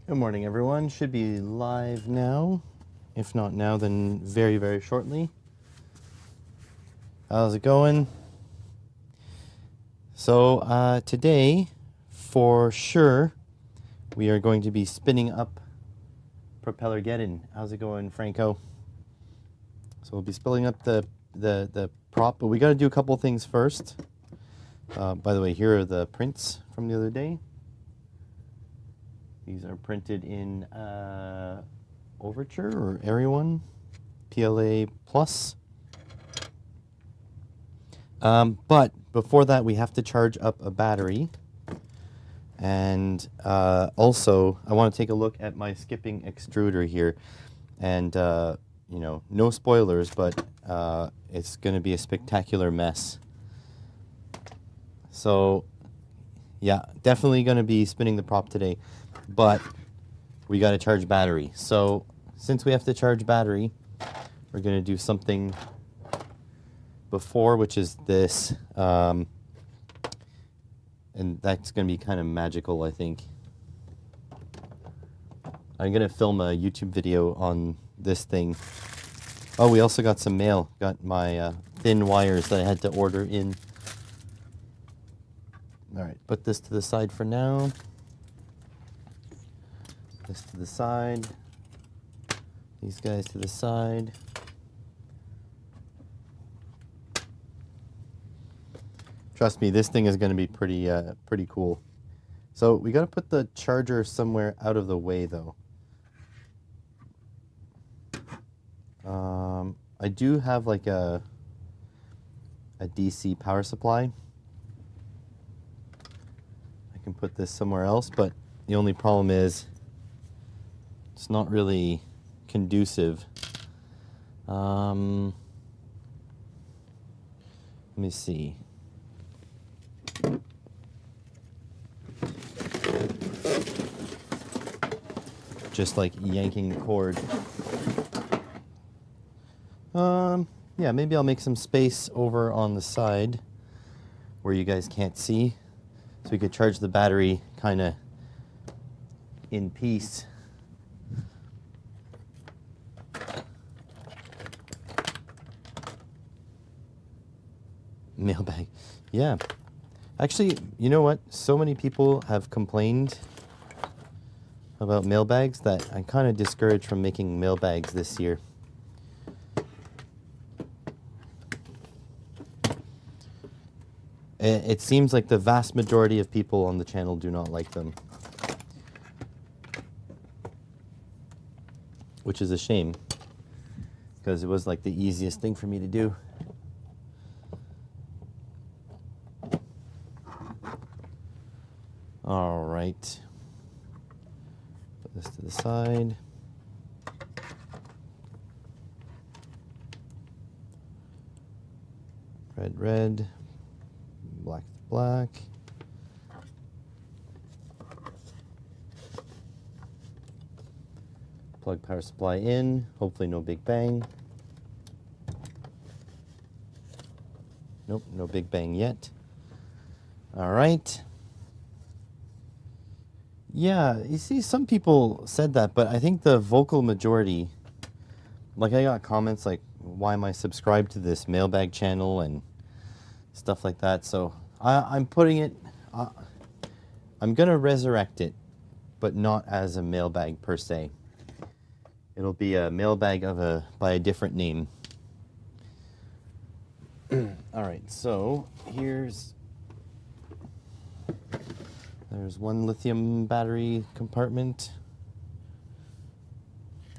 Good morning, everyone. Should be live now. If not now, then very, very shortly. How's it going? So today, for sure, we are going to be spinning up propeller Geddon. How's it going, Franco? So we'll be spilling up the prop, but we got to do a couple things first. By the way, here are the prints from the other day. These are printed in Overture or Area 1, PLA Plus. But before that, we have to charge up a battery. And also, I want to take a look at my skipping extruder here. And, you know, no spoilers, but it's going to be a spectacular mess. So, yeah, definitely going to be spinning the prop today. But we got to charge battery. So since we have to charge battery, we're going to do something before, which is this. And that's going to be kind of magical, I think. I'm going to film a YouTube video on this thing. Oh, we also got some mail. Got my thin wires that I had to order in. All right, put this to the side for now. This to the side. These guys to the side. Trust me, this thing is going to be pretty cool. So we got to put the charger somewhere out of the way, though. I do have like a DC power supply. I can put this somewhere else, but the only problem is it's not really conducive. Let me see. Just like yanking the cord. Yeah, maybe I'll make some space over on the side where you guys can't see, so we could charge the battery kind of in peace. Mailbag. Yeah. Actually, you know what? So many people have complained about mailbags that I'm kind of discouraged from making mailbags this year. It seems like the vast majority of people on the channel do not like them. Which is a shame, because it was like the easiest thing for me to do. All right. Put this to the side. Red, red. Black to black. Plug power supply in. Hopefully no big bang. Nope, no big bang yet. All right. Yeah, you see, some people said that, but I think the vocal majority, like I got comments like, why am I subscribed to this mailbag channel and stuff like that. So I'm putting it, I'm going to resurrect it, but not as a mailbag per se. It'll be a mailbag by a different name. All right, so there's one lithium battery compartment.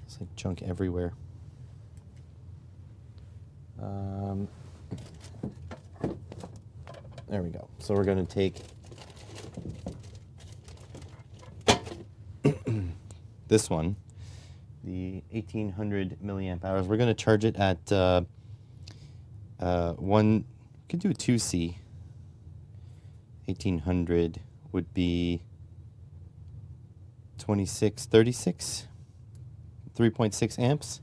It's like junk everywhere. There we go. So we're going to take this one, the 1800 milliamp hours. We're going to charge it at we could do a 2C. 1800 would be 2636, 3.6 amps.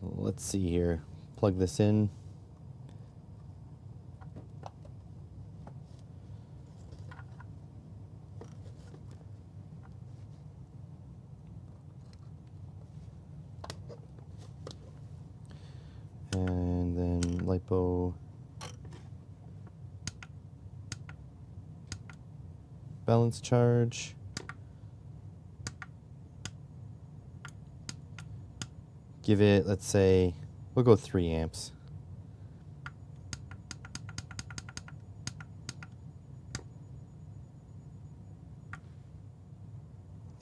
Let's see here. Plug this in. lipo balance charge. Give it, let's say, we'll go 3 amps.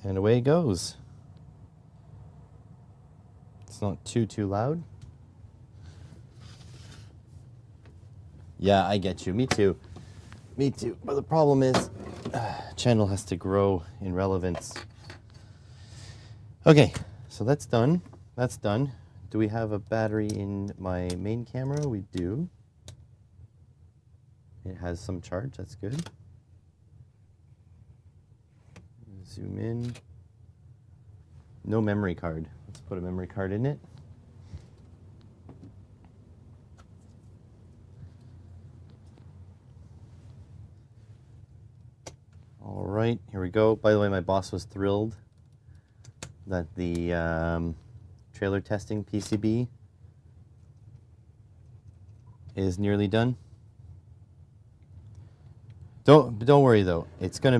And away it goes. It's not too loud. Yeah, I get you. Me too. Me too. But the problem is, channel has to grow in relevance. Okay, so that's done. That's done. Do we have a battery in my main camera? We do. It has some charge. That's good. Zoom in. No memory card. Let's put a memory card in it. All right, here we go. By the way, my boss was thrilled that the trailer testing PCB is nearly done. Don't worry though. It's gonna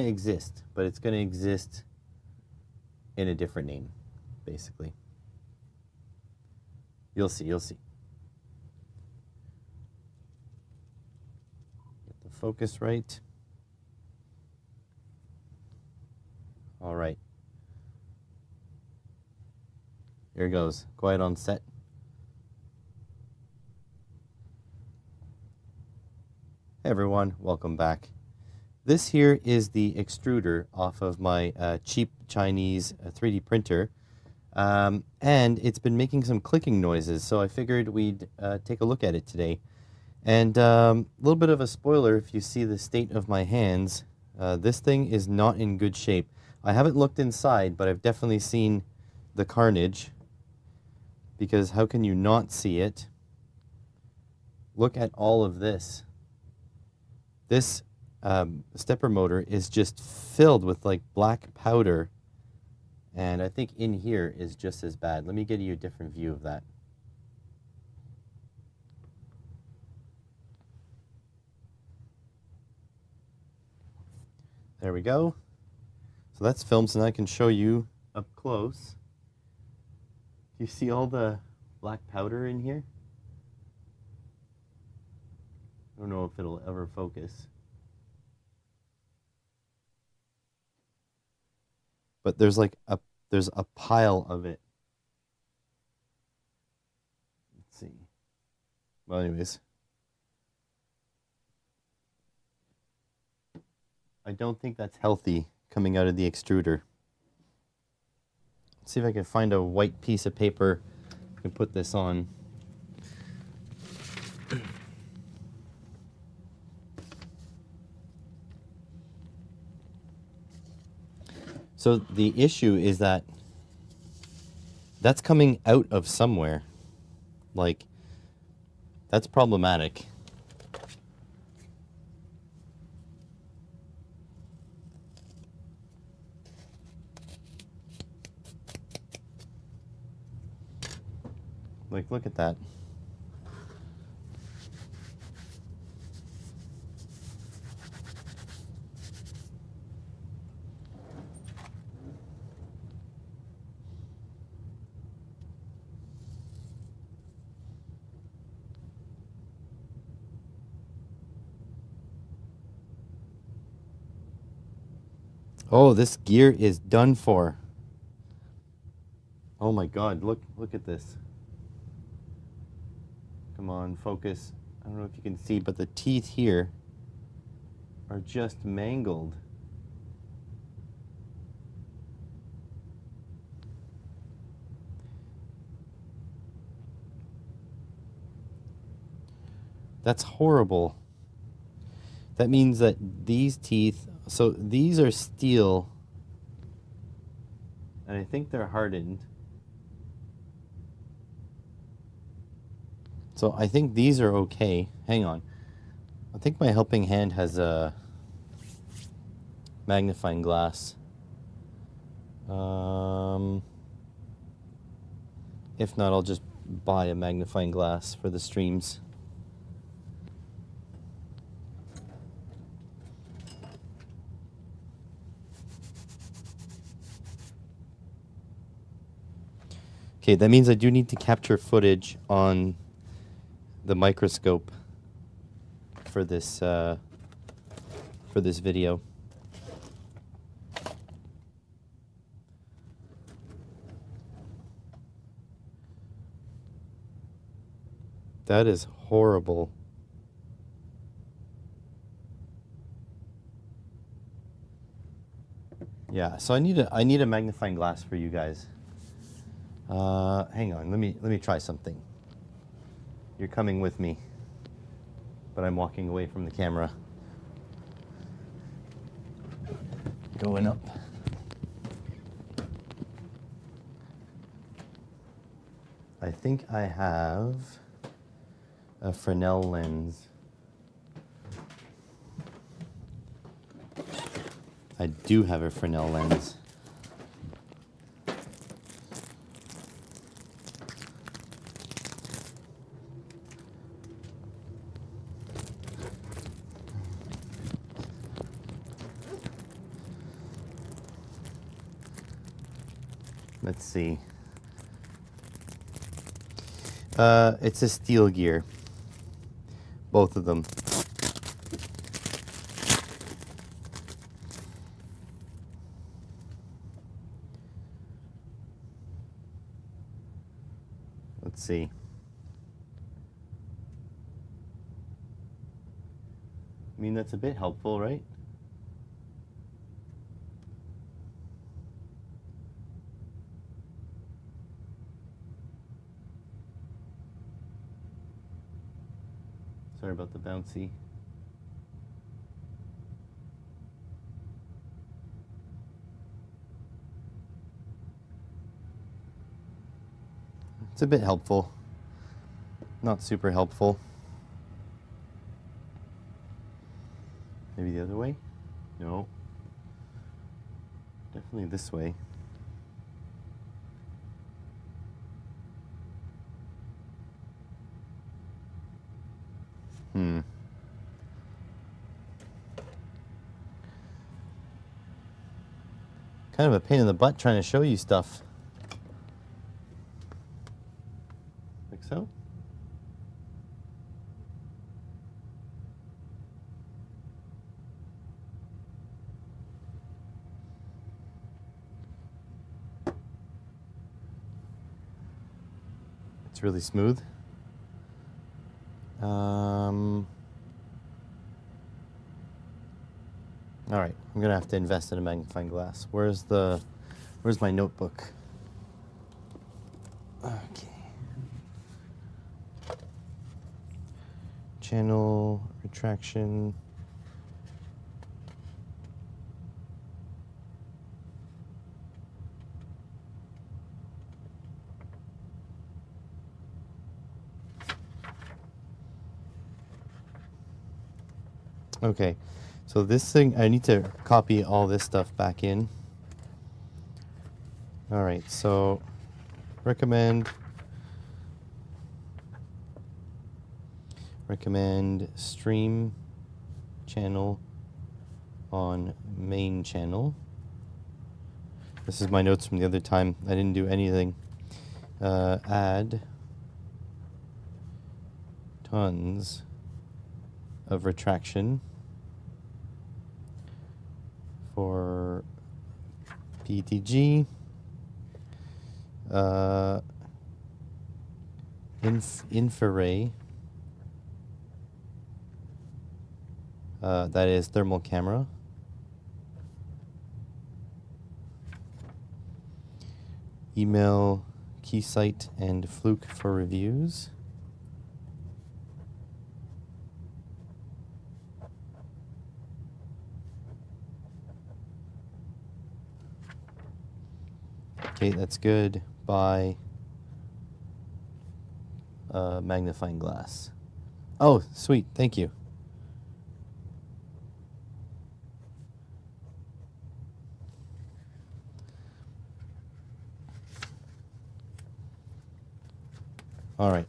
exist, but it's gonna exist in a different name, basically. You'll see. Get the focus right. All right. Here it goes. Quiet on set. Hey everyone, welcome back. This here is the extruder off of my cheap Chinese 3D printer. And it's been making some clicking noises, so I figured we'd take a look at it today. And a little bit of a spoiler, if you see the state of my hands, this thing is not in good shape. I haven't looked inside, but I've definitely seen the carnage, because how can you not see it? Look at all of this. This stepper motor is just filled with like black powder, and I think in here is just as bad. Let me get you a different view of that. There we go. So that's filmed, so now I can show you up close. Do you see all the black powder in here? I don't know if it'll ever focus. But there's like there's a pile of it. Let's see. Well, anyways. I don't think that's healthy coming out of the extruder. Let's see if I can find a white piece of paper I can put this on. So the issue is that that's coming out of somewhere. Like, that's problematic. Like, look at that. Oh, this gear is done for. Oh my God, look at this. Come on, focus. I don't know if you can see, but the teeth here are just mangled. That's horrible. That means that these teeth, so these are steel, and I think they're hardened. So I think these are okay. Hang on. I think my helping hand has a magnifying glass. If not, I'll just buy a magnifying glass for the streams. Okay, that means I do need to capture footage on the microscope for this video. That is horrible. Yeah, so I need a magnifying glass for you guys. Hang on, let me try something. You're coming with me, but I'm walking away from the camera. Going up. I think I have a Fresnel lens. I do have a Fresnel lens. Let's see. It's a steel gear. Both of them. Let's see. I mean, that's a bit helpful, right? Sorry about the bouncy. It's a bit helpful. Not super helpful. Maybe the other way? No. Definitely this way. Kind of a pain in the butt trying to show you stuff. Like so? It's really smooth. All right, I'm gonna have to invest in a magnifying glass. Where's my notebook? Okay. Channel retraction. Okay, so this thing, I need to copy all this stuff back in. All right, so recommend stream channel on main channel. This is my notes from the other time. I didn't do anything. Add tons of retraction for PETG. Infrared. That is thermal camera. Email Keysight and Fluke for reviews. Okay, that's good. Buy magnifying glass. Oh, sweet. Thank you. All right.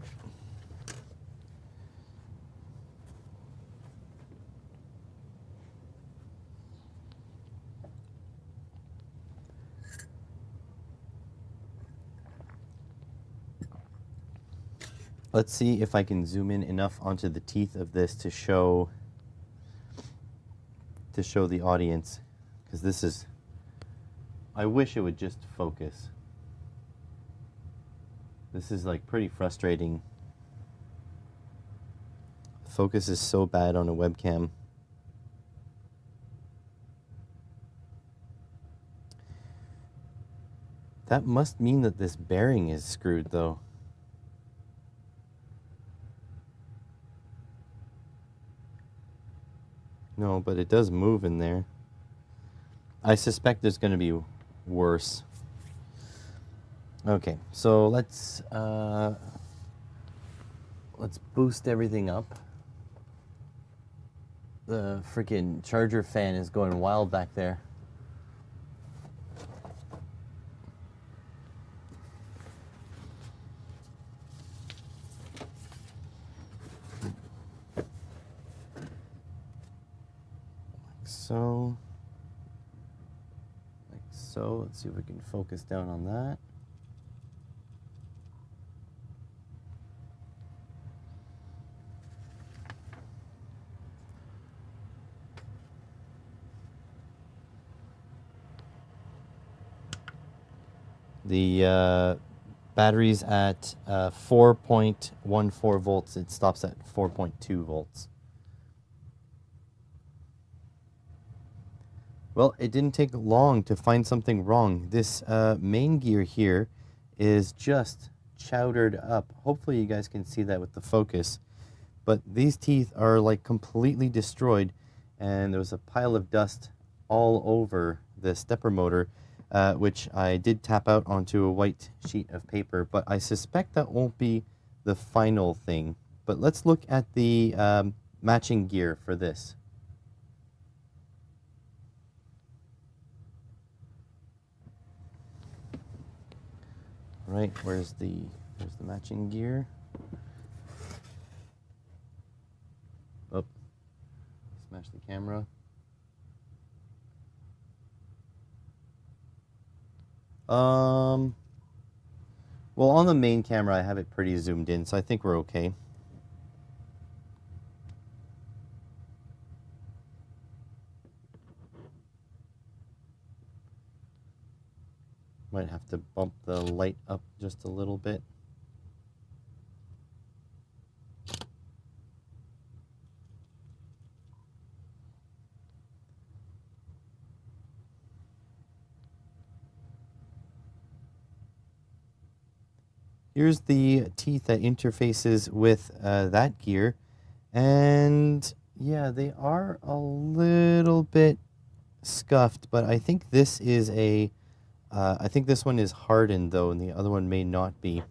Let's see if I can zoom in enough onto the teeth of this to show the audience, because this is, I wish it would just focus. This is like pretty frustrating. Focus is so bad on a webcam. That must mean that this bearing is screwed though. No, but it does move in there. I suspect there's going to be worse. Okay, so let's boost everything up. The freaking charger fan is going wild back there. So, like so. Let's see if we can focus down on that. The battery's at 4.14 volts. It stops at 4.2 volts. Well, it didn't take long to find something wrong. This main gear here is just chowdered up. Hopefully you guys can see that with the focus. But these teeth are like completely destroyed, and there was a pile of dust all over the stepper motor, which I did tap out onto a white sheet of paper, but I suspect that won't be the final thing. But let's look at the matching gear for this. Right, where's the matching gear? Oh, smash the camera. Well, on the main camera I have it pretty zoomed in, so I think we're okay. Might have to bump the light up just a little bit. Here's the teeth that interfaces with that gear, and yeah, they are a little bit scuffed, but I think this is I think this one is hardened though, and the other one may not be.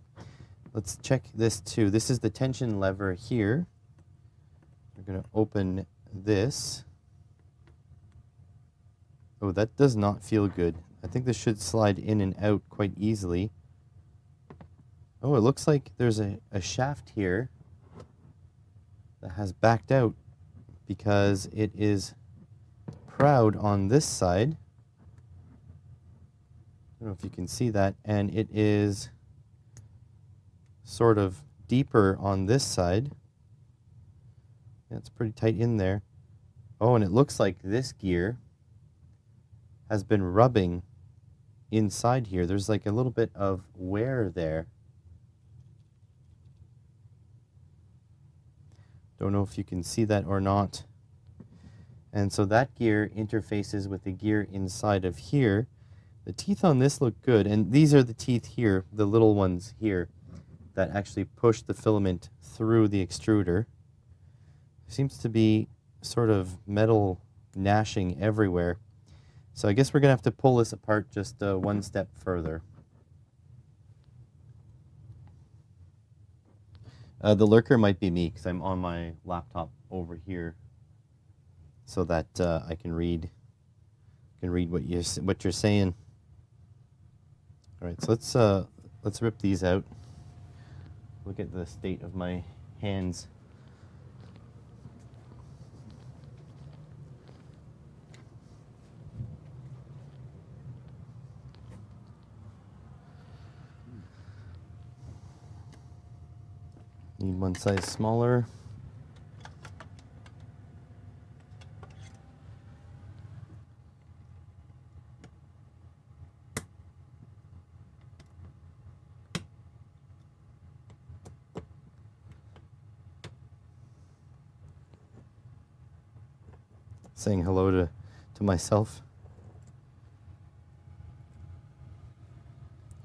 Let's check this too. This is the tension lever here. We're going to open this. Oh, that does not feel good. I think this should slide in and out quite easily. Oh, it looks like there's a shaft here that has backed out because it is proud on this side. I don't know if you can see that, and it is sort of deeper on this side. Yeah, it's pretty tight in there. Oh, and it looks like this gear has been rubbing inside here. There's like a little bit of wear there. Don't know if you can see that or not. And so that gear interfaces with the gear inside of here. The teeth on this look good, and these are the teeth here, the little ones here, that actually push the filament through the extruder. Seems to be sort of metal gnashing everywhere. So I guess we're going to have to pull this apart just one step further. The lurker might be me because I'm on my laptop over here, so that I can read what you're saying. All right, so let's rip these out. Look at the state of my hands. Need one size smaller. Saying hello to myself.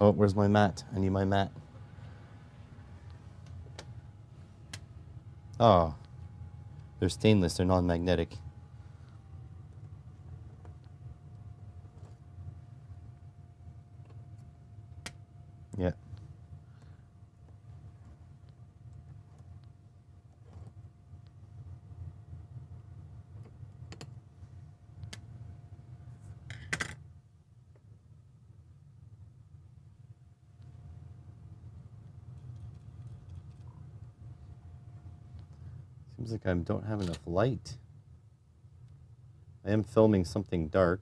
Oh, where's my mat? I need my mat. Oh, they're stainless, they're non-magnetic. Yeah. Seems like I don't have enough light. I am filming something dark.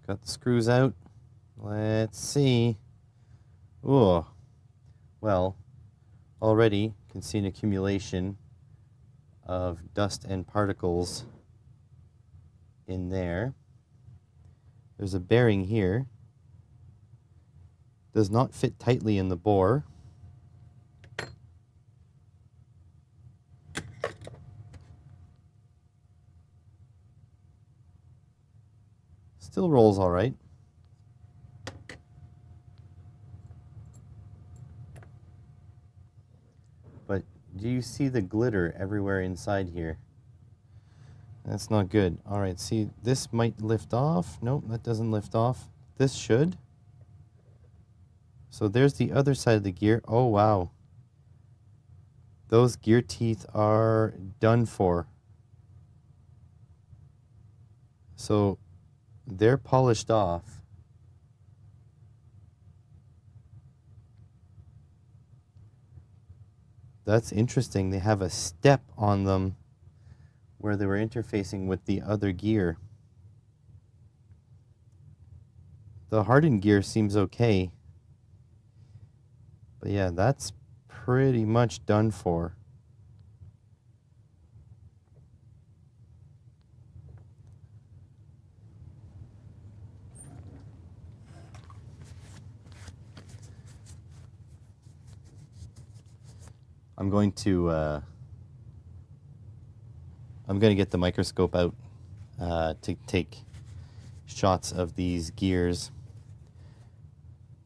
Got the screws out. Let's see. Oh, well, already can see an accumulation of dust and particles in there. There's a bearing here. Does not fit tightly in the bore. Still rolls all right. But do you see the glitter everywhere inside here? That's not good. All right, see, this might lift off. Nope, that doesn't lift off. This should. So there's the other side of the gear. Oh, wow. Those gear teeth are done for. So they're polished off. That's interesting. They have a step on them where they were interfacing with the other gear. The hardened gear seems okay. But yeah, that's pretty much done for. I'm going to get the microscope out to take shots of these gears.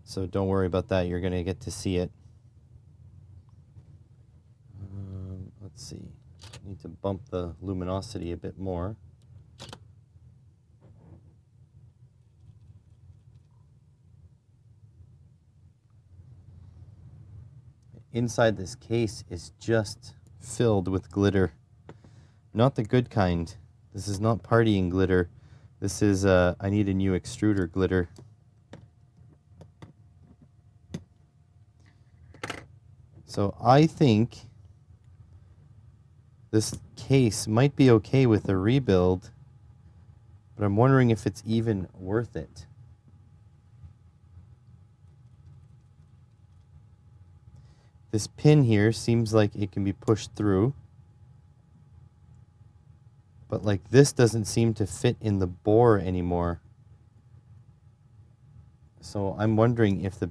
So don't worry about that. You're going to get to see it. Let's see. Need to bump the luminosity a bit more. Inside this case is just filled with glitter. Not the good kind. This is not partying glitter. This is, I need a new extruder glitter. So I think this case might be okay with a rebuild, but I'm wondering if it's even worth it. This pin here seems like it can be pushed through, but like this doesn't seem to fit in the bore anymore. So I'm wondering if the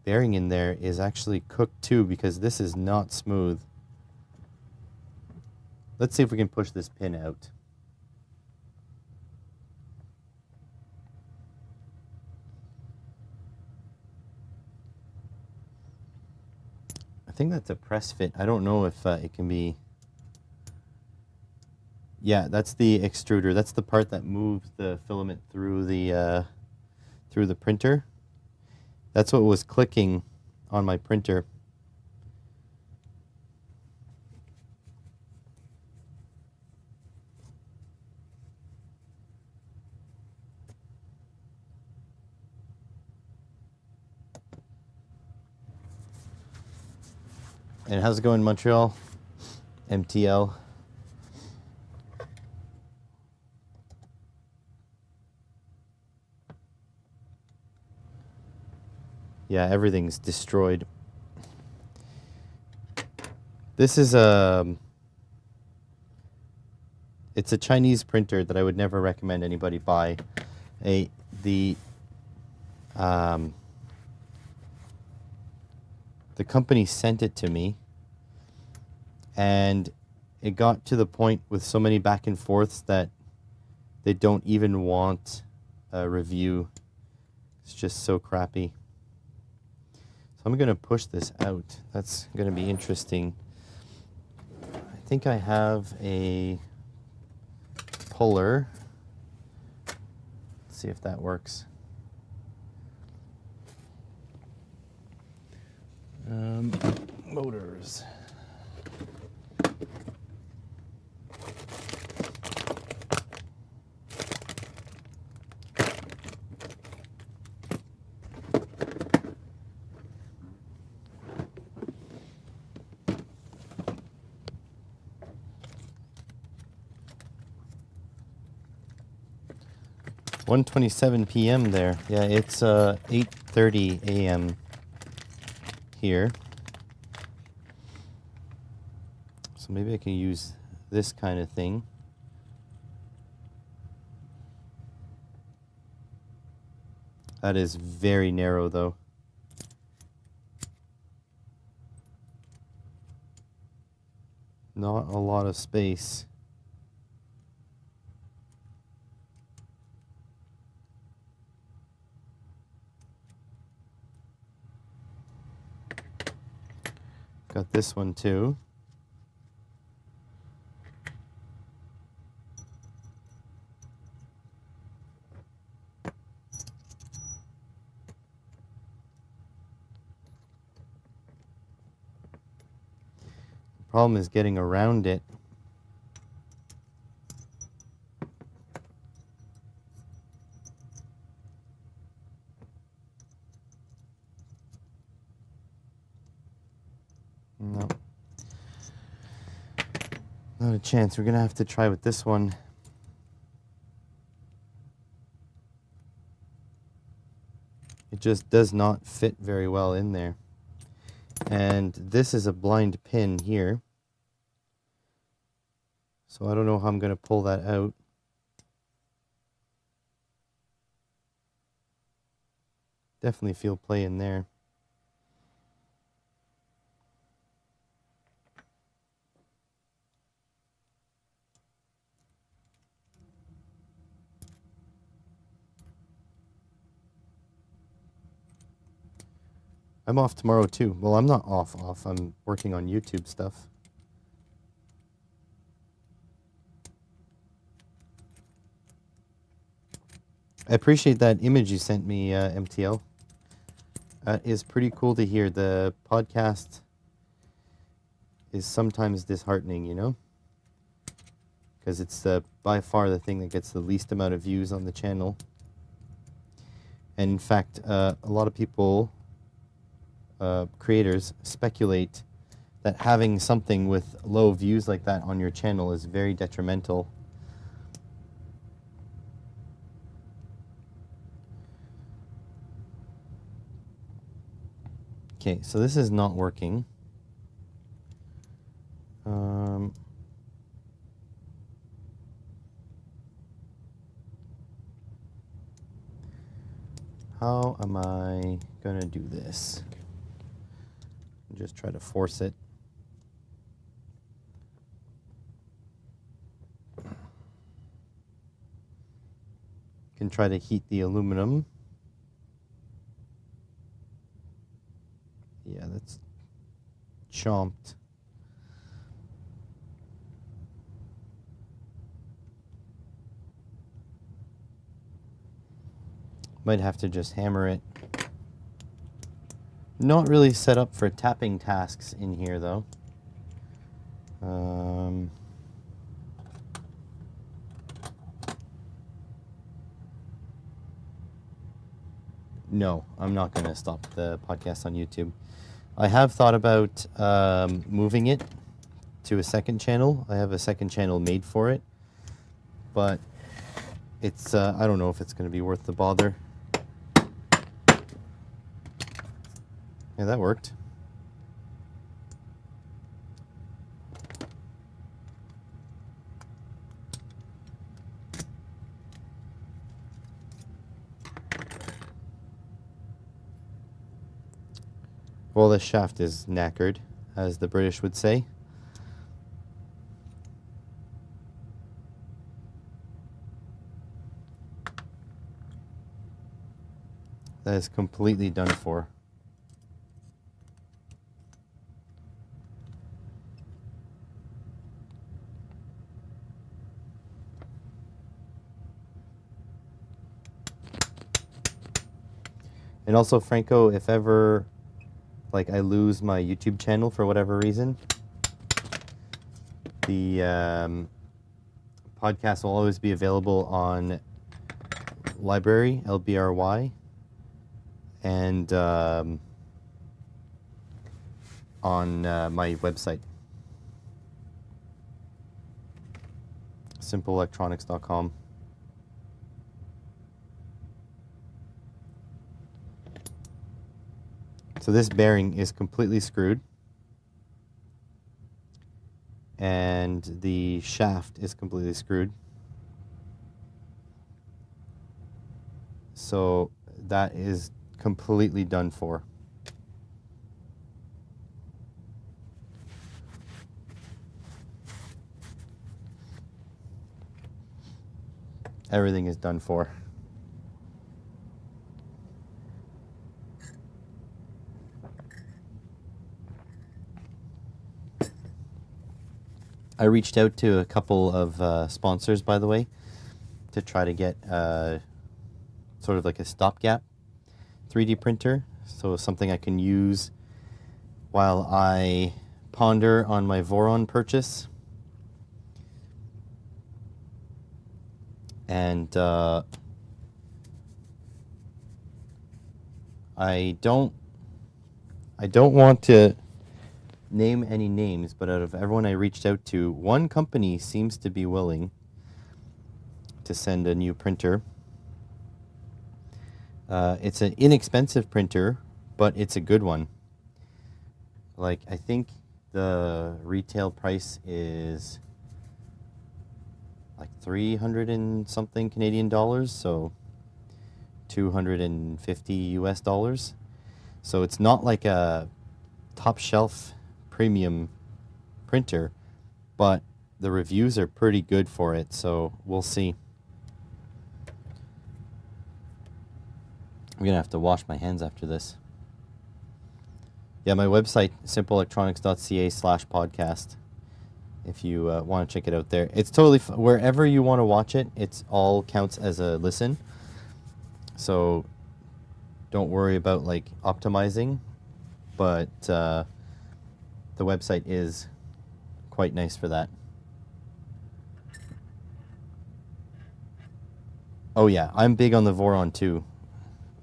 bearing in there is actually cooked too, because this is not smooth. Let's see if we can push this pin out. I think that's a press fit. I don't know if it can be... Yeah, that's the extruder. That's the part that moves the filament through the printer. That's what was clicking on my printer. And how's it going in Montreal? MTL. Yeah, everything's destroyed. This is it's a Chinese printer that I would never recommend anybody buy. The company sent it to me, and it got to the point with so many back and forths that they don't even want a review. It's just so crappy. So I'm going to push this out. That's going to be interesting. I think I have a puller. Let's see if that works. Motors. $1:27 p.m. there. Yeah, it's 8:30 a.m. here. So maybe I can use this kind of thing. That is very narrow though. Not a lot of space. Got this one too. The problem is getting around it. No. Not a chance. We're going to have to try with this one. It just does not fit very well in there. And this is a blind pin here. So I don't know how I'm going to pull that out. Definitely feel play in there. I'm off tomorrow too. Well, I'm not off. I'm working on YouTube stuff. I appreciate that image you sent me, MTL. It's pretty cool to hear. The podcast is sometimes disheartening, you know? Because it's by far the thing that gets the least amount of views on the channel. And in fact, a lot of people... creators speculate that having something with low views like that on your channel is very detrimental. Okay, so this is not working. How am I going to do this? Just try to force it. Can try to heat the aluminum. Yeah, that's chomped. Might have to just hammer it. Not really set up for tapping tasks in here though. No, I'm not going to stop the podcast on YouTube. I have thought about moving it to a second channel. I have a second channel made for it, but it's I don't know if it's going to be worth the bother. Yeah, that worked. Well, this shaft is knackered, as the British would say. That is completely done for. And also, Franco, if ever like I lose my YouTube channel for whatever reason, the podcast will always be available on Library, LBRY, and on my website, simpleelectronics.com. So this bearing is completely screwed, and the shaft is completely screwed. So that is completely done for. Everything is done for. I reached out to a couple of sponsors, by the way, to try to get sort of like a stopgap 3D printer, so something I can use while I ponder on my Voron purchase. And I don't want to name any names, but out of everyone I reached out to, one company seems to be willing to send a new printer. It's an inexpensive printer, but it's a good one. Like, I think the retail price is like 300 and something Canadian dollars, so 250 US dollars. So it's not like a top shelf premium printer, but the reviews are pretty good for it, so we'll see. I'm gonna have to wash my hands after this. Yeah, my website, simpleelectronics.ca/podcast. If you want to check it out there, it's totally wherever you want to watch it. It's all counts as a listen, so don't worry about like optimizing. But the website is quite nice for that. Oh yeah, I'm big on the Voron too.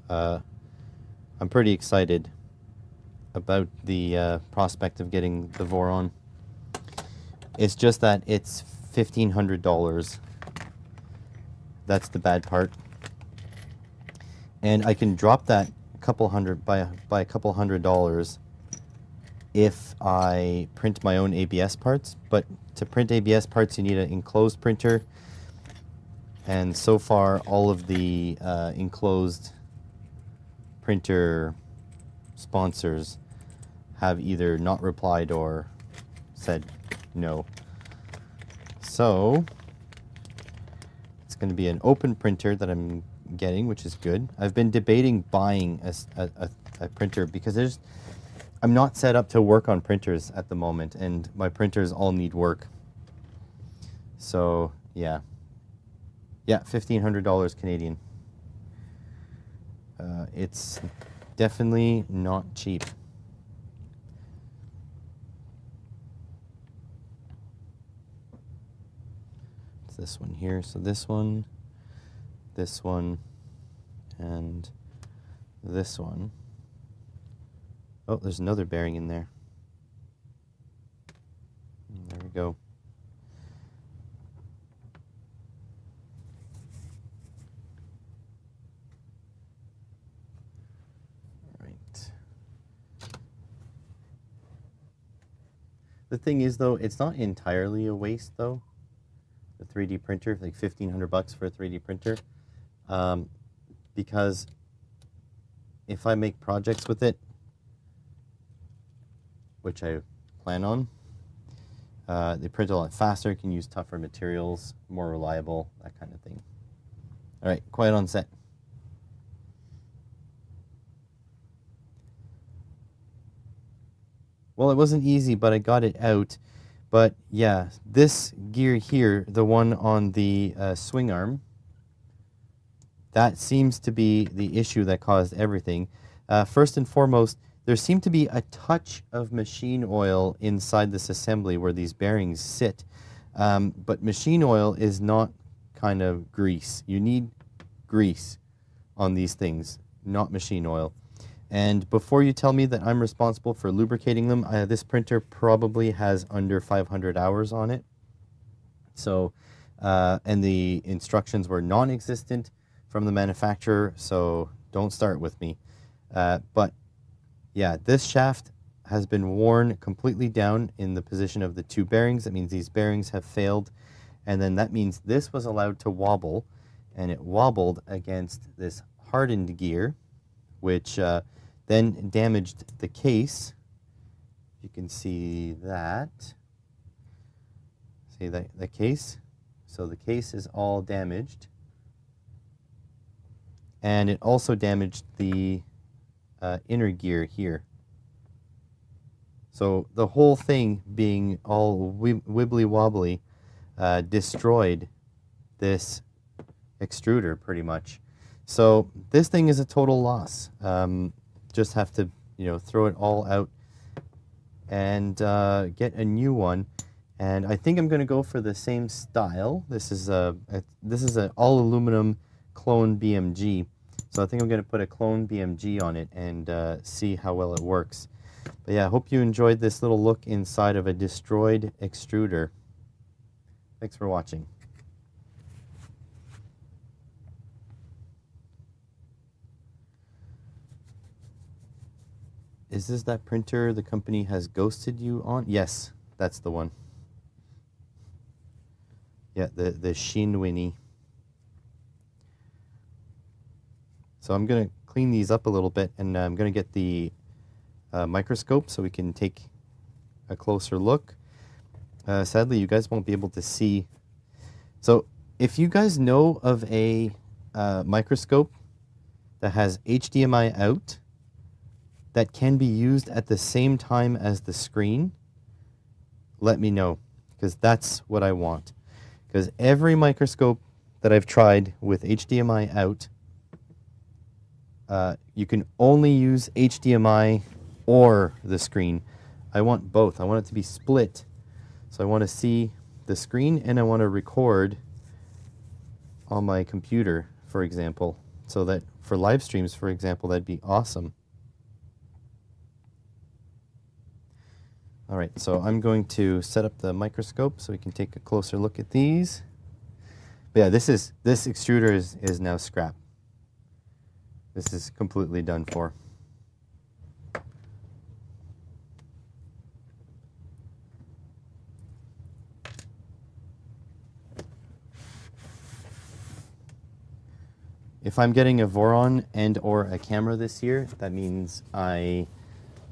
I'm pretty excited about the prospect of getting the Voron. It's just that it's $1,500. That's the bad part. And I can drop that couple hundred by a couple $100 if I print my own ABS parts. But to print ABS parts, you need an enclosed printer. And so far, all of the enclosed printer sponsors have either not replied or said no. So it's going to be an open printer that I'm getting, which is good. I've been debating buying a printer because I'm not set up to work on printers at the moment, and my printers all need work. So yeah, $1,500 Canadian. It's definitely not cheap. It's this one here. So this one, and this one. Oh, there's another bearing in there. There we go. The thing is, though, it's not entirely a waste, though. The 3D printer, like $1,500 for a 3D printer, because if I make projects with it, which I plan on, they print a lot faster, can use tougher materials, more reliable, that kind of thing. All right, quiet on set. Well, it wasn't easy, but I got it out. But yeah, this gear here, the one on the swing arm, that seems to be the issue that caused everything. First and foremost, there seemed to be a touch of machine oil inside this assembly where these bearings sit. But machine oil is not kind of grease. You need grease on these things, not machine oil. And before you tell me that I'm responsible for lubricating them, this printer probably has under 500 hours on it. So, and the instructions were non-existent from the manufacturer, so don't start with me. But yeah, this shaft has been worn completely down in the position of the two bearings. That means these bearings have failed. And then that means this was allowed to wobble, and it wobbled against this hardened gear, which then damaged the case. You can see that. See the case? So the case is all damaged. And it also damaged the inner gear here. So the whole thing being all wibbly wobbly destroyed this extruder pretty much. So this thing is a total loss. Just have to, throw it all out and get a new one. And I think I'm going to go for the same style. This is an all aluminum clone BMG. So I think I'm going to put a clone BMG on it and see how well it works. But yeah, I hope you enjoyed this little look inside of a destroyed extruder. Thanks for watching. Is this that printer the company has ghosted you on? Yes, that's the one. Yeah, the Shinwini. So I'm going to clean these up a little bit, and I'm going to get the microscope so we can take a closer look. Sadly, you guys won't be able to see. So if you guys know of a microscope that has HDMI out that can be used at the same time as the screen, let me know, because that's what I want. Because every microscope that I've tried with HDMI out, you can only use HDMI or the screen. I want both. I want it to be split. So I want to see the screen and I want to record on my computer, for example. So that for live streams, for example, that'd be awesome. All right, so I'm going to set up the microscope so we can take a closer look at these. But yeah, this extruder is now scrap. This is completely done for. If I'm getting a Voron and or a camera this year, that means I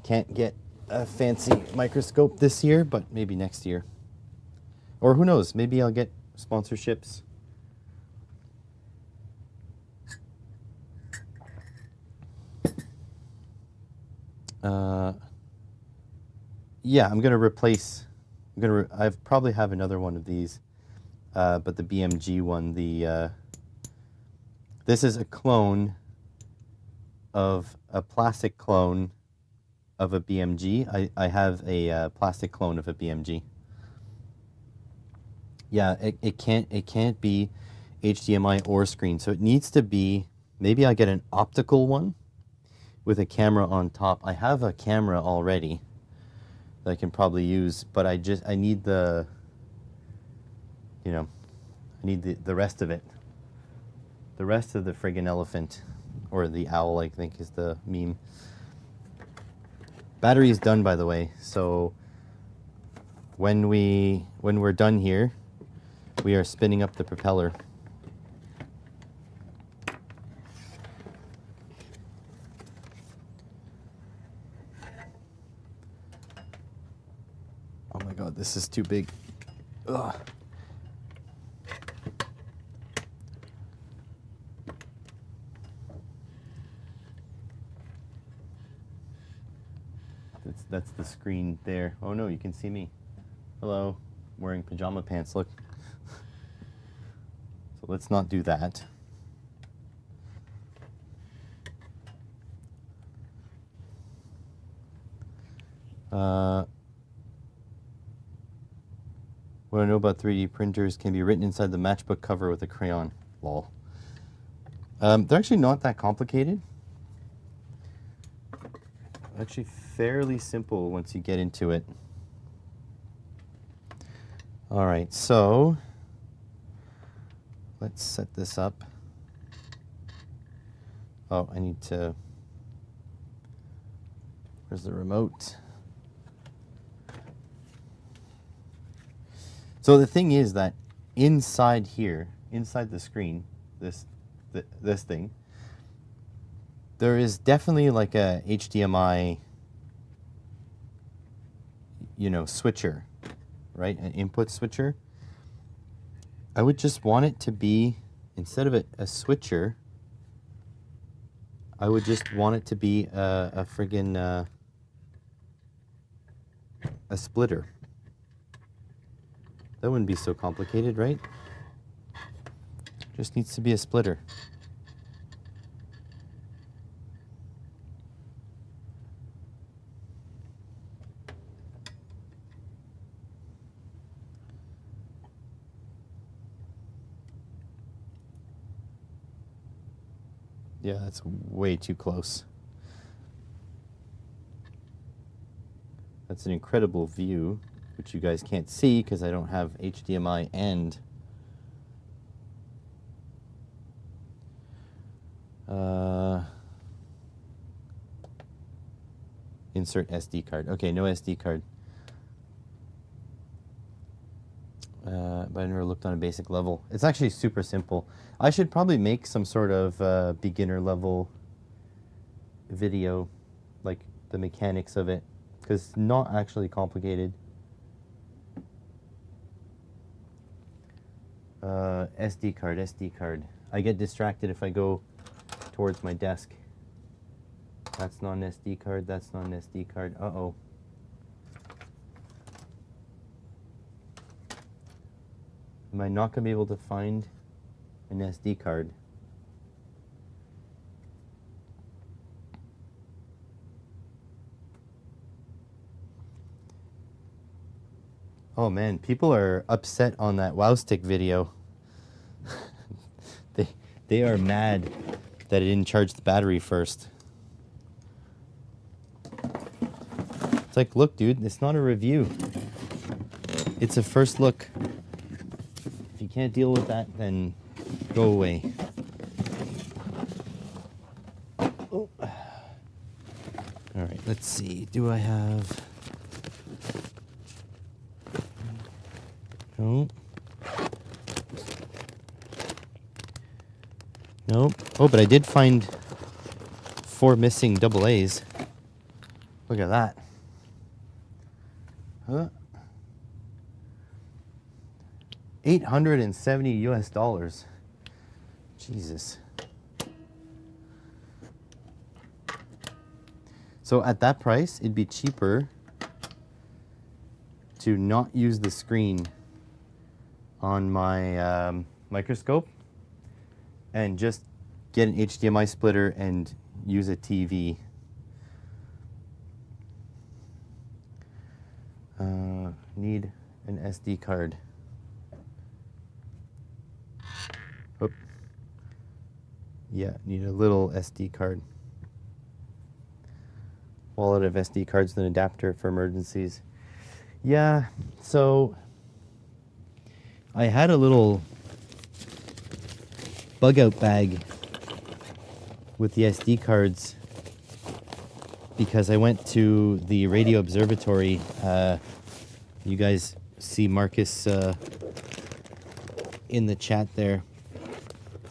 can't get a fancy microscope this year, but maybe next year. Or who knows, maybe I'll get sponsorships. Yeah, I'm gonna replace. I probably have another one of these, but the BMG one. This is a clone of a plastic clone of a BMG. I have a plastic clone of a BMG. Yeah, it can't be HDMI or screen, so it needs to be. Maybe I get an optical one, with a camera on top. I have a camera already that I can probably use, but I need the, you know, I need the rest of it. The rest of the friggin' elephant, or the owl, I think is the meme. Battery is done, by the way, so when we're done here, we are spinning up the propeller. Oh my god, this is too big. Ugh. That's the screen there. Oh no, you can see me. Hello. I'm wearing pajama pants, look. So let's not do that. What I know about 3D printers can be written inside the matchbook cover with a crayon. Lol. They're actually not that complicated. Actually fairly simple once you get into it. All right, so let's set this up. Oh, I need to, where's the remote? So the thing is that inside here, inside the screen, this thing, there is definitely like a HDMI, you know, switcher, right? An input switcher. I would just want it to be, instead of a switcher, I would just want it to be a friggin' a splitter. That wouldn't be so complicated, right? Just needs to be a splitter. Yeah, that's way too close. That's an incredible view, which you guys can't see because I don't have HDMI and insert SD card. Okay, no SD card. But I never looked on a basic level. It's actually super simple. I should probably make some sort of beginner level video, like the mechanics of it, because it's not actually complicated. SD card, SD card. I get distracted if I go towards my desk. That's not an SD card, that's not an SD card. Uh-oh. Am I not going to be able to find an SD card? Oh man, people are upset on that WowStick video. They are mad that it didn't charge the battery first. It's like, look dude, it's not a review. It's a first look. If you can't deal with that, then go away. Oh. All right, let's see. Do I have... No. Nope. Oh, but I did find 4 missing double A's. Look at that. Huh? $870 US. Jesus. So at that price, it'd be cheaper to not use the screen on my microscope and just get an HDMI splitter and use a TV. Need an SD card. Oh. Yeah, need a little SD card. wallet of SD cards and an adapter for emergencies. Yeah, so I had a little bug out bag with the SD cards because I went to the radio observatory. You guys see Marcus in the chat there.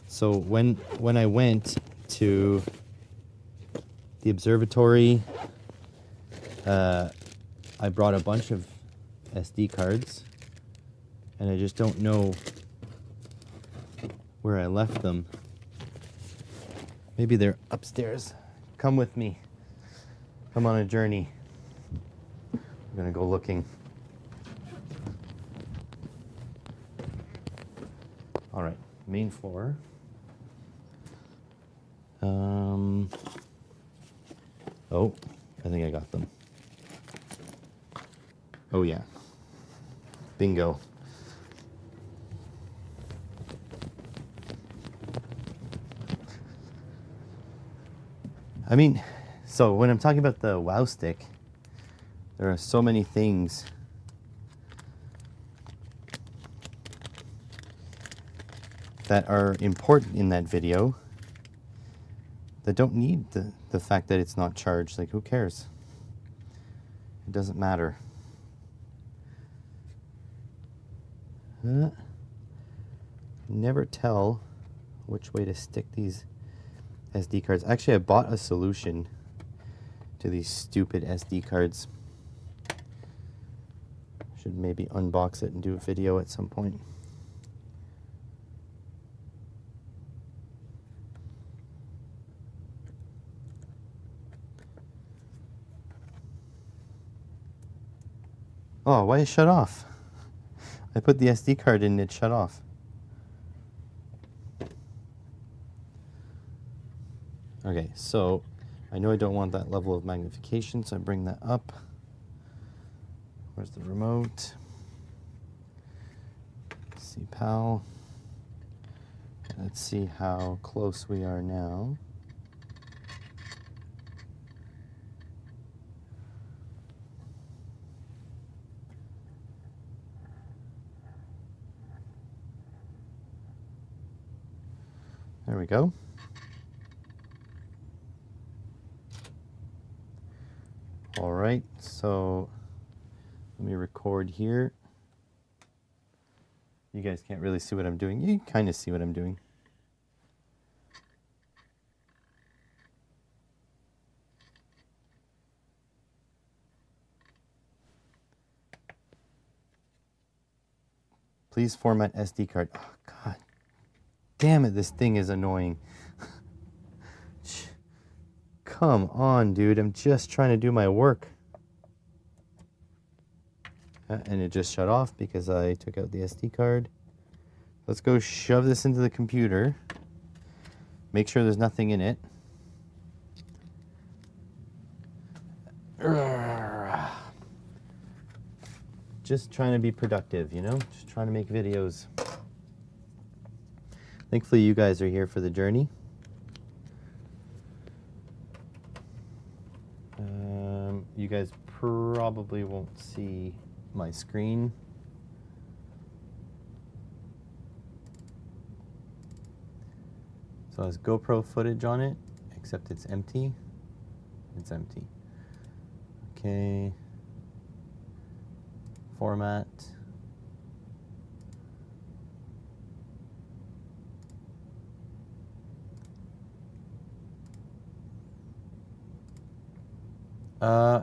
So when I went to the observatory, I brought a bunch of SD cards, and I just don't know where I left them. Maybe they're upstairs. Come with me. Come on a journey. I'm gonna go looking. All right, main floor. Oh, I think I got them. Oh yeah. Bingo. I mean, so when I'm talking about the WoW stick, there are so many things that are important in that video that don't need the fact that it's not charged. Like, who cares? It doesn't matter. Never tell which way to stick these SD cards. Actually, I bought a solution to these stupid SD cards. Should maybe unbox it and do a video at some point. Oh, why it shut off? I put the SD card in and it shut off. Okay, so I know I don't want that level of magnification, so I bring that up. Where's the remote? See PAL. Let's see how close we are now. There we go. All right, so let me record here. You guys can't really see what I'm doing. You can kind of see what I'm doing. Please format SD card. Oh, God damn it, this thing is annoying. Come on, dude. I'm just trying to do my work. And it just shut off because I took out the SD card. Let's go shove this into the computer. Make sure there's nothing in it. Just trying to be productive, you know? Just trying to make videos. Thankfully, you guys are here for the journey. You guys probably won't see my screen. So it has GoPro footage on it, except it's empty. It's empty. Okay. Format.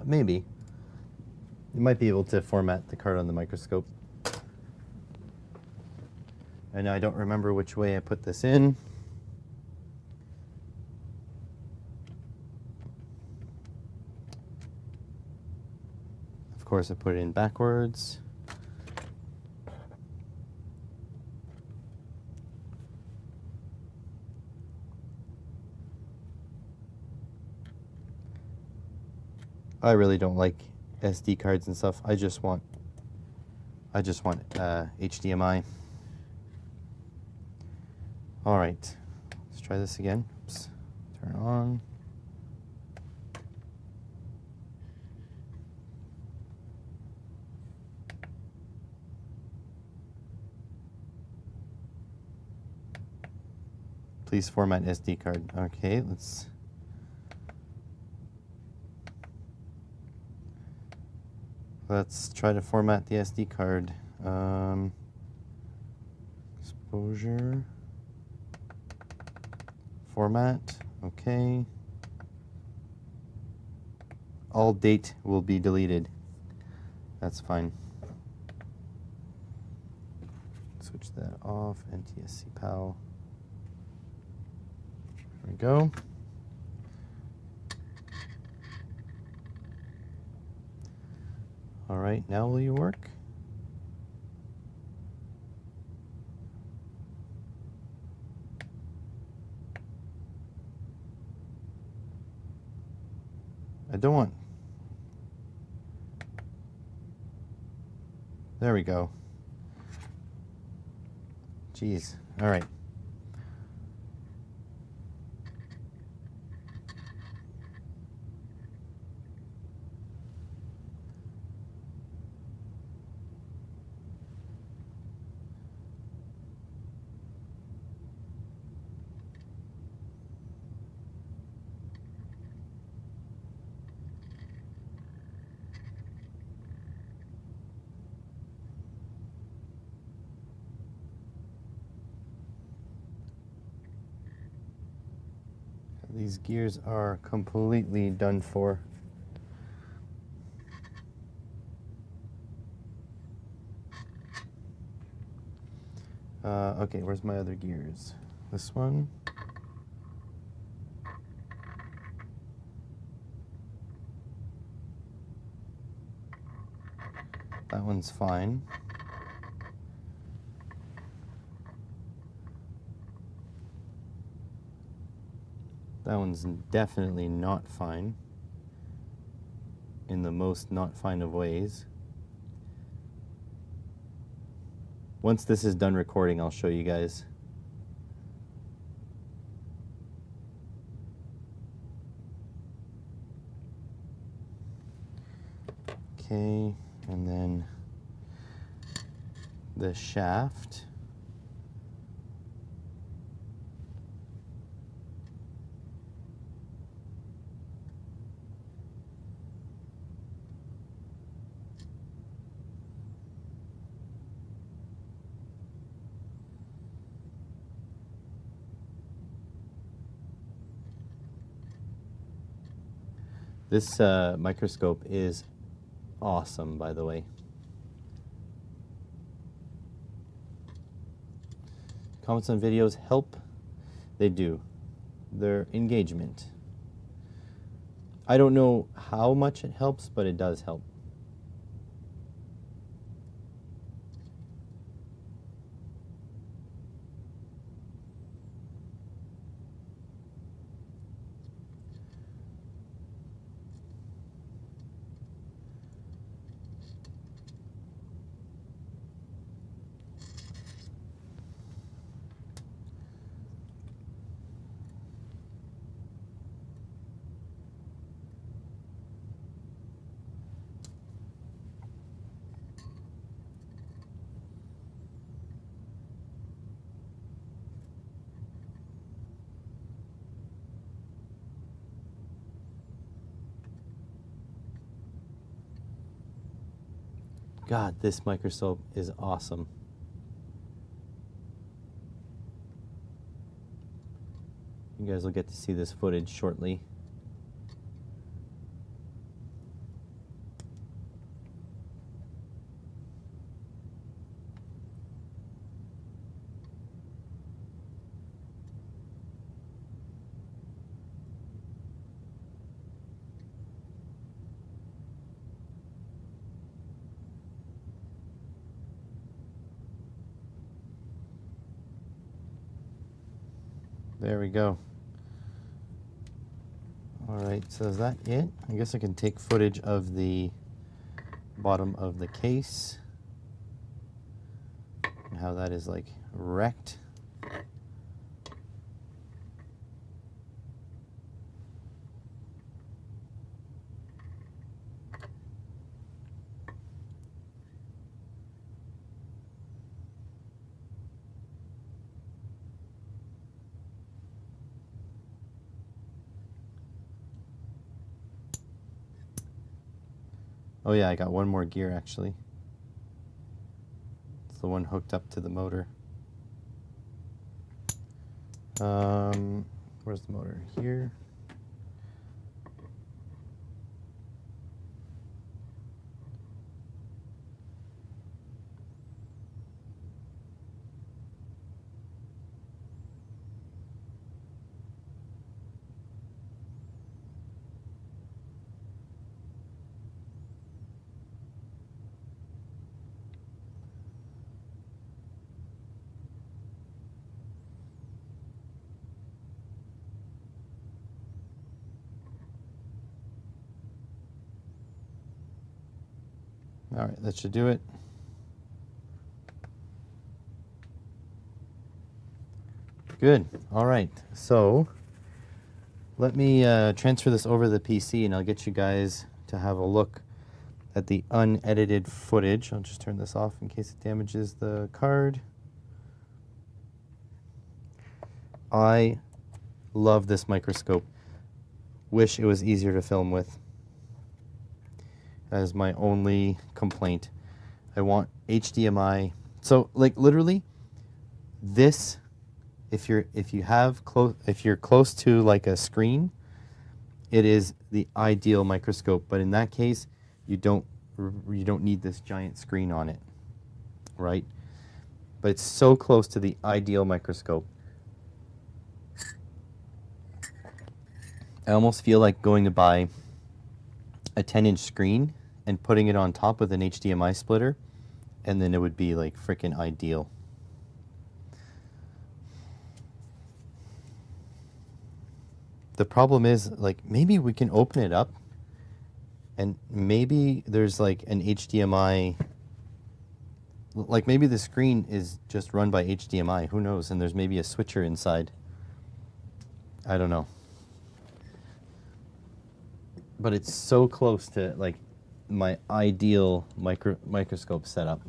Maybe. You might be able to format the card on the microscope. And I don't remember which way I put this in. Of course, I put it in backwards. I really don't like SD cards and stuff. I just want HDMI. All right, let's try this again. Oops. Turn on. Please format SD card. Okay, let's try to format the SD card. Exposure. Format. Okay. All date will be deleted. That's fine. Switch that off. NTSC PAL. There we go. All right, now will you work? I don't want. There we go. Jeez. All right. These gears are completely done for. Okay, where's my other gears? This one. That one's fine. That one's definitely not fine, in the most not fine of ways. Once this is done recording, I'll show you guys. Okay, and then the shaft. This microscope is awesome, by the way. Comments on videos help? They do. Their engagement. I don't know how much it helps, but it does help. God, this microscope is awesome. You guys will get to see this footage shortly. There we go. All right, so is that it? I guess I can take footage of the bottom of the case and how that is like wrecked. Oh yeah, I got one more gear actually. It's the one hooked up to the motor. Where's the motor? Here. All right, that should do it. Good. All right. So let me transfer this over to the PC and I'll get you guys to have a look at the unedited footage. I'll just turn this off in case it damages the card. I love this microscope. Wish it was easier to film with. That is my only complaint. I want HDMI. So like literally this, if you're close to like a screen, it is the ideal microscope. But in that case, you don't need this giant screen on it, right? But it's so close to the ideal microscope. I almost feel like going to buy a 10-inch screen and putting it on top with an HDMI splitter, and then it would be like freaking ideal. The problem is, like, maybe we can open it up and maybe there's like an HDMI, like maybe the screen is just run by HDMI, who knows, and there's maybe a switcher inside. I don't know. But it's so close to like my ideal microscope setup.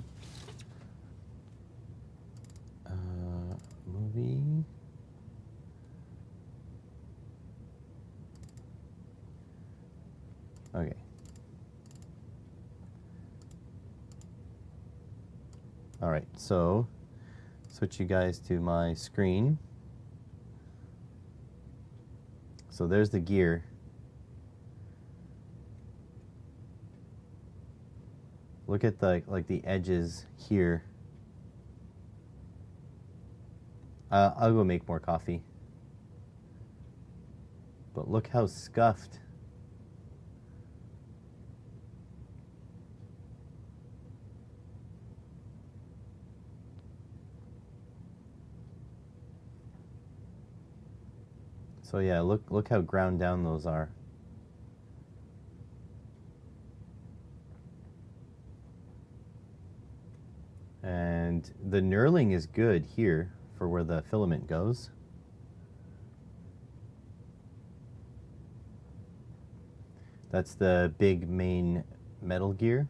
Movie. Okay. All right, so switch you guys to my screen. So there's the gear. Look at the like the edges here. I'll go make more coffee. But look how scuffed. So yeah, look how ground down those are. And the knurling is good here for where the filament goes. That's the big main metal gear.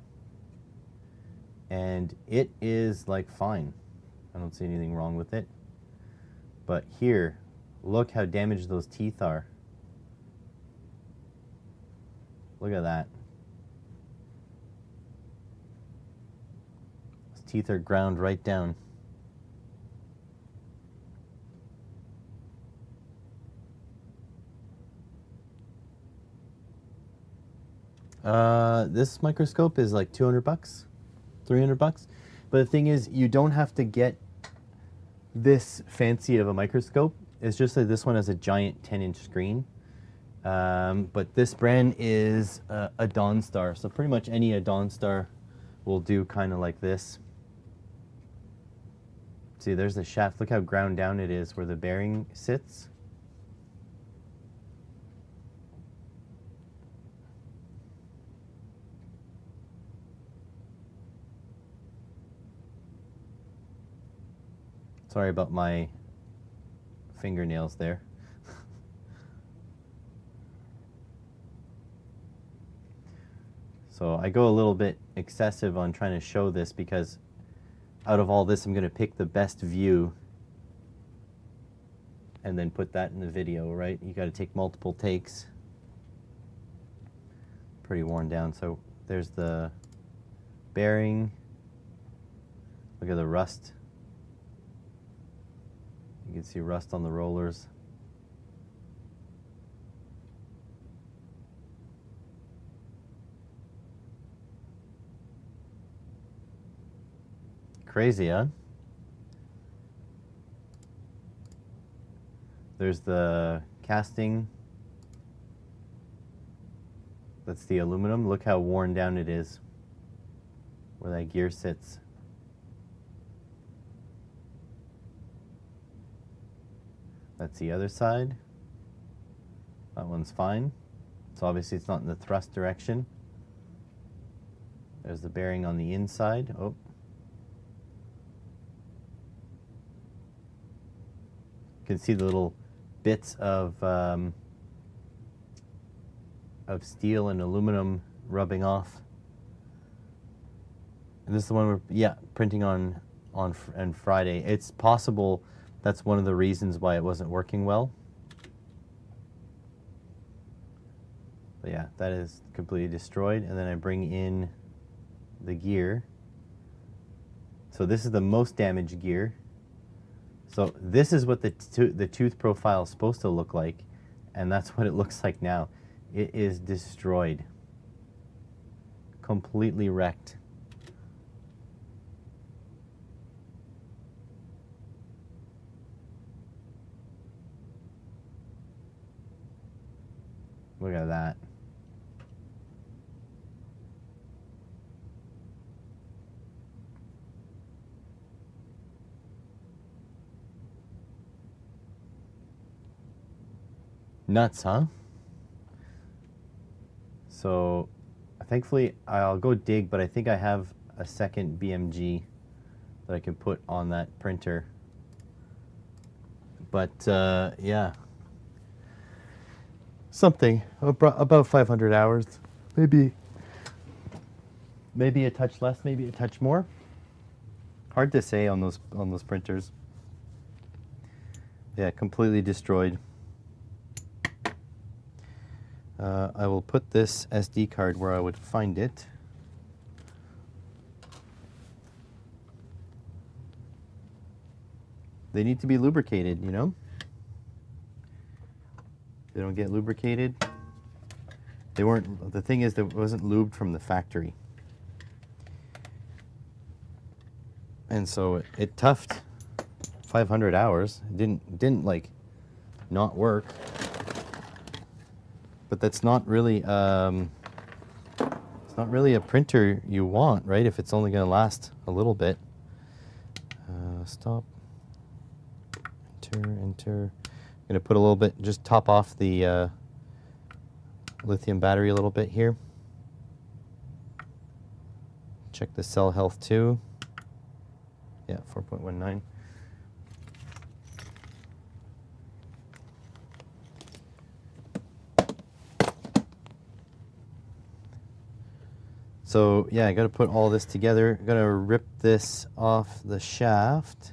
And it is like fine. I don't see anything wrong with it. But here, look how damaged those teeth are. Look at that. Those teeth are ground right down. This microscope is like 200 bucks, 300 bucks. But the thing is, you don't have to get this fancy of a microscope. It's just that this one has a giant 10-inch screen. But this brand is a Dawn Star. So pretty much any Dawn Star will do kind of like this. See, there's the shaft. Look how ground down it is where the bearing sits. Sorry about my fingernails there. So I go a little bit excessive on trying to show this because out of all this, I'm going to pick the best view and then put that in the video, right? You got to take multiple takes. Pretty worn down, so There's the bearing. Look at the rust. You can see rust on the rollers. Crazy, huh? There's the casting. That's the aluminum. Look how worn down it is, where that gear sits. That's the other side. That one's fine. So obviously it's not in the thrust direction. There's the bearing on the inside. Oh. You can see the little bits of steel and aluminum rubbing off. And this is the one we're, yeah, printing on Friday. It's possible that's one of the reasons why it wasn't working well. But yeah, that is completely destroyed. And then I bring in the gear. So this is the most damaged gear. So this is what the tooth profile is supposed to look like, and that's what it looks like now. It is destroyed. Completely wrecked. Look at that. Nuts, huh? So thankfully I'll go dig, but I think I have a second BMG that I can put on that printer. But yeah, something about 500 hours, maybe a touch less, maybe a touch more. Hard to say on those printers. Yeah, completely destroyed. I will put this SD card where I would find it. They need to be lubricated, you know? They don't get lubricated. They weren't, the thing is that it wasn't lubed from the factory. And so it toughed 500 hours. It didn't like not work. But that's not really it's not really a printer you want, right? If it's only going to last a little bit. Stop. Enter. I'm going to put a little bit, just top off the lithium battery a little bit here. Check the cell health too. Yeah, 4.19. So yeah, I got to put all this together. I'm gonna rip this off the shaft.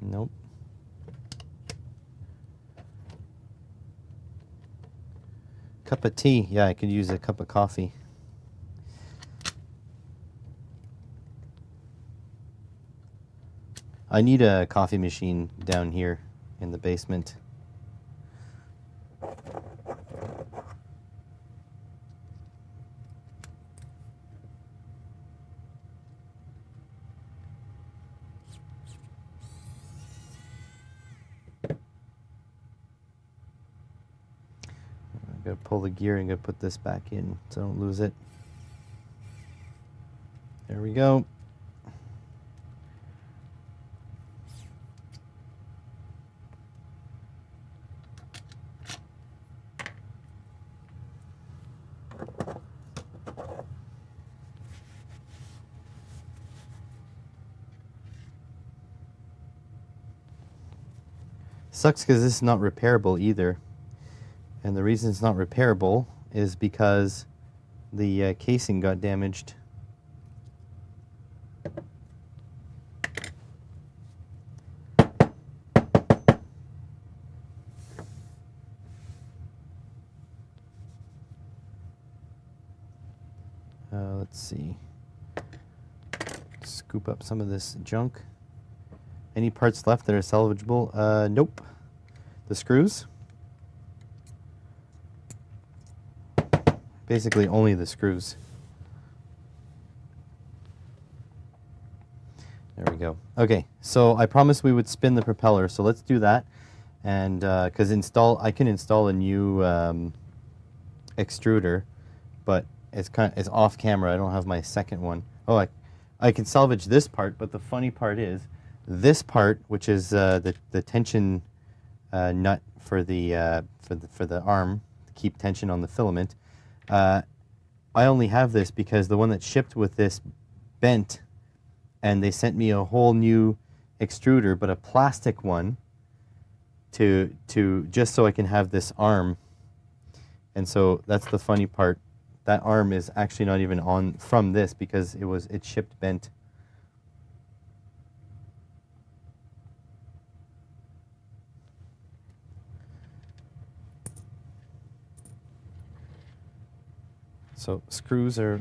Nope. Cup of tea. Yeah, I could use a cup of coffee. I need a coffee machine down here in the basement. Gotta pull the gear and gotta put this back in so I don't lose it. There we go. Sucks because this is not repairable either. And the reason it's not repairable is because the casing got damaged. Let's see. Scoop up some of this junk. Any parts left that are salvageable? Nope. The screws. Basically only the screws. There we go. Okay, so I promised we would spin the propeller, so let's do that. And because I can install a new extruder, but it's off camera. I don't have my second one. Oh, I can salvage this part, but the funny part is this part, which is the tension nut for the arm to keep tension on the filament. I only have this because the one that shipped with this bent, and they sent me a whole new extruder, but a plastic one to just so I can have this arm. And so that's the funny part. That arm is actually not even on from this because it shipped bent. So screws are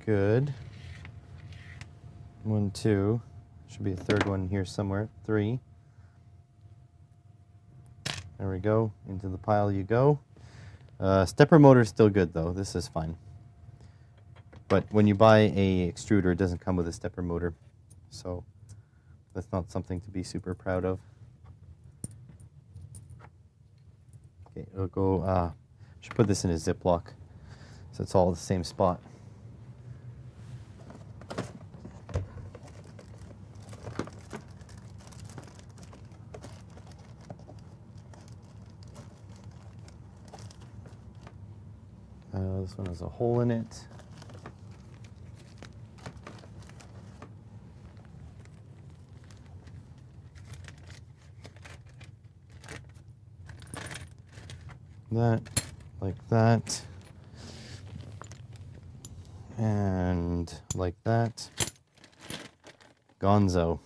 good. 1, 2. Should be a third one here somewhere. 3. There we go. Into the pile you go. Stepper motor is still good though. This is fine. But when you buy a extruder, it doesn't come with a stepper motor. So that's not something to be super proud of. Okay, it'll go, should put this in a Ziploc so it's all the same spot. This one has a hole in it. That, like that, and like that. Gonzo.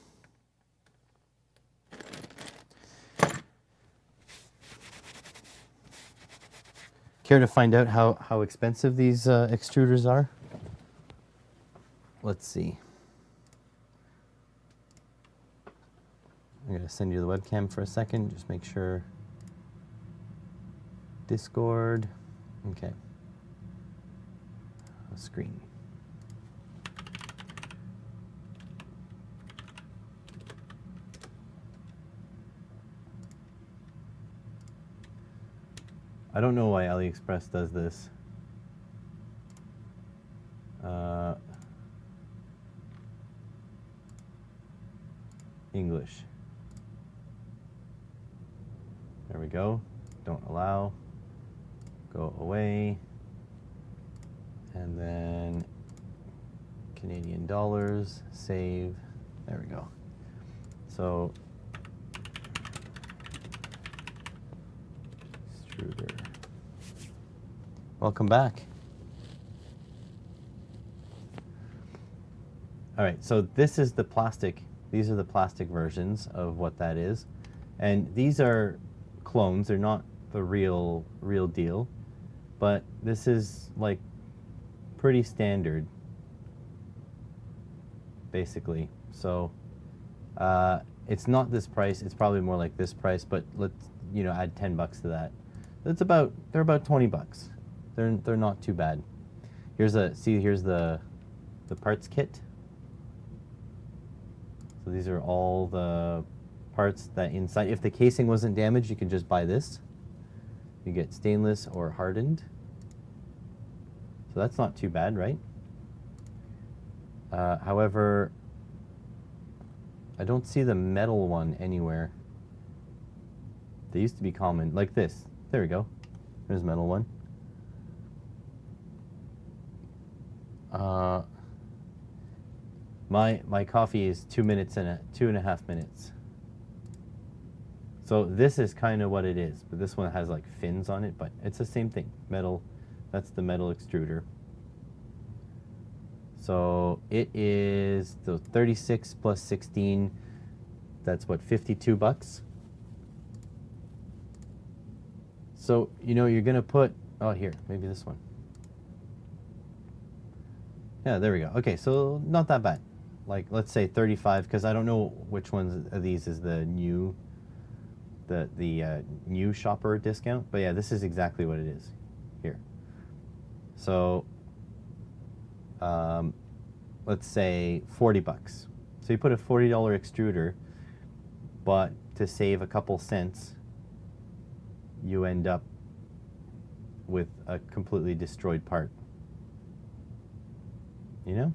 Care to find out how expensive these extruders are? Let's see. I'm going to send you the webcam for a second. Just make sure. Discord. Okay. A screen. I don't know why AliExpress does this. English. There we go. Don't allow. Go away. And then Canadian dollars. Save. There we go. So extruder. Welcome back. All right, so this is the plastic. These are the plastic versions of what that is. And these are clones. They're not the real deal. But this is like pretty standard, basically. So it's not this price. It's probably more like this price, but let's add $10 to that. They're about 20 bucks. They're not too bad. Here's the parts kit. So these are all the parts that inside. If the casing wasn't damaged, you can just buy this. You get stainless or hardened. So that's not too bad, right? However, I don't see the metal one anywhere. They used to be common, like this. There we go. There's a metal one. My coffee is 2 minutes and 2.5 minutes. So this is kind of what it is, but this one has like fins on it, but it's the same thing. Metal That's the metal extruder. So it is the 36 plus 16. That's what, 52 bucks? So, you know, you're going to put, oh, here, maybe this one. Yeah, there we go. Okay, so not that bad. Like, let's say 35, because I don't know which ones of these is the new, the new shopper discount. But yeah, this is exactly what it is here. So, let's say 40 bucks. So you put a $40 extruder, but to save a couple cents, you end up with a completely destroyed part. You know?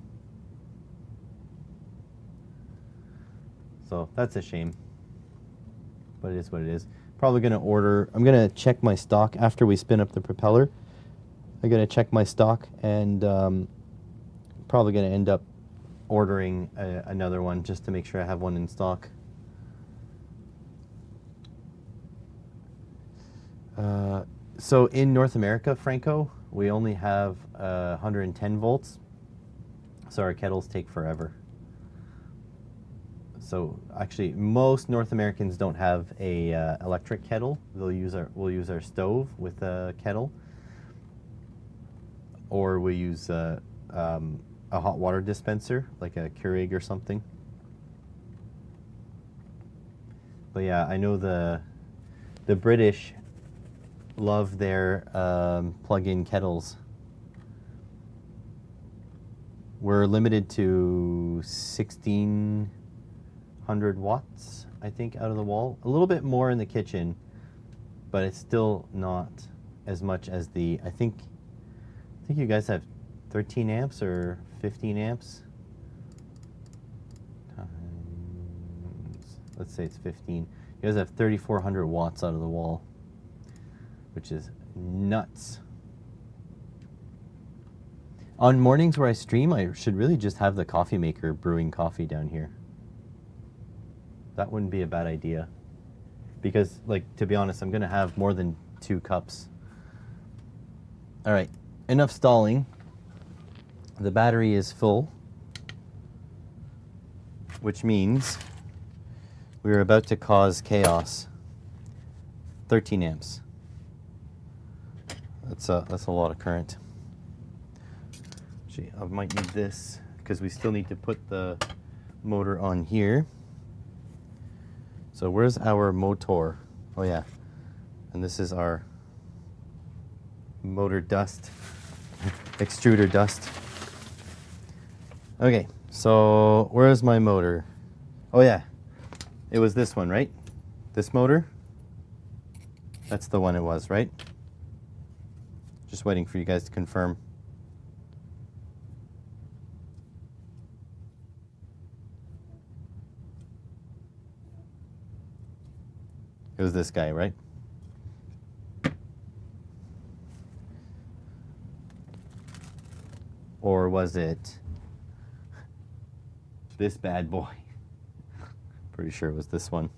So that's a shame. But it is what it is. Probably going to order, I'm going to check my stock after we spin up the propeller. I'm going to check my stock and probably going to end up ordering another one just to make sure I have one in stock. So in North America, Franco, we only have 110 volts. So our kettles take forever. So actually, most North Americans don't have a electric kettle. We'll use our stove with a kettle, or we use a hot water dispenser like a Keurig or something. But yeah, I know the British love their plug-in kettles. We're limited to 1600 watts, I think, out of the wall. A little bit more in the kitchen, but it's still not as much as the, I think you guys have 13 amps or 15 amps. Let's say it's 15. You guys have 3400 watts out of the wall, which is nuts. On mornings where I stream, I should really just have the coffee maker brewing coffee down here. That wouldn't be a bad idea. Because, like, to be honest, I'm going to have more than 2 cups. All right, enough stalling. The battery is full, which means we're about to cause chaos. 13 amps. That's a lot of current. Actually, I might need this because we still need to put the motor on here. So where's our motor? Oh yeah, and this is our motor dust, extruder dust. Okay, so where's my motor? Oh yeah, it was this one, right? This motor? That's the one it was, right? Just waiting for you guys to confirm. It was this guy, right? Or was it this bad boy? Pretty sure it was this one.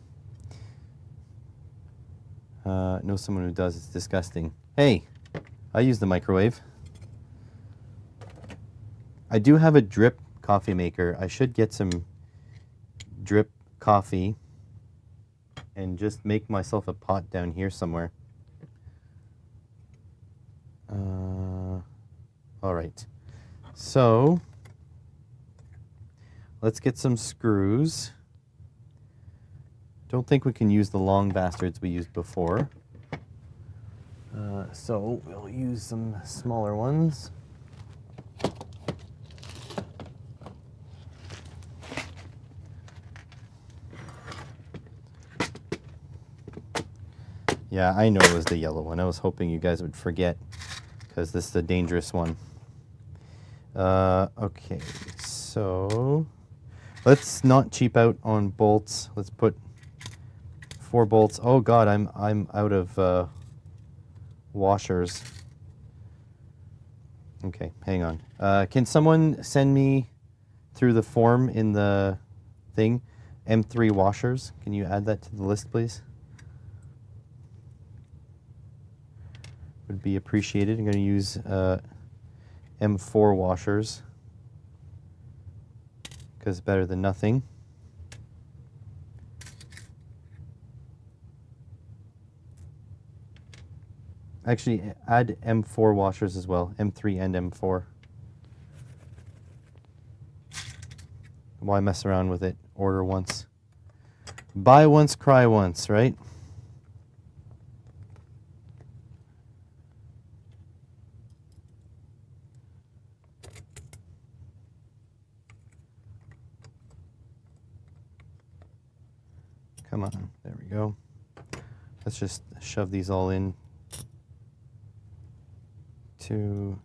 Know someone who does. It's disgusting. Hey, I use the microwave. I do have a drip coffee maker. I should get some drip coffee and just make myself a pot down here somewhere. All right. So let's get some screws. Don't think we can use the long bastards we used before. So we'll use some smaller ones. Yeah, I know it was the yellow one. I was hoping you guys would forget because this is a dangerous one. Okay, so let's not cheap out on bolts. Let's put 4 bolts. Oh God, I'm out of washers. Okay, hang on. Can someone send me through the form in the thing M3 washers? Can you add that to the list, please? would be appreciated. I'm going to use M4 washers because it's better than nothing. Actually, add M4 washers as well, M3 and M4. Why mess around with it? Order once. Buy once, cry once, right? Come on, there we go. Let's just shove these all in. 2,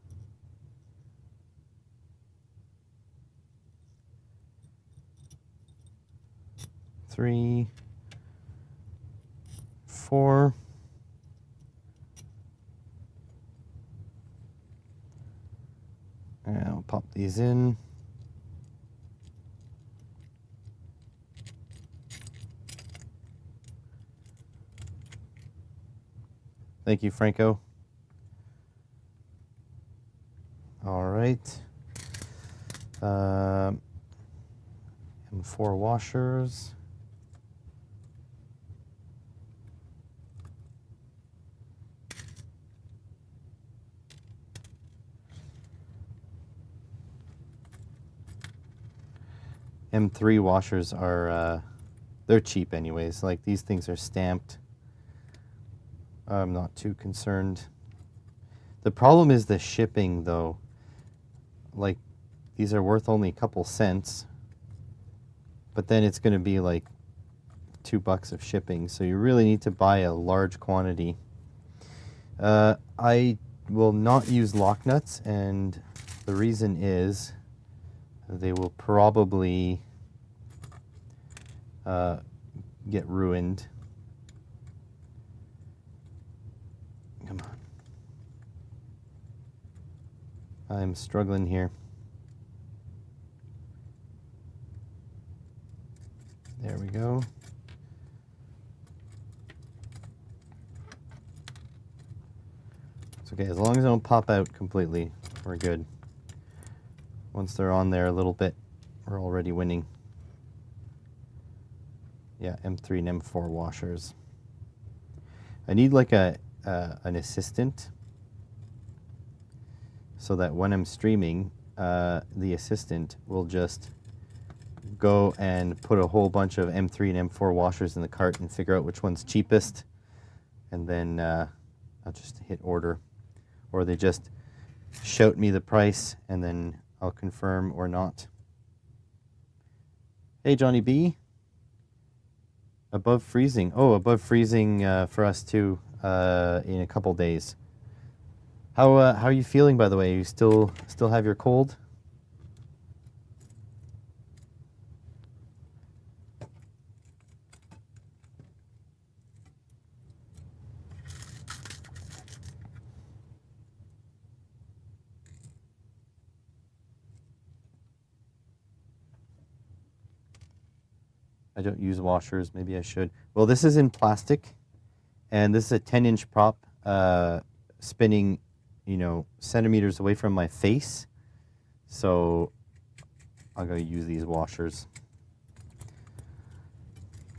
3, 4. And I'll pop these in. Thank you, Franco. All right. M4 washers. M3 washers are, they're cheap anyways. Like, these things are stamped. I'm not too concerned. The problem is the shipping, though. Like, these are worth only a couple cents, but then it's going to be like $2 of shipping, so you really need to buy a large quantity. I will not use lock nuts, and the reason is they will probably get ruined. Come on. I'm struggling here. There we go. It's okay, as long as they don't pop out completely, we're good. Once they're on there a little bit, we're already winning. Yeah, M3 and M4 washers. I need like an assistant so that when I'm streaming, the assistant will just go and put a whole bunch of M3 and M4 washers in the cart and figure out which one's cheapest, and then I'll just hit order, or they just shout me the price and then I'll confirm or not. Hey Johnny B. Above freezing. Oh, above freezing for us too in a couple days. How are you feeling, by the way? You still have your cold? I don't use washers. Maybe I should. Well, this is in plastic, and this is a 10-inch prop spinning, centimeters away from my face. So I'm going to use these washers.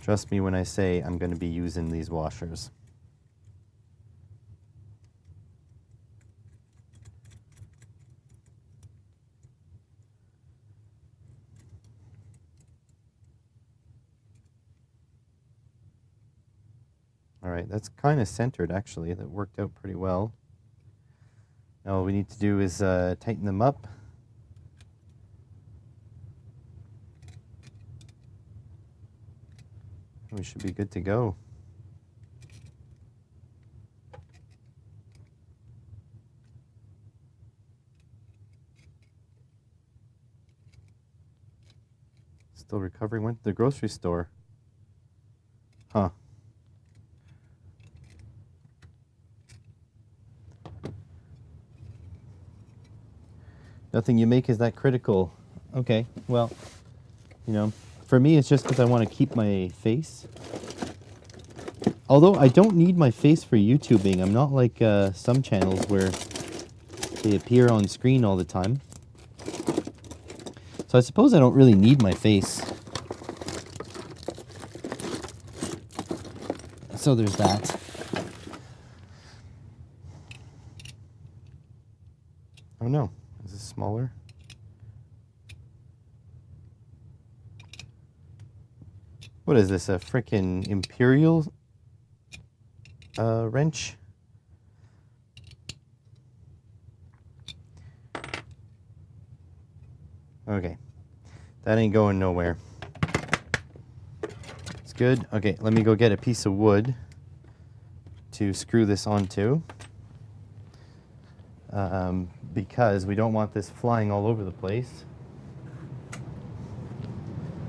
Trust me when I say I'm going to be using these washers. All right, that's kind of centered, actually. That worked out pretty well. Now all we need to do is tighten them up. We should be good to go. Still recovering. Went to the grocery store. Huh. Nothing you make is that critical. Okay, well, for me it's just because I want to keep my face. Although I don't need my face for YouTubing. I'm not like some channels where they appear on screen all the time. So I suppose I don't really need my face. So there's that. Oh no, is this smaller? What is this, a frickin' Imperial wrench? Okay, that ain't going nowhere. It's good. Okay, let me go get a piece of wood to screw this onto. Because we don't want this flying all over the place.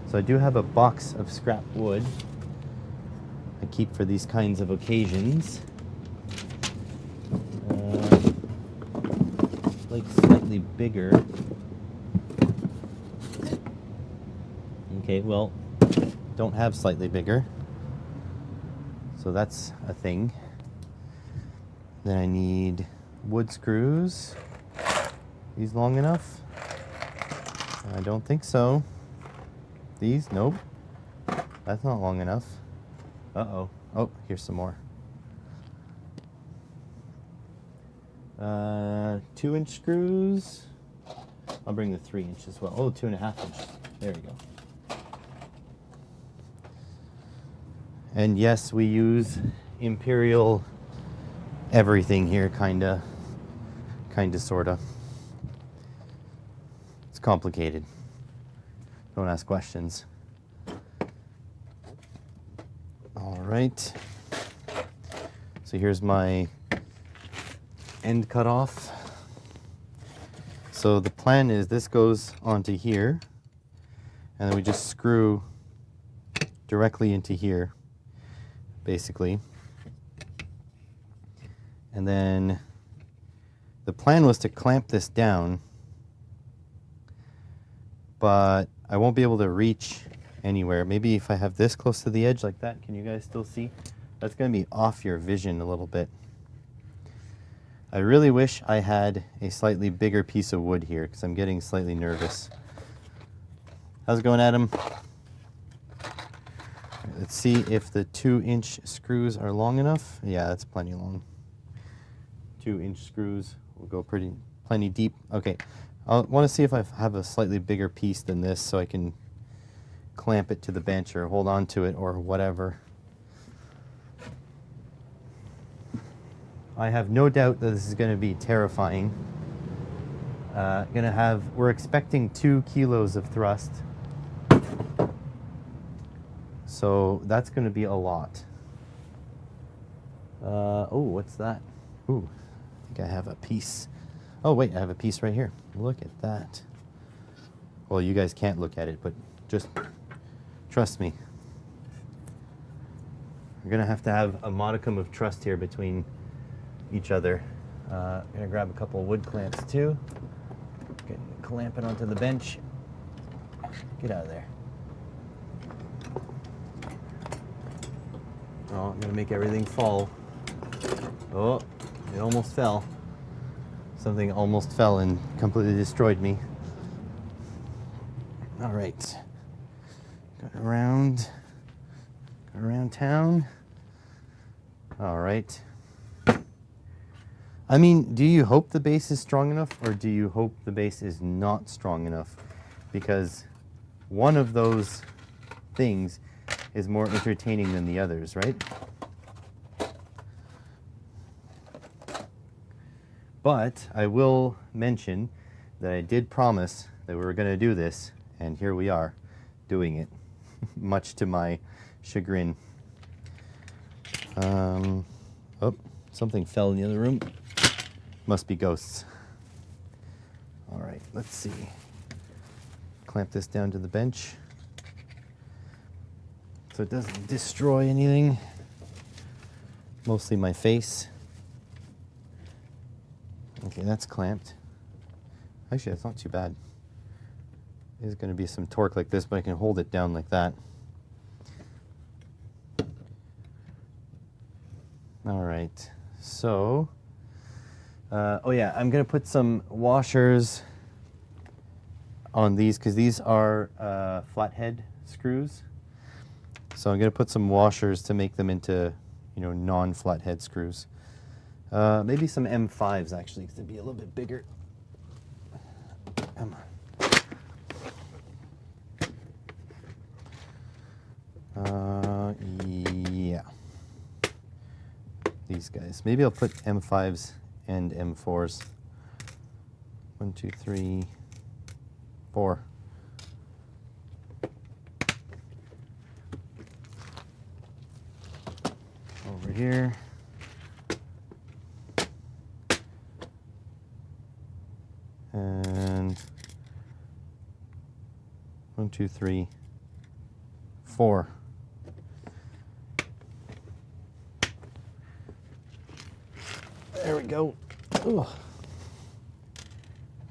So I do have a box of scrap wood I keep for these kinds of occasions. Like slightly bigger. Okay, well, don't have slightly bigger. So that's a thing. Then I need wood screws. These long enough? I don't think so. These? Nope. That's not long enough. Uh-oh. Oh, here's some more. 2-inch screws. I'll bring the 3-inch as well. Oh, 2.5 inches. There we go. And yes, we use Imperial everything here, kinda, sorta. It's complicated. Don't ask questions. All right. So here's my end cut off. So the plan is this goes onto here, and then we just screw directly into here, basically. And then the plan was to clamp this down, but I won't be able to reach anywhere. Maybe if I have this close to the edge like that, can you guys still see? That's going to be off your vision a little bit. I really wish I had a slightly bigger piece of wood here because I'm getting slightly nervous. How's it going, Adam? Let's see if the 2-inch screws are long enough. Yeah, that's plenty long. 2-inch screws will go plenty deep. Okay, I want to see if I have a slightly bigger piece than this so I can clamp it to the bench or hold on to it or whatever. I have no doubt that this is going to be terrifying. We're expecting 2 kilos of thrust. So that's going to be a lot. Oh, what's that? Ooh, I think I have a piece. Oh wait, I have a piece right here. Look at that. Well, you guys can't look at it, but just trust me. We're going to have a modicum of trust here between each other. I'm going to grab a couple of wood clamps too. Clamp it onto the bench. Get out of there. Oh, I'm going to make everything fall. Oh, it almost fell. Something almost fell and completely destroyed me. All right. Got around town. All right. I mean, do you hope the base is strong enough, or do you hope the base is not strong enough? Because one of those things is more entertaining than the others, right? But I will mention that I did promise that we were going to do this, and here we are doing it, much to my chagrin. Oh, something fell in the other room. Must be ghosts. All right, let's see. Clamp this down to the bench so it doesn't destroy anything. Mostly my face. Okay, that's clamped. Actually, that's not too bad. There's going to be some torque like this, but I can hold it down like that. All right. So, oh yeah, I'm gonna put some washers on these because these are flathead screws. So I'm gonna put some washers to make them into, you know, non-flathead screws. Maybe some M5s actually, because they'd be a little bit bigger. Come on. Yeah. These guys. Maybe I'll put M5s and M4s. 1, 2, 3, 4. Over here. And 1, 2, 3, 4. There we go. Ooh.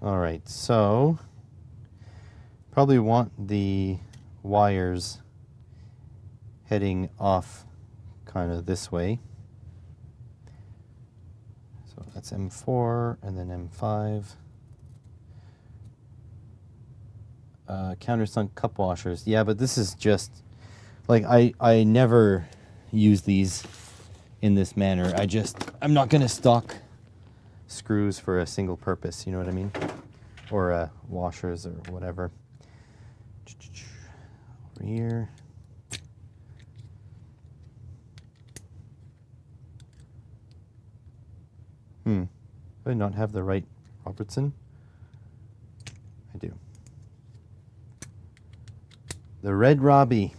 All right, so probably want the wires heading off kind of this way. So that's M4 and then M5. Countersunk cup washers. Yeah, but this is just like I never use these in this manner. I'm not gonna stock screws for a single purpose, you know what I mean? Or washers or whatever. Over here. Do I not have the right Robertson? I do. The Red Robbie,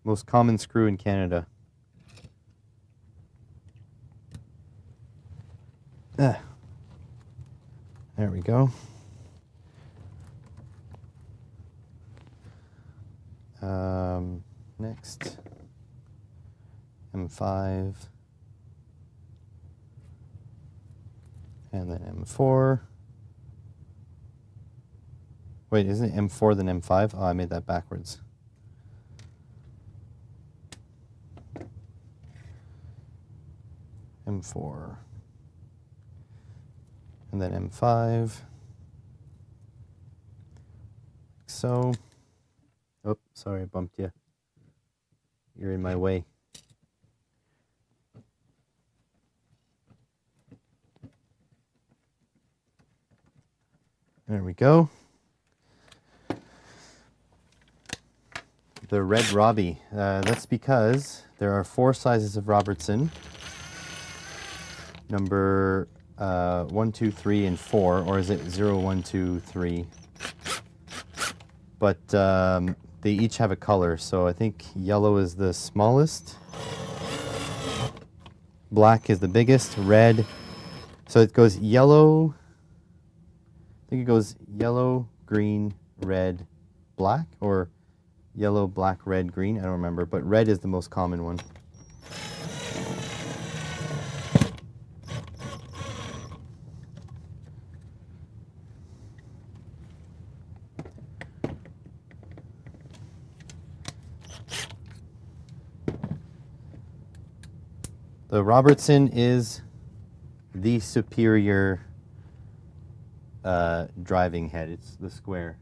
most common screw in Canada. There we go. Next, M5, and then M4. Wait, isn't it M4 then M5? Oh, I made that backwards. M4. And then M5. So. Oh, sorry, I bumped you. You're in my way. There we go. The Red Robbie. That's because there are 4 sizes of Robertson. Number 1, 2, 3, and 4, or is it 0, 1, 2, 3? But they each have a color, so I think yellow is the smallest. Black is the biggest. Red. So it goes yellow. I think it goes yellow, green, red, black, or yellow, black, red, green. I don't remember, but red is the most common one. The Robertson is the superior driving head. It's the square.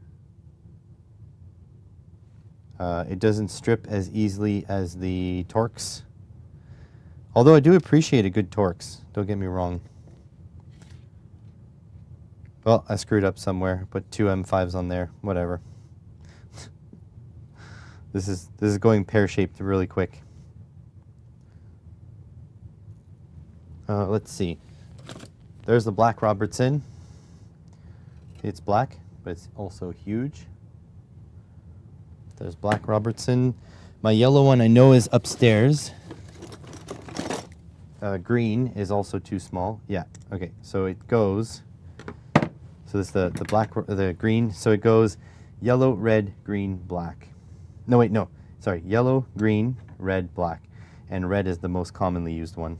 It doesn't strip as easily as the Torx. Although I do appreciate a good Torx, don't get me wrong. Well, I screwed up somewhere. Put 2 M5s on there. Whatever. This is going pear-shaped really quick. Let's see. There's the black Robertson. It's black, but it's also huge. There's black Robertson. My yellow one I know is upstairs. Green is also too small. Yeah, okay, so it goes, so this is the green, so it goes yellow, red, green, black. No, wait, no, sorry, yellow, green, red, black. And red is the most commonly used one.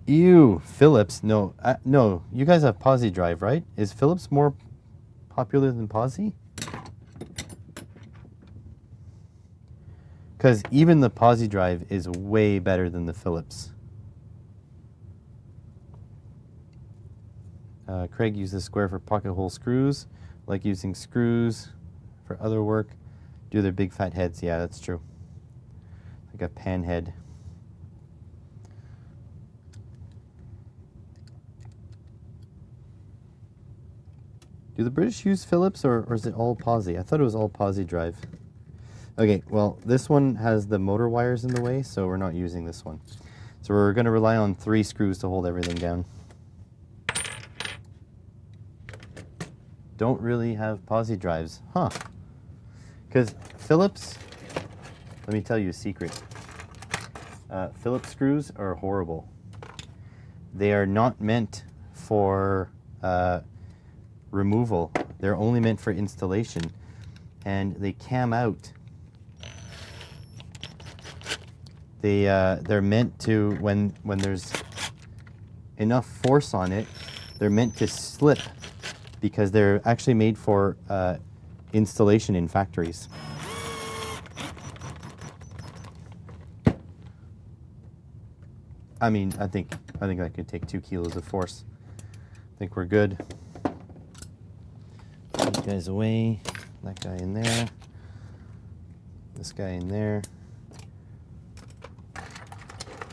Ew, Phillips, no, no, you guys have posi drive, right? Is Phillips more popular than Posi? Because even the Posi drive is way better than the Phillips. Craig used the square for pocket hole screws. Like using screws for other work. Do their big fat heads. Yeah, that's true. Like a pan head. Do the British use Phillips or is it all Posi? I thought it was all Posi drive. Okay, well, this one has the motor wires in the way, so we're not using this one. So we're going to rely on 3 screws to hold everything down. Don't really have Posi drives, huh? Because Phillips, let me tell you a secret. Phillips screws are horrible. They are not meant for removal. They're only meant for installation. And they cam out. They're meant to, when there's enough force on it, they're meant to slip because they're actually made for installation in factories. I mean, I think I could take 2 kilos of force. I think we're good. These guys away. That guy in there. This guy in there.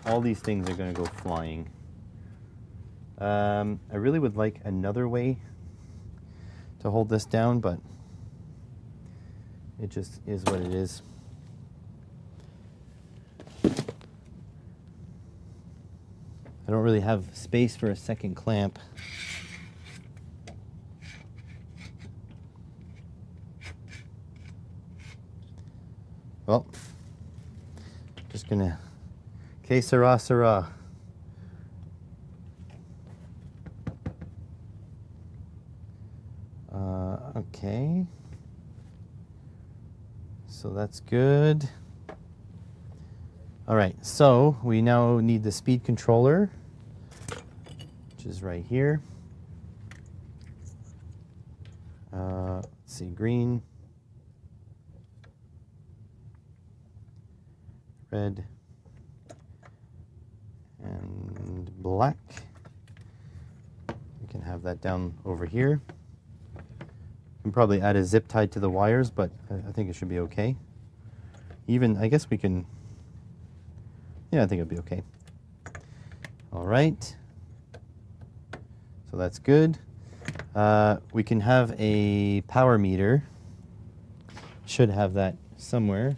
All these things are going to go flying. I really would like another way to hold this down, but it just is what it is. I don't really have space for a second clamp. Well, just gonna, que sera, sera. Okay. So that's good. All right, so we now need the speed controller, which is right here. Let's see, green, red, and black. We can have that down over here. We can probably add a zip tie to the wires, but I think it should be okay. Even, I guess we can, yeah, I think it'll be okay. All right. So that's good. We can have a power meter. Should have that somewhere.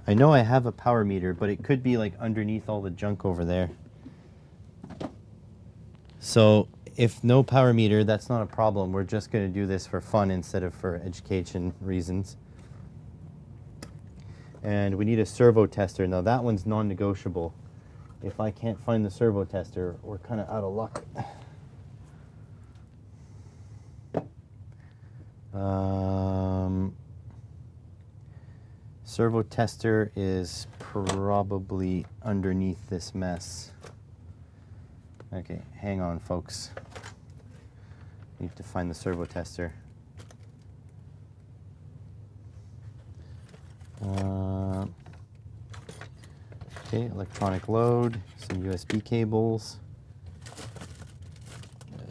I know I have a power meter, but it could be like underneath all the junk over there. So if no power meter, that's not a problem. We're just going to do this for fun instead of for education reasons. And we need a servo tester. Now that one's non-negotiable. If I can't find the servo tester, we're kind of out of luck. Servo tester is probably underneath this mess. Okay, hang on, folks. Need to find the servo tester. Okay, electronic load, some USB cables,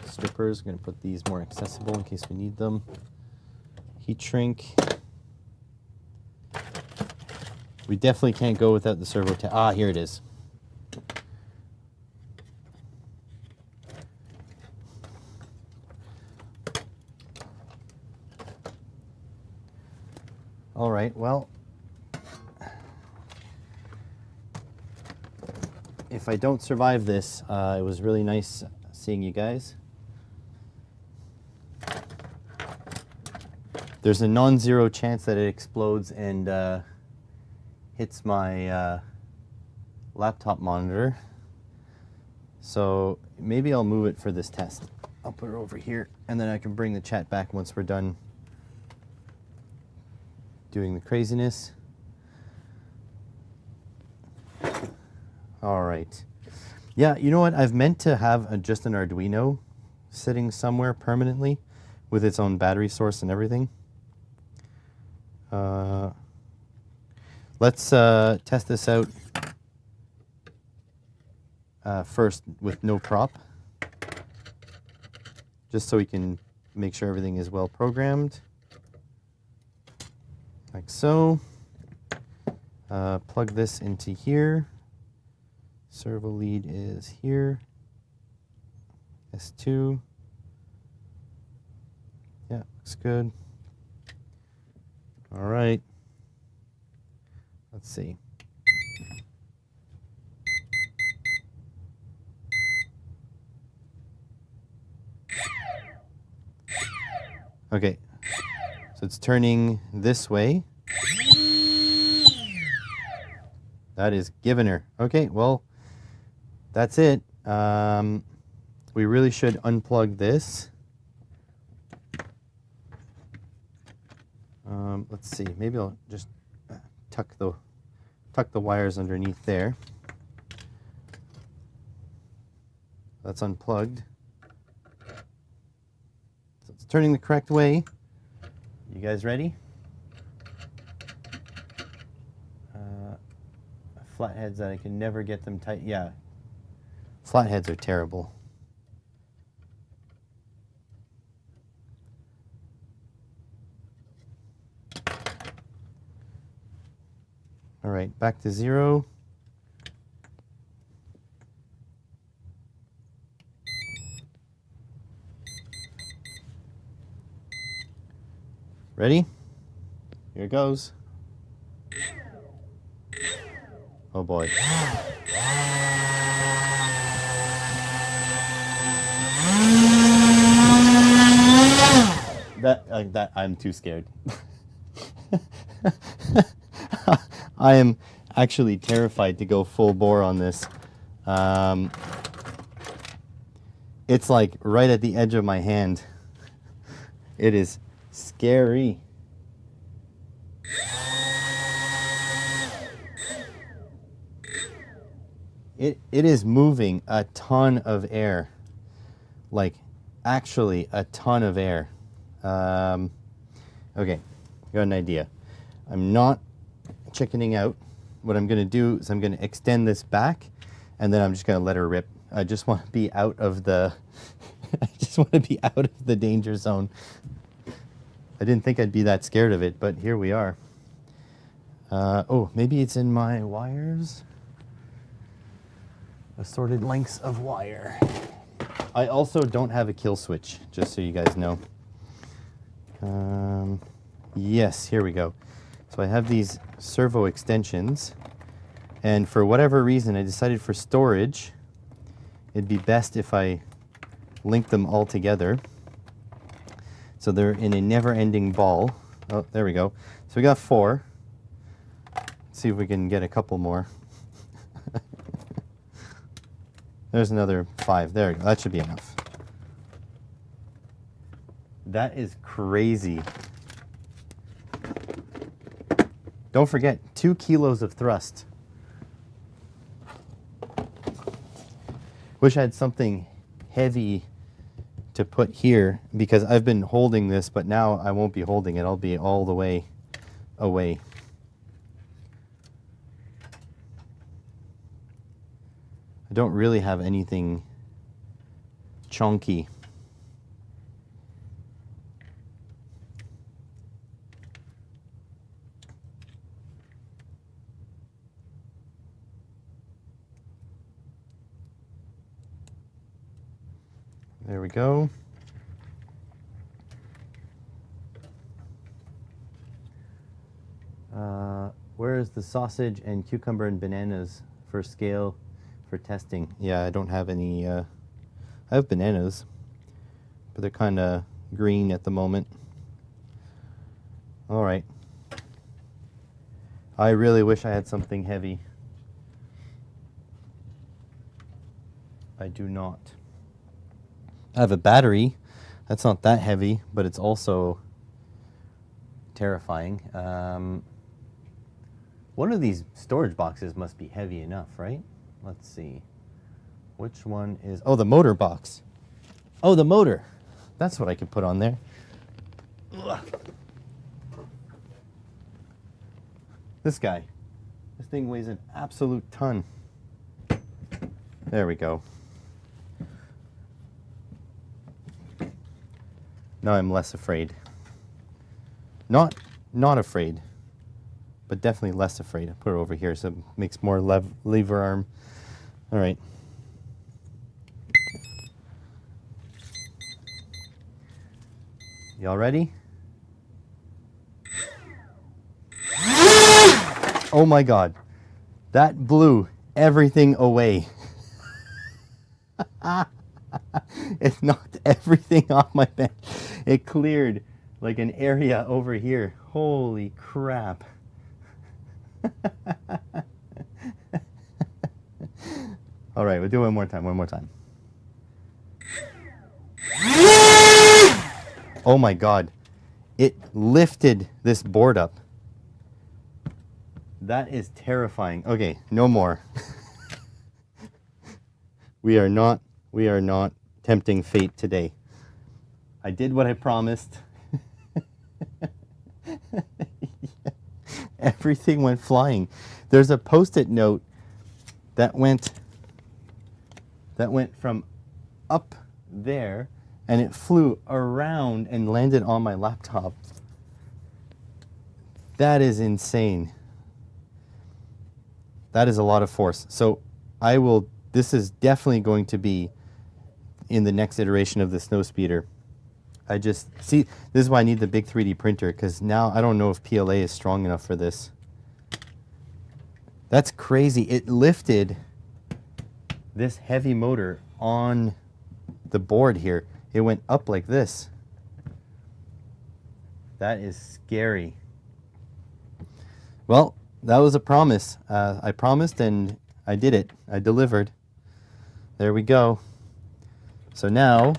strippers. Going to put these more accessible in case we need them. Heat shrink. We definitely can't go without the servo tester. Ah, here it is. All right, well, if I don't survive this, it was really nice seeing you guys. There's a non-zero chance that it explodes and hits my laptop monitor. So maybe I'll move it for this test. I'll put her over here, and then I can bring the chat back once we're done doing the craziness. All right. Yeah, you know what? I've meant to have just an Arduino sitting somewhere permanently with its own battery source and everything. Let's test this out first with no prop, just so we can make sure everything is well programmed. Like so. Plug this into here. Servo lead is here. S2. Yeah, looks good. All right. Let's see. Okay. So it's turning this way. That is giving her. Okay, well, that's it. We really should unplug this. Let's see. Maybe I'll just tuck the wires underneath there. That's unplugged. So it's turning the correct way. You guys ready? Flatheads that I can never get them tight. Yeah, flatheads are terrible. All right, back to 0. Ready? Here it goes. Oh boy. That I'm too scared. I am actually terrified to go full bore on this. It's like right at the edge of my hand. It is scary. It is moving a ton of air, like actually a ton of air. Okay, got an idea. I'm not chickening out. What I'm going to do is I'm going to extend this back, and then I'm just going to let her rip. I just want to be out of the I just want to be out of the danger zone. I didn't think I'd be that scared of it, but here we are. Oh, maybe it's in my wires. Assorted lengths of wire. I also don't have a kill switch, just so you guys know. Yes, here we go. So I have these servo extensions, and for whatever reason I decided for storage it'd be best if I link them all together so they're in a never-ending ball. Oh, there we go. So we got 4. Let's see if we can get a couple more. There's another 5. There we go. That should be enough. That is crazy. Don't forget, 2 kilos of thrust. Wish I had something heavy to put here, because I've been holding this, but now I won't be holding it. I'll be all the way away. I don't really have anything chunky. There we go. Where is the sausage and cucumber and bananas for scale for testing? Yeah, I don't have any. I have bananas, but they're kind of green at the moment. All right. I really wish I had something heavy. I do not. I have a battery. That's not that heavy, but it's also terrifying. One of these storage boxes must be heavy enough, right? Let's see. Which one is... Oh, the motor box. Oh, the motor. That's what I could put on there. Ugh. This guy. This thing weighs an absolute ton. There we go. Now I'm less afraid. Not afraid, but definitely less afraid. I put it over here so it makes more lever arm. All right. Y'all ready? Oh my God. That blew everything away. It knocked everything off my bench. It cleared like an area over here. Holy crap. All right, we'll do it one more time. Oh my God. It lifted this board up. That is terrifying. Okay, no more. We are not tempting fate today. I did what I promised. Everything went flying. There's a post-it note that went from up there and it flew around and landed on my laptop. That is insane. That is a lot of force. So this is definitely going to be in the next iteration of the Snowspeeder. This is why I need the big 3D printer, because now I don't know if PLA is strong enough for this. That's crazy. It lifted this heavy motor on the board here. It went up like this. That is scary. Well, that was a promise. I promised and I did it. I delivered. There we go. So now,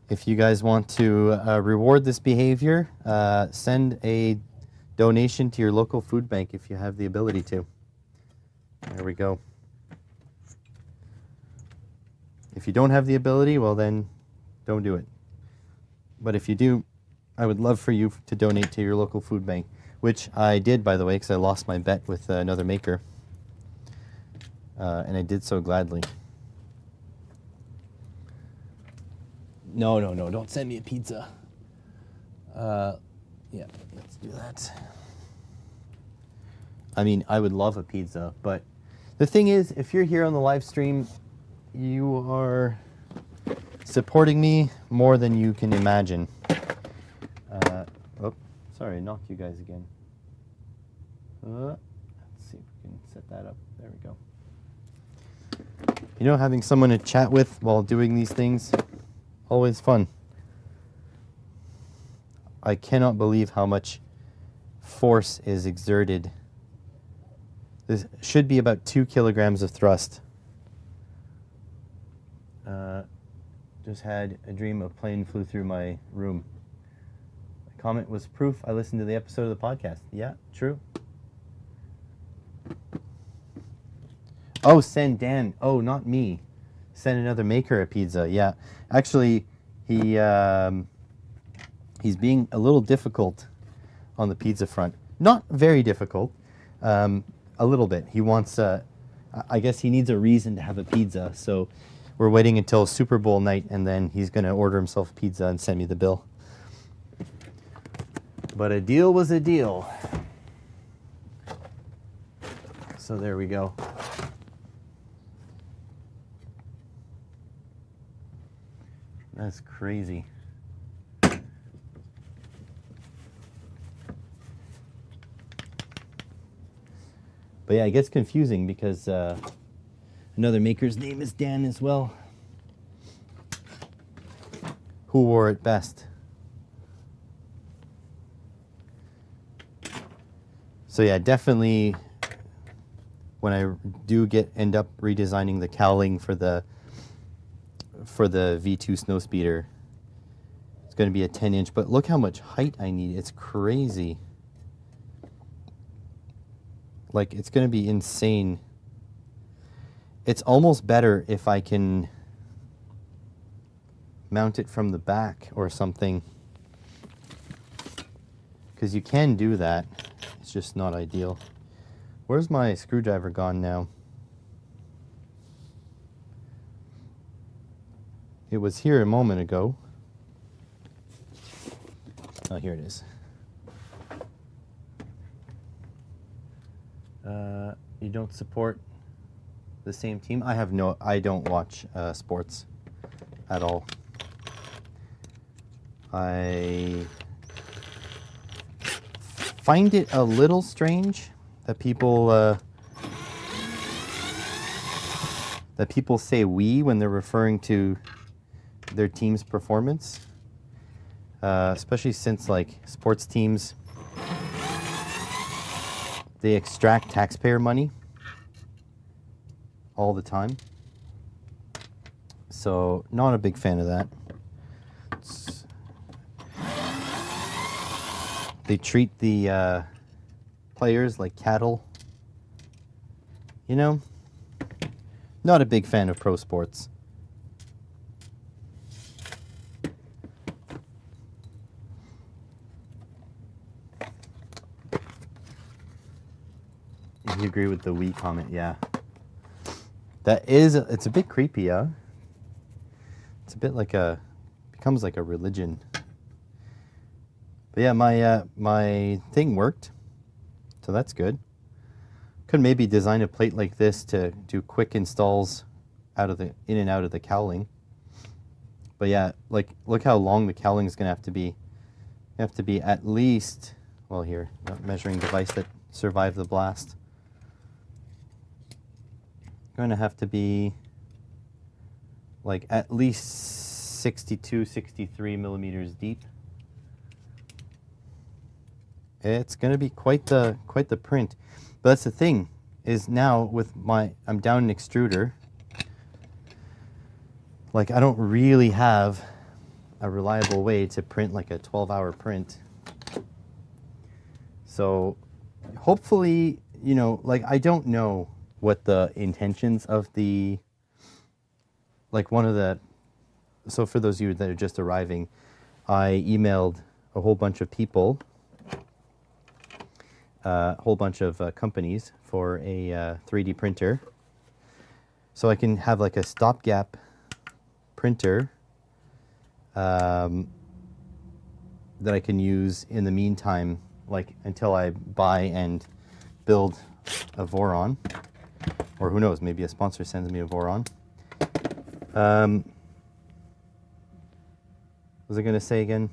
if you guys want to reward this behavior, send a donation to your local food bank if you have the ability to. There we go. If you don't have the ability, well then, don't do it. But if you do, I would love for you to donate to your local food bank, which I did, by the way, because I lost my bet with another maker. And I did so gladly. No, don't send me a pizza. Yeah, let's do that. I mean, I would love a pizza, but the thing is, if you're here on the live stream, you are supporting me more than you can imagine. Oh, sorry, I knocked you guys again. Let's see if we can set that up. There we go. You know, having someone to chat with while doing these things, always fun. I cannot believe how much force is exerted. This should be about 2 kilograms of thrust. Just had a dream a plane flew through my room. The comment was proof I listened to the episode of the podcast. Yeah, true. Oh, send Dan. Oh, not me. Send another maker a pizza. Yeah, actually, he's being a little difficult on the pizza front. Not very difficult. A little bit. He wants. I guess he needs a reason to have a pizza. So we're waiting until Super Bowl night, and then he's going to order himself pizza and send me the bill. But a deal was a deal. So there we go. That's crazy. But yeah, it gets confusing because another maker's name is Dan as well. Who wore it best? So yeah, definitely when I do end up redesigning the cowling for the for the V2 snowspeeder. It's going to be a 10-inch, but look how much height I need. It's crazy. Like, it's going to be insane. It's almost better if I can mount it from the back or something, because you can do that. It's just not ideal. Where's my screwdriver gone now? It was here a moment ago. Oh, here it is. You don't support the same team? I don't watch sports at all. I find it a little strange that people say "we" when they're referring to their team's performance, especially since like sports teams, they extract taxpayer money all the time. So not a big fan of that. They treat the players like cattle. You know, not a big fan of pro sports. You agree with the "we" comment, yeah. It's a bit creepy, huh? It's a bit like becomes like a religion. But yeah, my thing worked, so that's good. Could maybe design a plate like this to do quick installs in and out of the cowling. But yeah, like look how long the cowling is gonna have to be. You have to be at least, well here, measuring device that survived the blast. Going to have to be like at least 62, 63 millimeters deep. It's going to be quite the print. But that's the thing, is now with I'm down an extruder. Like, I don't really have a reliable way to print like a 12-hour print. So hopefully, you know, like I don't know what the intentions of the, like so for those of you that are just arriving, I emailed a whole bunch of people, a whole bunch of companies for a 3D printer. So I can have like a stopgap printer that I can use in the meantime, like until I buy and build a Voron. Or who knows, maybe a sponsor sends me a Voron. What was I going to say again?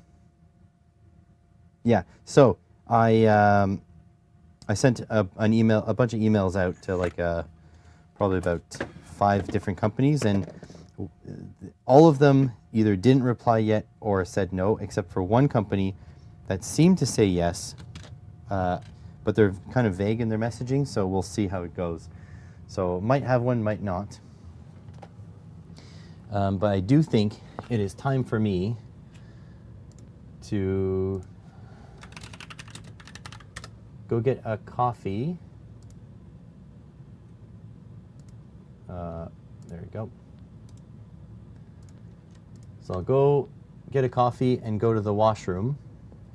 Yeah, so I sent a bunch of emails out to like probably about 5 different companies, and all of them either didn't reply yet or said no, except for one company that seemed to say yes, but they're kind of vague in their messaging, so we'll see how it goes. So might have one, might not. But I do think it is time for me to go get a coffee. There we go. So I'll go get a coffee and go to the washroom,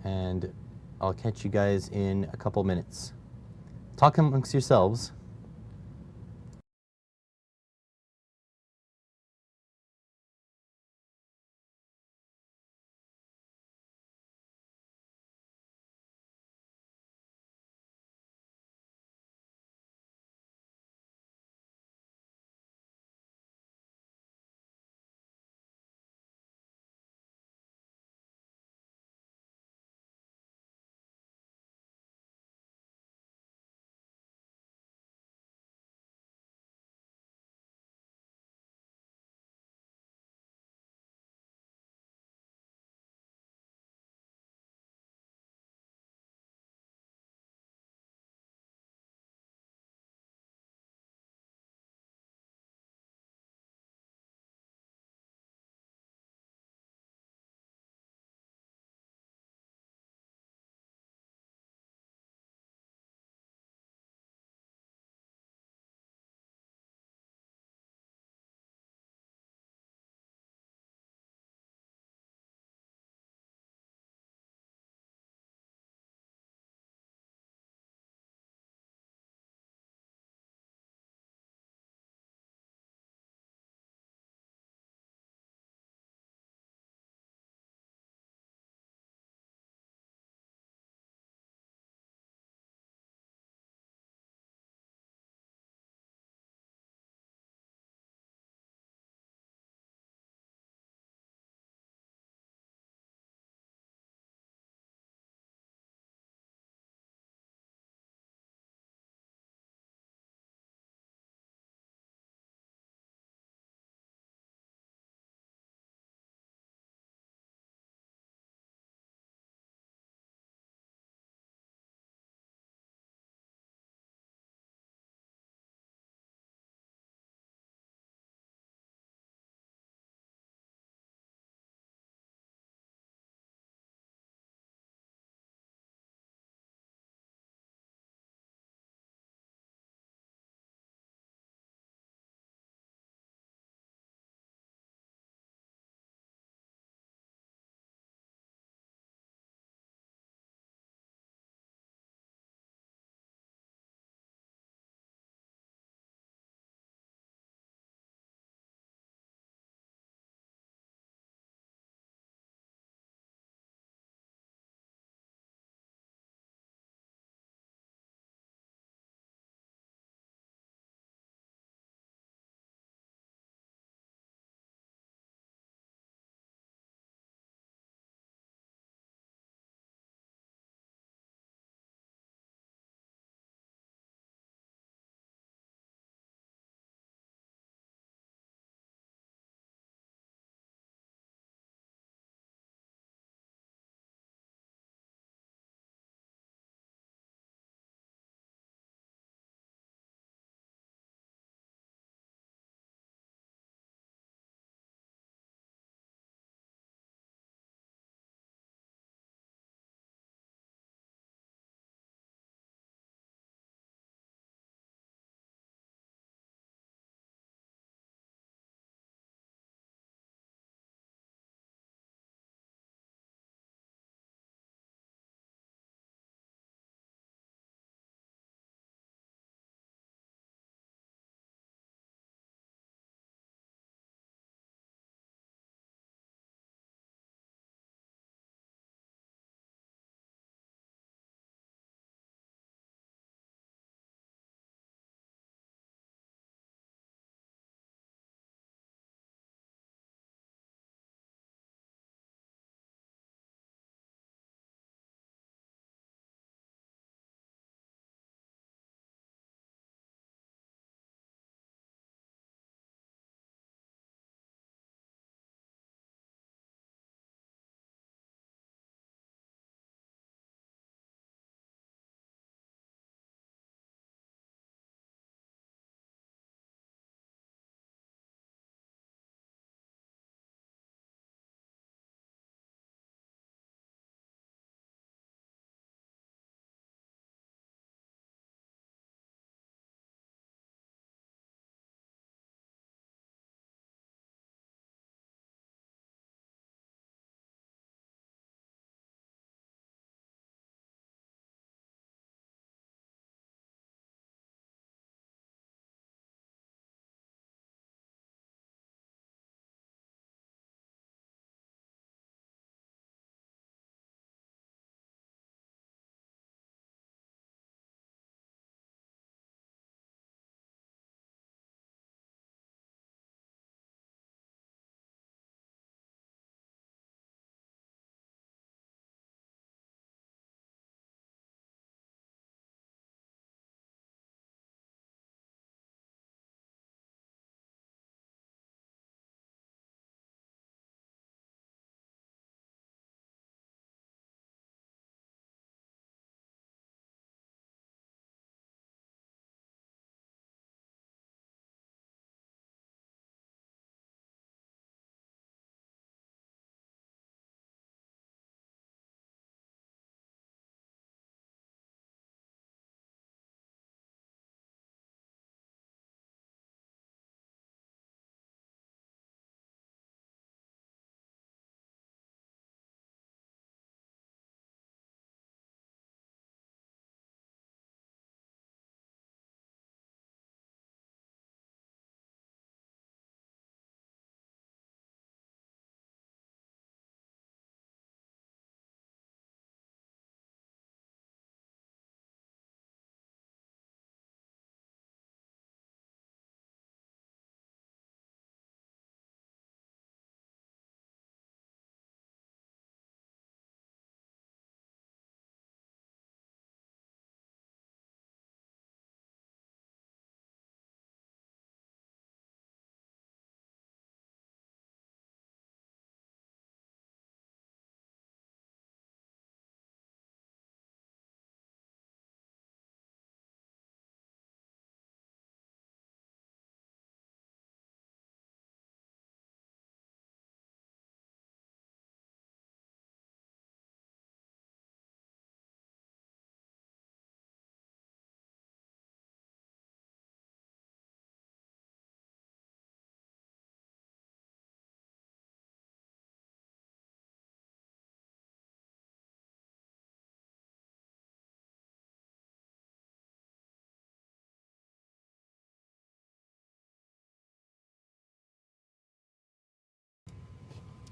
and I'll catch you guys in a couple minutes. Talk amongst yourselves.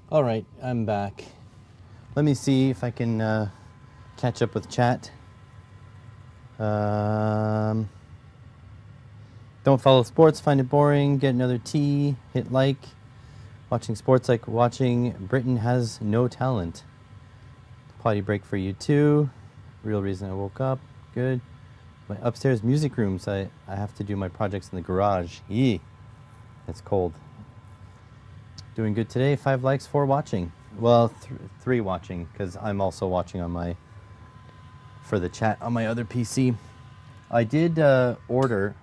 All right, I'm back. Let me see if I can catch up with chat. Don't follow sports, find it boring, get another tea, hit like. Watching sports like watching Britain has no talent. Potty break for you too. Real reason I woke up. Good. My upstairs music rooms. I have to do my projects in the garage. Yee. It's cold. Doing good today. 5 likes, 4 watching. Well, 3 watching, because I'm also watching on my, for the chat on my other PC. I did order,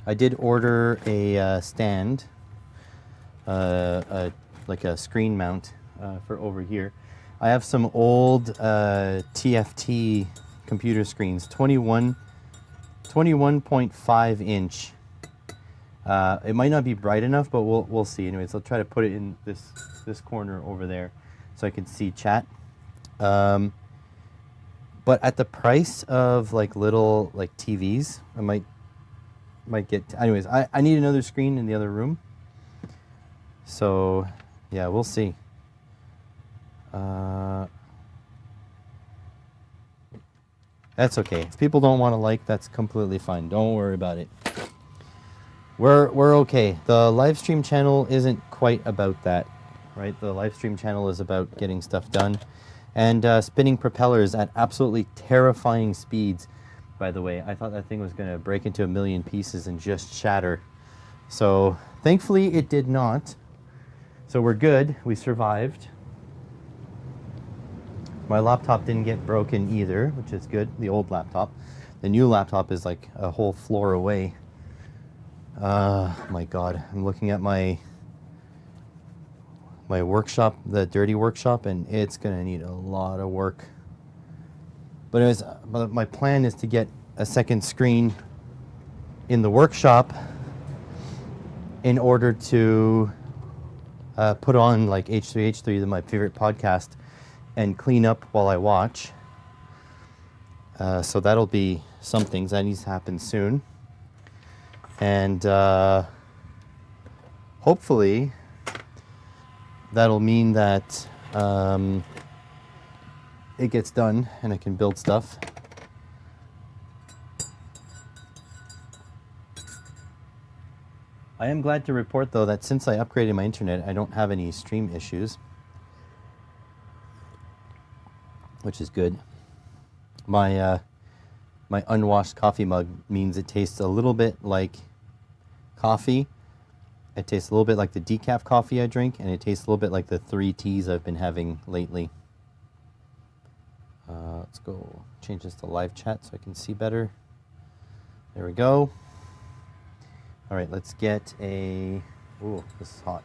I did order a stand, like a screen mount for over here. I have some old TFT computer screens, 21.5 inch. It might not be bright enough, but we'll see. Anyways, I'll try to put it in this corner over there so I can see chat. But at the price of like little like TVs, I might get. Anyways, I need another screen in the other room. So yeah, we'll see. That's okay. If people don't want to like, that's completely fine. Don't worry about it. We're okay. The live stream channel isn't quite about that, right? The live stream channel is about getting stuff done and spinning propellers at absolutely terrifying speeds. By the way, I thought that thing was going to break into a million pieces and just shatter. So thankfully it did not. So we're good. We survived. My laptop didn't get broken either, which is good. The old laptop. The new laptop is like a whole floor away. My God, I'm looking at my workshop, the dirty workshop, and it's gonna need a lot of work. But anyways, my plan is to get a second screen in the workshop in order to put on like H3H3, my favorite podcast, and clean up while I watch. So that'll be something that needs to happen soon. And hopefully that'll mean that it gets done and I can build stuff. I am glad to report though that since I upgraded my internet, I don't have any stream issues, which is good. My unwashed coffee mug means it tastes a little bit like coffee. It tastes a little bit like the decaf coffee I drink, and it tastes a little bit like the 3 teas I've been having lately. Let's go change this to live chat so I can see better. There we go. All right, let's get a... Ooh, this is hot.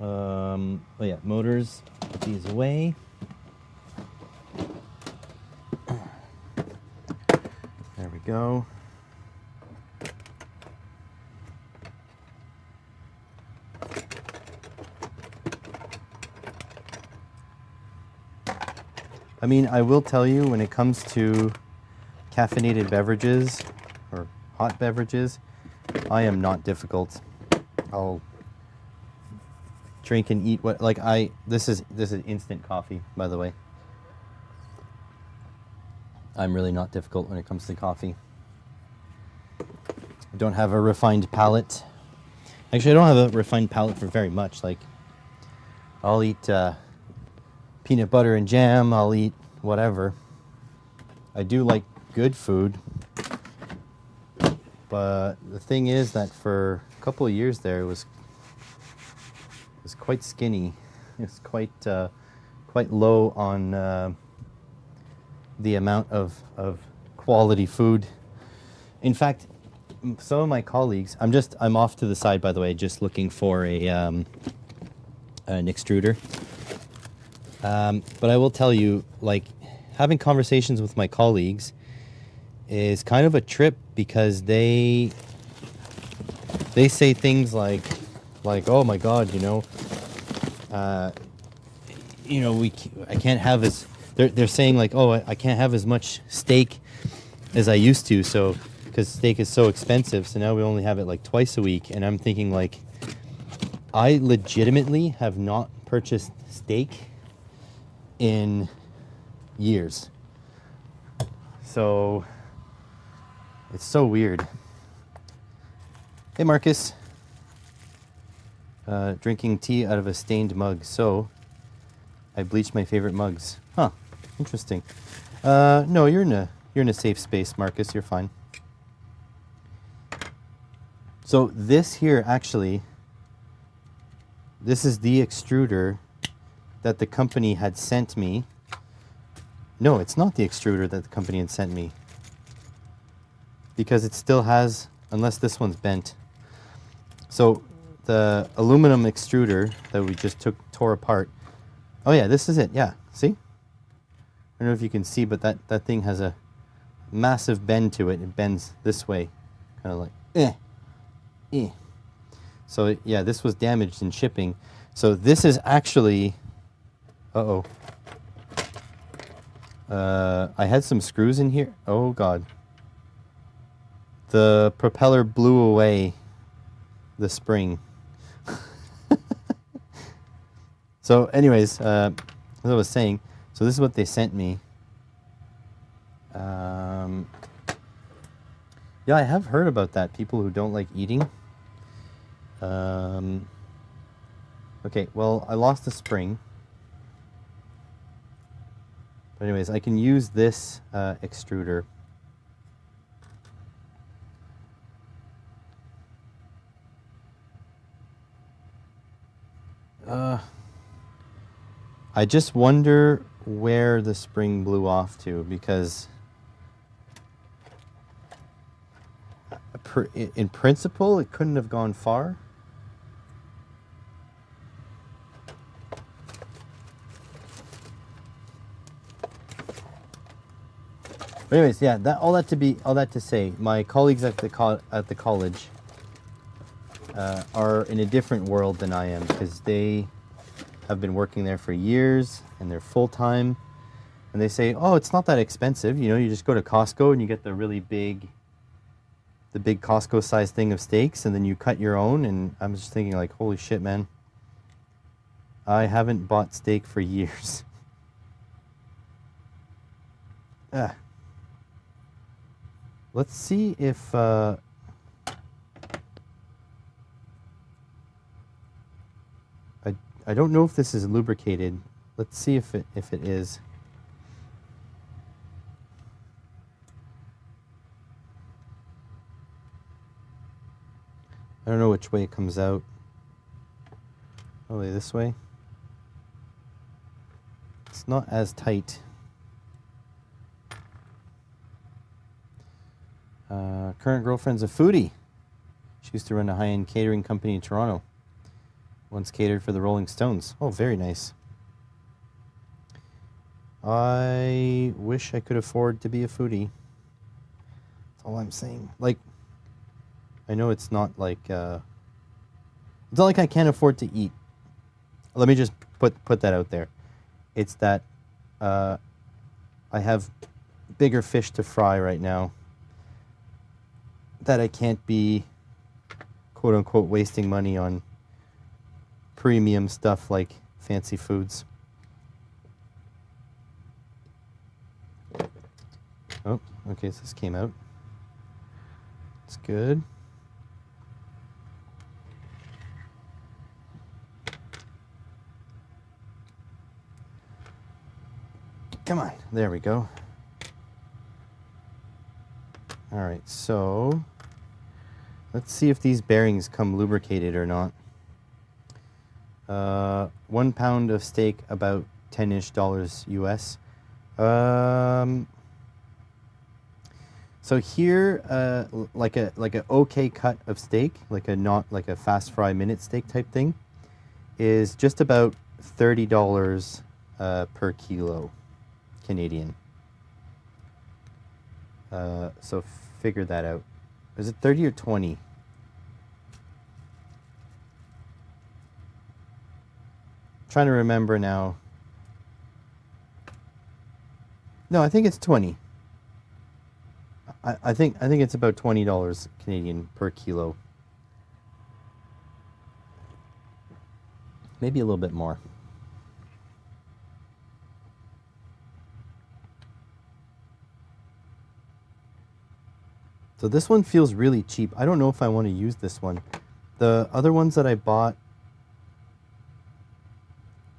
Oh yeah, motors. Put these away. There we go. I mean, I will tell you, when it comes to caffeinated beverages or hot beverages, I am not difficult. I'll drink and eat what, like this is instant coffee, by the way. I'm really not difficult when it comes to coffee. I don't have a refined palate. Actually, I don't have a refined palate for very much. Like, I'll eat peanut butter and jam. I'll eat whatever. I do like good food. But the thing is that for a couple of years there, it was quite skinny. It was quite low on the amount of quality food. In fact, some of my colleagues, I'm off to the side, by the way, just looking for an extruder. But I will tell you, like, having conversations with my colleagues is kind of a trip, because they say things like, oh my God, I can't have as, they're saying like, oh, I can't have as much steak as I used to, so, because steak is so expensive, so now we only have it like twice a week. And I'm thinking like, I legitimately have not purchased steak in years. So it's so weird. Hey, Marcus. Drinking tea out of a stained mug. So I bleached my favorite mugs. Huh. Interesting. No, you're in a safe space, Marcus. You're fine. So this here, actually, this is the extruder that the company had sent me. No, it's not the extruder that the company had sent me. Because it still has, unless this one's bent. So the aluminum extruder that we just tore apart. Oh yeah, this is it. Yeah, see? I don't know if you can see, but that thing has a massive bend to it. It bends this way, kind of like, So yeah, this was damaged in shipping. So this is actually, I had some screws in here. Oh God. The propeller blew away the spring. So anyways, as I was saying, so this is what they sent me. Yeah, I have heard about that. People who don't like eating. Okay, well, I lost the spring. But anyways, I can use this extruder. I just wonder where the spring blew off to, because in principle, it couldn't have gone far. But anyways, yeah, all that to say, my colleagues at the college are in a different world than I am, because they have been working there for years and they're full time, and they say, oh, it's not that expensive, you know, you just go to Costco and you get the big Costco size thing of steaks, and then you cut your own. And I'm just thinking, like, holy shit, man, I haven't bought steak for years. Let's see if I don't know if this is lubricated. Let's see if it is. I don't know which way it comes out. Probably this way. It's not as tight. Current girlfriend's a foodie. She used to run a high-end catering company in Toronto. Once catered for the Rolling Stones. Oh, very nice. I wish I could afford to be a foodie. That's all I'm saying. Like, I know it's not like it's not like I can't afford to eat. Let me just put that out there. It's that I have bigger fish to fry right now, that I can't be, quote unquote, wasting money on premium stuff like fancy foods. Oh, okay, so this came out. It's good. Come on, there we go. All right, so let's see if these bearings come lubricated or not. 1 pound of steak, about $10-ish US. So here, like a okay cut of steak, not like a fast fry minute steak type thing, is just about $30 per kilo Canadian. So figure that out. Is it 30 or 20? Trying to remember now. No, I think it's 20. I think it's about $20 Canadian per kilo. Maybe a little bit more. So this one feels really cheap. I don't know if I want to use this one. The other ones that I bought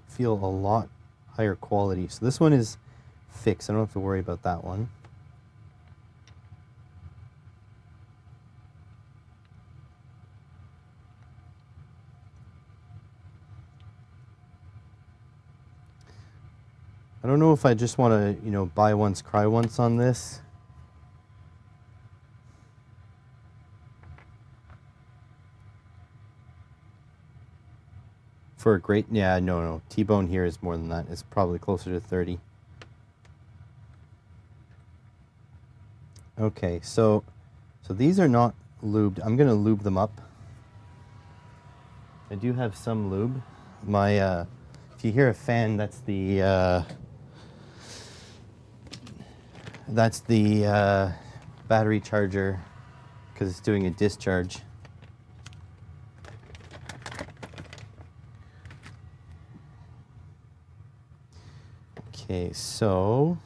feel a lot higher quality. So this one is fixed. I don't have to worry about that one. I don't know if I just want to, you know, buy once, cry once on this. For a great, yeah, no. T-bone here is more than that. It's probably closer to 30. Okay, so these are not lubed. I'm gonna lube them up. I do have some lube. My, if you hear a fan, that's the battery charger, because it's doing a discharge. Okay, so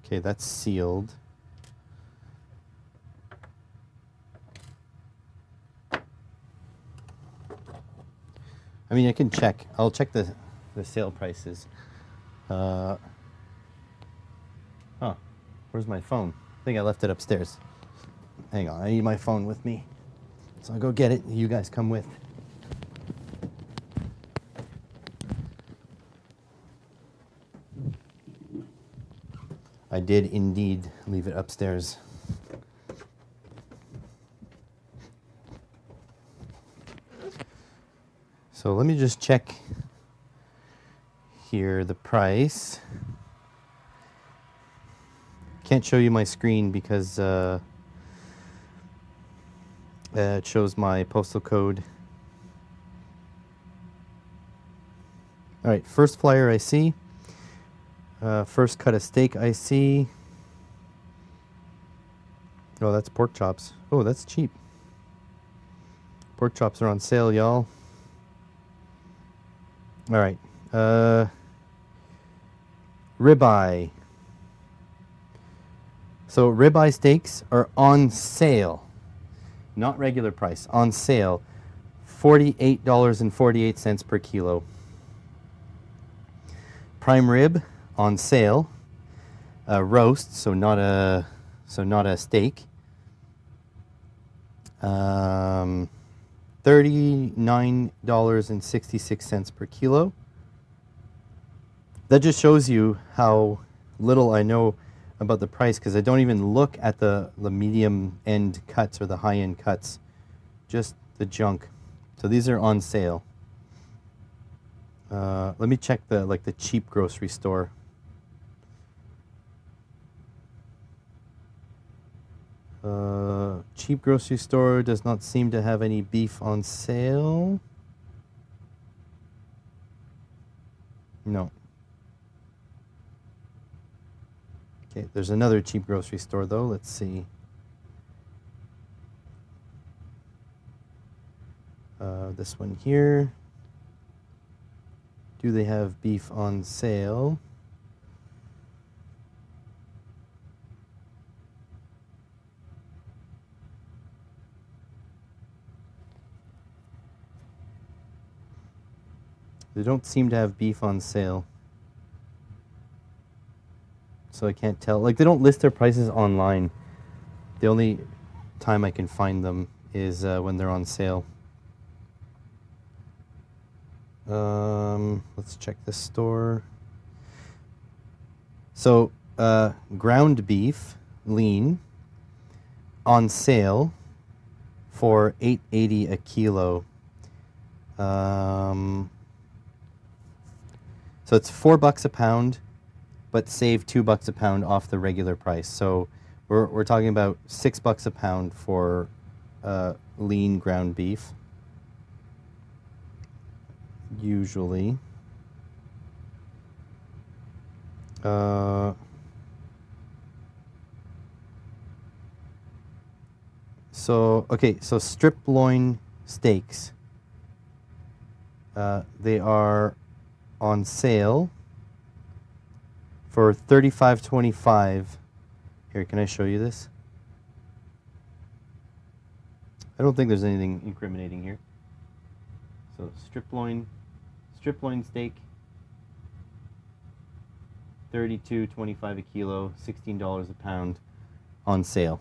okay, that's sealed. I mean, I can check. I'll check the sale prices. Oh, where's my phone? I think I left it upstairs. Hang on, I need my phone with me. So I'll go get it. You guys come with. I did indeed leave it upstairs. So let me just check here the price. Can't show you my screen because it shows my postal code. All right, first flyer I see. First cut of steak I see. Oh, that's pork chops. Oh, that's cheap. Pork chops are on sale, y'all. All right. Ribeye. So ribeye steaks are on sale. Not regular price, on sale. $48.48 per kilo. Prime rib on sale. Roast, so not a steak. $39.66 per kilo. That just shows you how little I know about the price, because I don't even look at the medium end cuts or the high end cuts, just the junk. So these are on sale. Let me check the cheap grocery store. Cheap grocery store does not seem to have any beef on sale. No. Okay, there's another cheap grocery store though. Let's see. This one here. Do they have beef on sale? They don't seem to have beef on sale. So I can't tell. Like, they don't list their prices online. The only time I can find them is when they're on sale. Let's check this store. So, ground beef, lean, on sale for $8.80 a kilo. So it's $4 a pound, but save $2 a pound off the regular price. So we're talking about $6 a pound for lean ground beef. Usually. So, okay, so strip loin steaks. They are on sale for $35.25. Here, can I show you this? I don't think there's anything incriminating here. So strip loin steak, $32.25 a kilo, $16 a pound, on sale.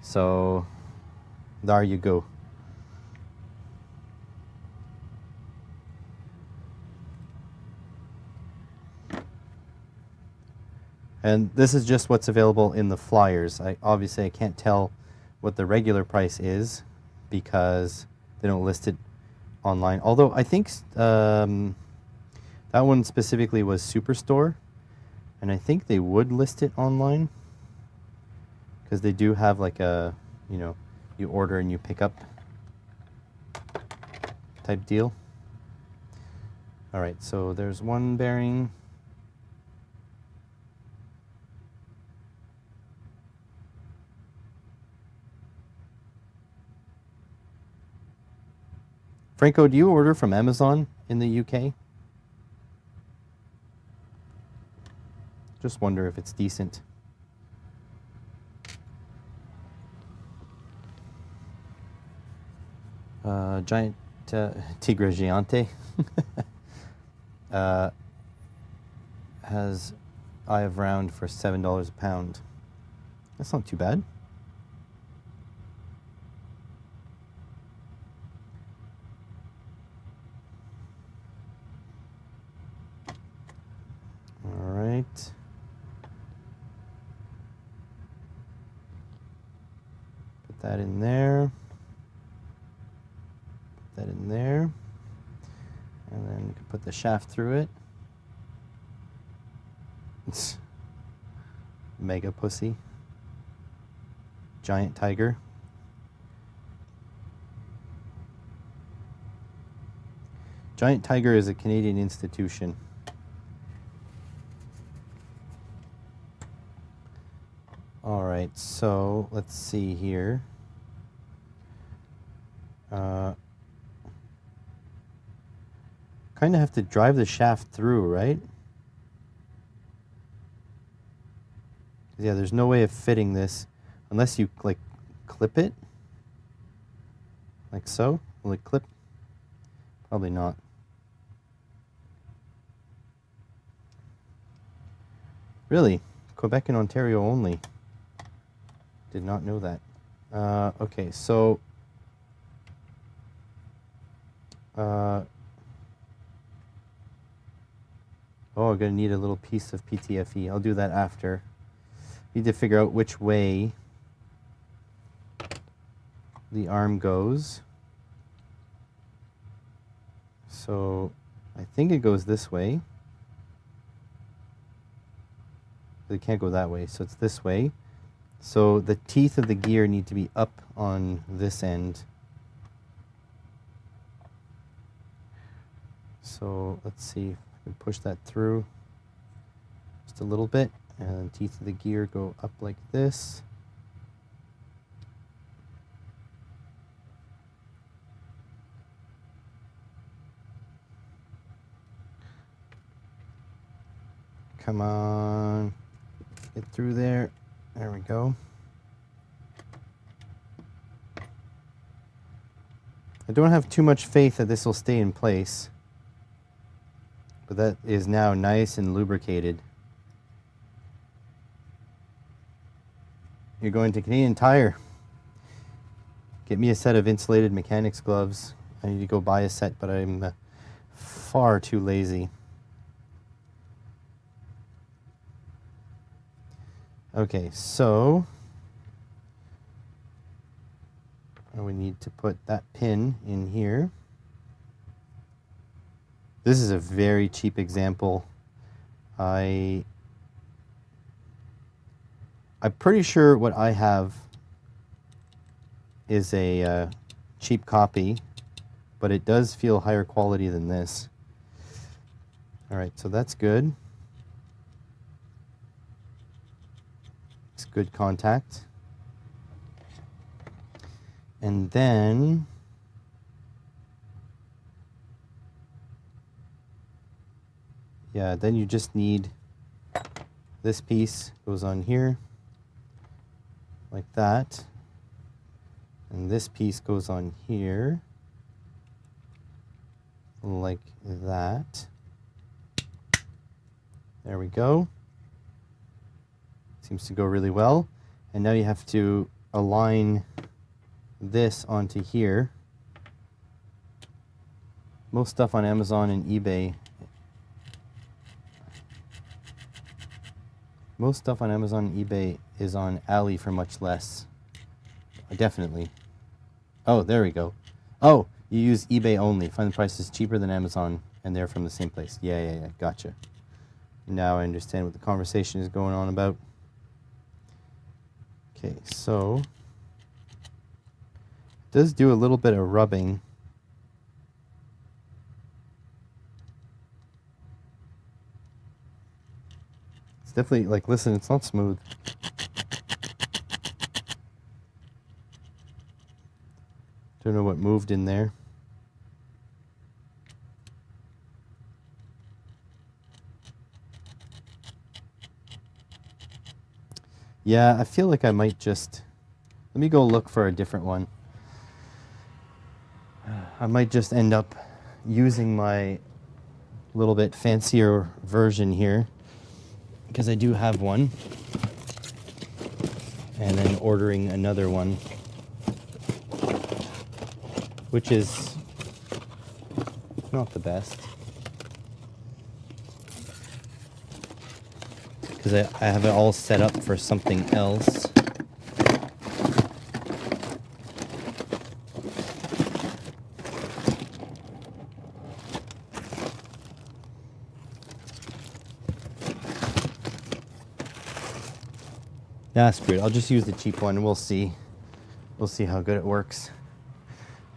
So there you go. And this is just what's available in the flyers. Obviously I can't tell what the regular price is because they don't list it online. Although I think that one specifically was Superstore, and I think they would list it online because they do have like a, you know, you order and you pick up type deal. All right, so there's one bearing. Franco, do you order from Amazon in the UK? Just wonder if it's decent. Giant Tigre Giante has eye of round for $7 a pound. That's not too bad. All right. Put that in there. Put that in there. And then you can put the shaft through it. It's mega pussy. Giant tiger. Giant Tiger is a Canadian institution. All right, so let's see here. Kind of have to drive the shaft through, right? Yeah, there's no way of fitting this unless you like clip it. Like so. Will it clip? Probably not. Really? Quebec and Ontario only. Did not know that. Okay, so oh, I'm gonna need a little piece of PTFE. I'll do that after. Need to figure out which way the arm goes. So I think it goes this way. It can't go that way, so it's this way. So the teeth of the gear need to be up on this end. So let's see if I can push that through just a little bit, and the teeth of the gear go up like this. Come on, get through there. There we go. I don't have too much faith that this will stay in place, but that is now nice and lubricated. You're going to Canadian Tire. Get me a set of insulated mechanics gloves. I need to go buy a set, but I'm far too lazy. Okay, so we need to put that pin in here. This is a very cheap example. I'm pretty sure what I have is a cheap copy, but it does feel higher quality than this. All right, so that's good. It's good contact. And then then you just need this piece goes on here like that. And this piece goes on here like that. There we go. Seems to go really well. And now you have to align this onto here. Most stuff on Amazon and eBay. Most stuff on Amazon and eBay is on Ali for much less. Definitely. Oh, there we go. Oh, you use eBay only. Find the prices cheaper than Amazon and they're from the same place. Yeah. Gotcha. Now I understand what the conversation is going on about. Okay, so it does do a little bit of rubbing. It's definitely like, listen, it's not smooth. Don't know what moved in there. Yeah, I feel like I might just... Let me go look for a different one. I might just end up using my little bit fancier version here, because I do have one, and then ordering another one, which is not the best. Because I have it all set up for something else. Nah, screw it. I'll just use the cheap one and we'll see. We'll see how good it works.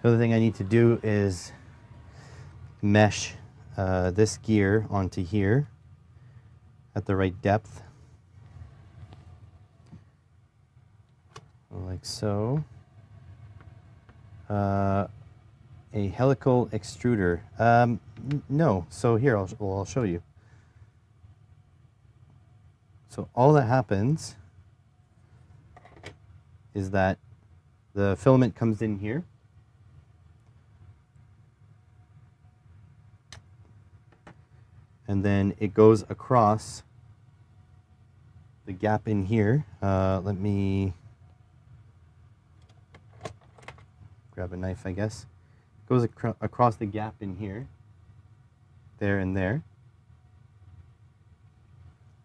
The other thing I need to do is mesh this gear onto here at the right depth, like so. A helical extruder. No, so here I'll show you. So all that happens is that the filament comes in here. And then it goes across the gap in here. Let me grab a knife, I guess. It goes across the gap in here, there and there.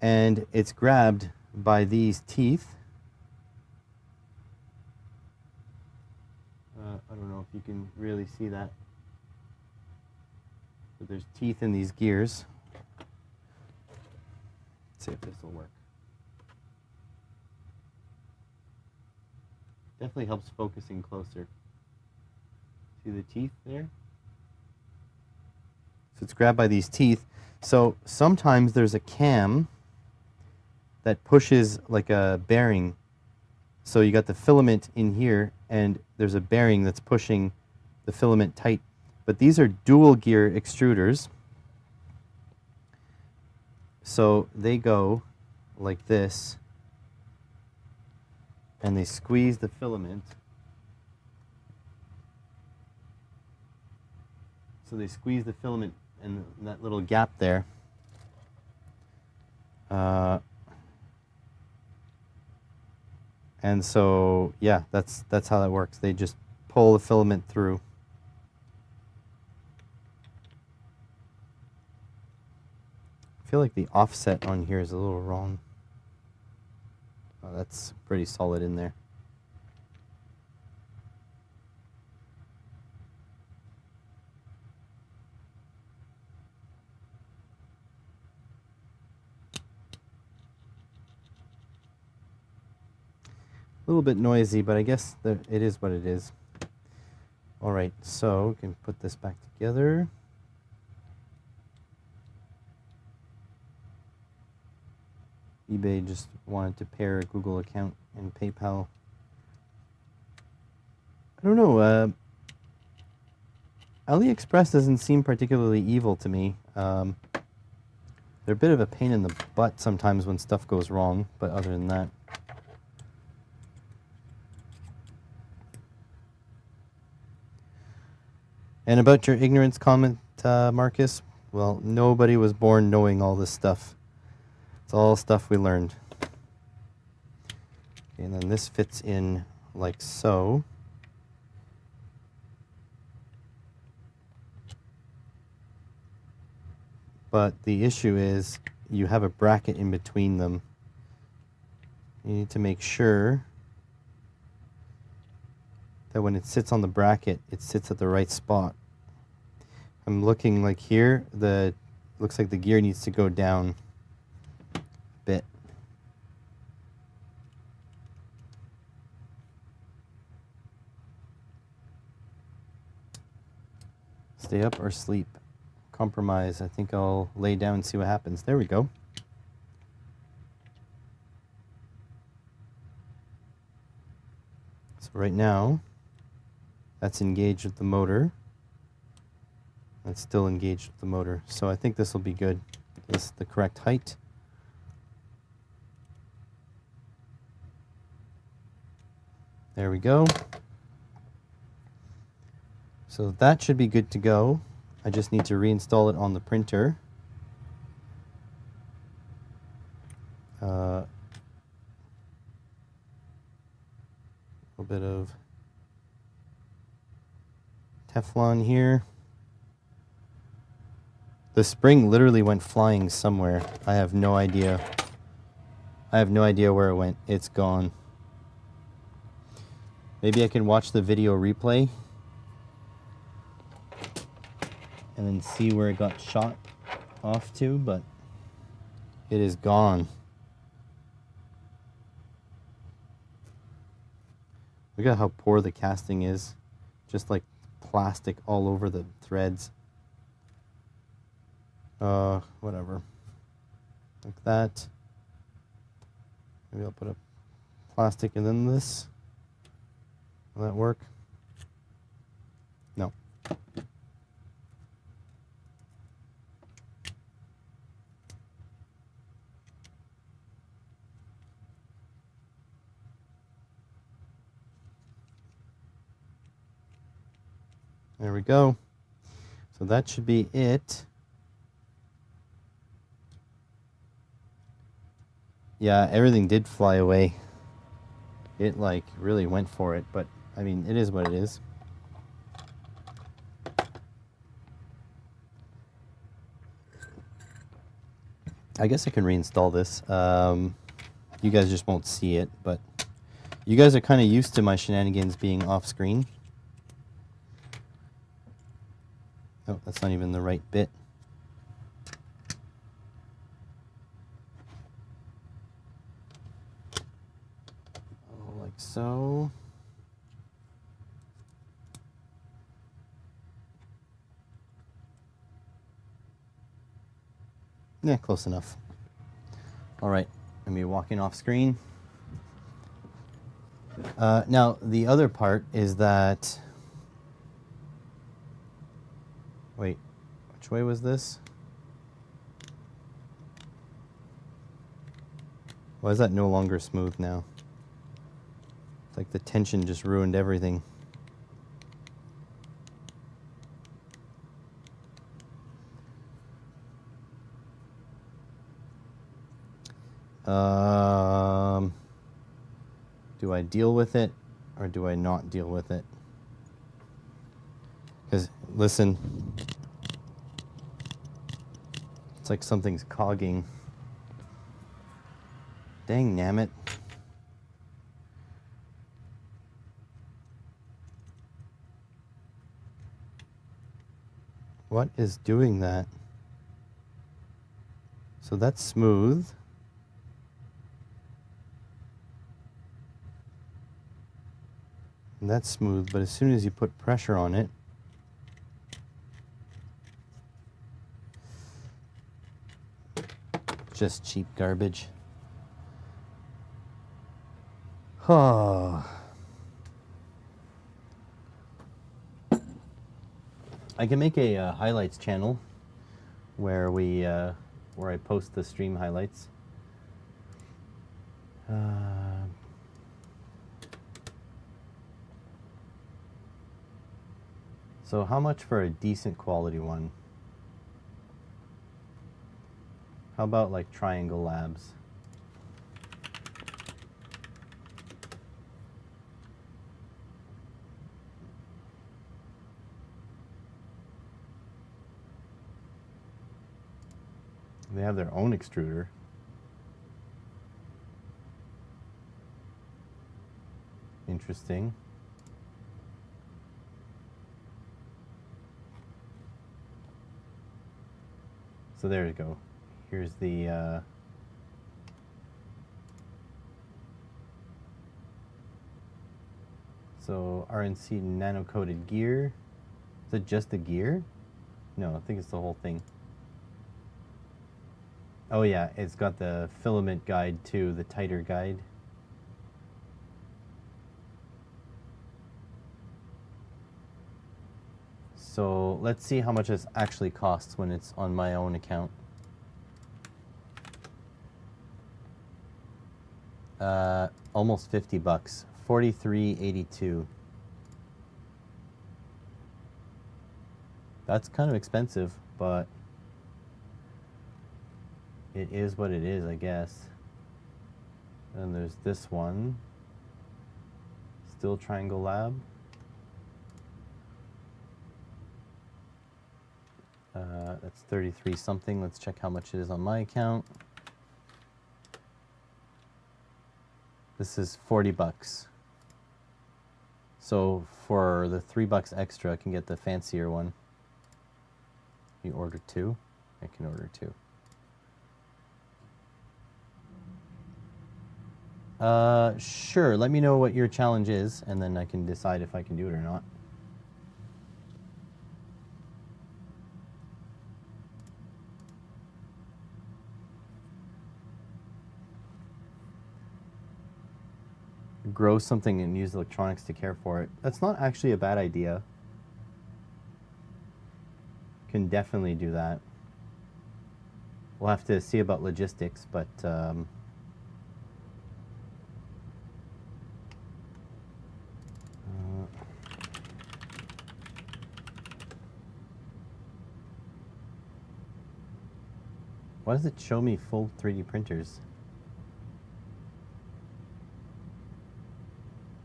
And it's grabbed by these teeth. I don't know if you can really see that. But there's teeth in these gears. See if this will work. Definitely helps focusing closer. See the teeth there? So it's grabbed by these teeth. So sometimes there's a cam that pushes like a bearing. So you got the filament in here and there's a bearing that's pushing the filament tight. But these are dual gear extruders. So they go like this, and they squeeze the filament. So they squeeze the filament in that little gap there. And so, yeah, that's how that works. They just pull the filament through. I feel like the offset on here is a little wrong. Oh, that's pretty solid in there. A little bit noisy, but I guess it is what it is. All right, so we can put this back together. eBay just wanted to pair a Google account and PayPal. I don't know. AliExpress doesn't seem particularly evil to me. They're a bit of a pain in the butt sometimes when stuff goes wrong, but other than that. And about your ignorance comment, Marcus, well, nobody was born knowing all this stuff. It's all stuff we learned. Okay, and then this fits in like so. But the issue is you have a bracket in between them. You need to make sure that when it sits on the bracket, it sits at the right spot. I'm looking like here, looks like the gear needs to go down a bit. Stay up or sleep. Compromise. I think I'll lay down and see what happens. There we go. So right now, that's engaged with the motor. That's still engaged with the motor. So I think this will be good. This is the correct height. There we go. So that should be good to go. I just need to reinstall it on the printer. A little bit of Teflon here. The spring literally went flying somewhere. I have no idea. I have no idea where it went. It's gone. Maybe I can watch the video replay and then see where it got shot off to, but it is gone. Look at how poor the casting is. Just like plastic all over the threads. Whatever. Like that. Maybe I'll put a plastic and then this. Will that work? No. There we go. So that should be it. Yeah, everything did fly away. It like really went for it, but I mean, it is what it is. I guess I can reinstall this. You guys just won't see it, but you guys are kind of used to my shenanigans being off screen. Oh, that's not even the right bit. Oh, like so. Yeah, close enough. All right, let me walking off screen. Now, the other part is that... Wait, which way was this? Why is that no longer smooth now? It's like the tension just ruined everything. Do I deal with it or do I not deal with it? Because, listen, it's like something's cogging. Dang nammit. What is doing that? So that's smooth. And that's smooth, but as soon as you put pressure on it, just cheap garbage. I can make a highlights channel where where I post the stream highlights. So how much for a decent quality one? How about like Triangle Labs? They have their own extruder. Interesting. So there you go. Here's the so RNC nano-coated gear. Is it just the gear? No, I think it's the whole thing. Oh yeah, it's got the filament guide too, the tighter guide. So let's see how much this actually costs when it's on my own account. Almost 50 bucks, $43.82. That's kind of expensive, but it is what it is, I guess. And there's this one, still Triangle Lab. That's 33 something. Let's check how much it is on my account. This is 40 bucks. So for the 3 bucks extra, I can get the fancier one. You order 2? I can order 2. Sure, let me know what your challenge is, and then I can decide if I can do it or not. Grow something and use electronics to care for it. That's not actually a bad idea. Can definitely do that. We'll have to see about logistics, but why does it show me full 3D printers?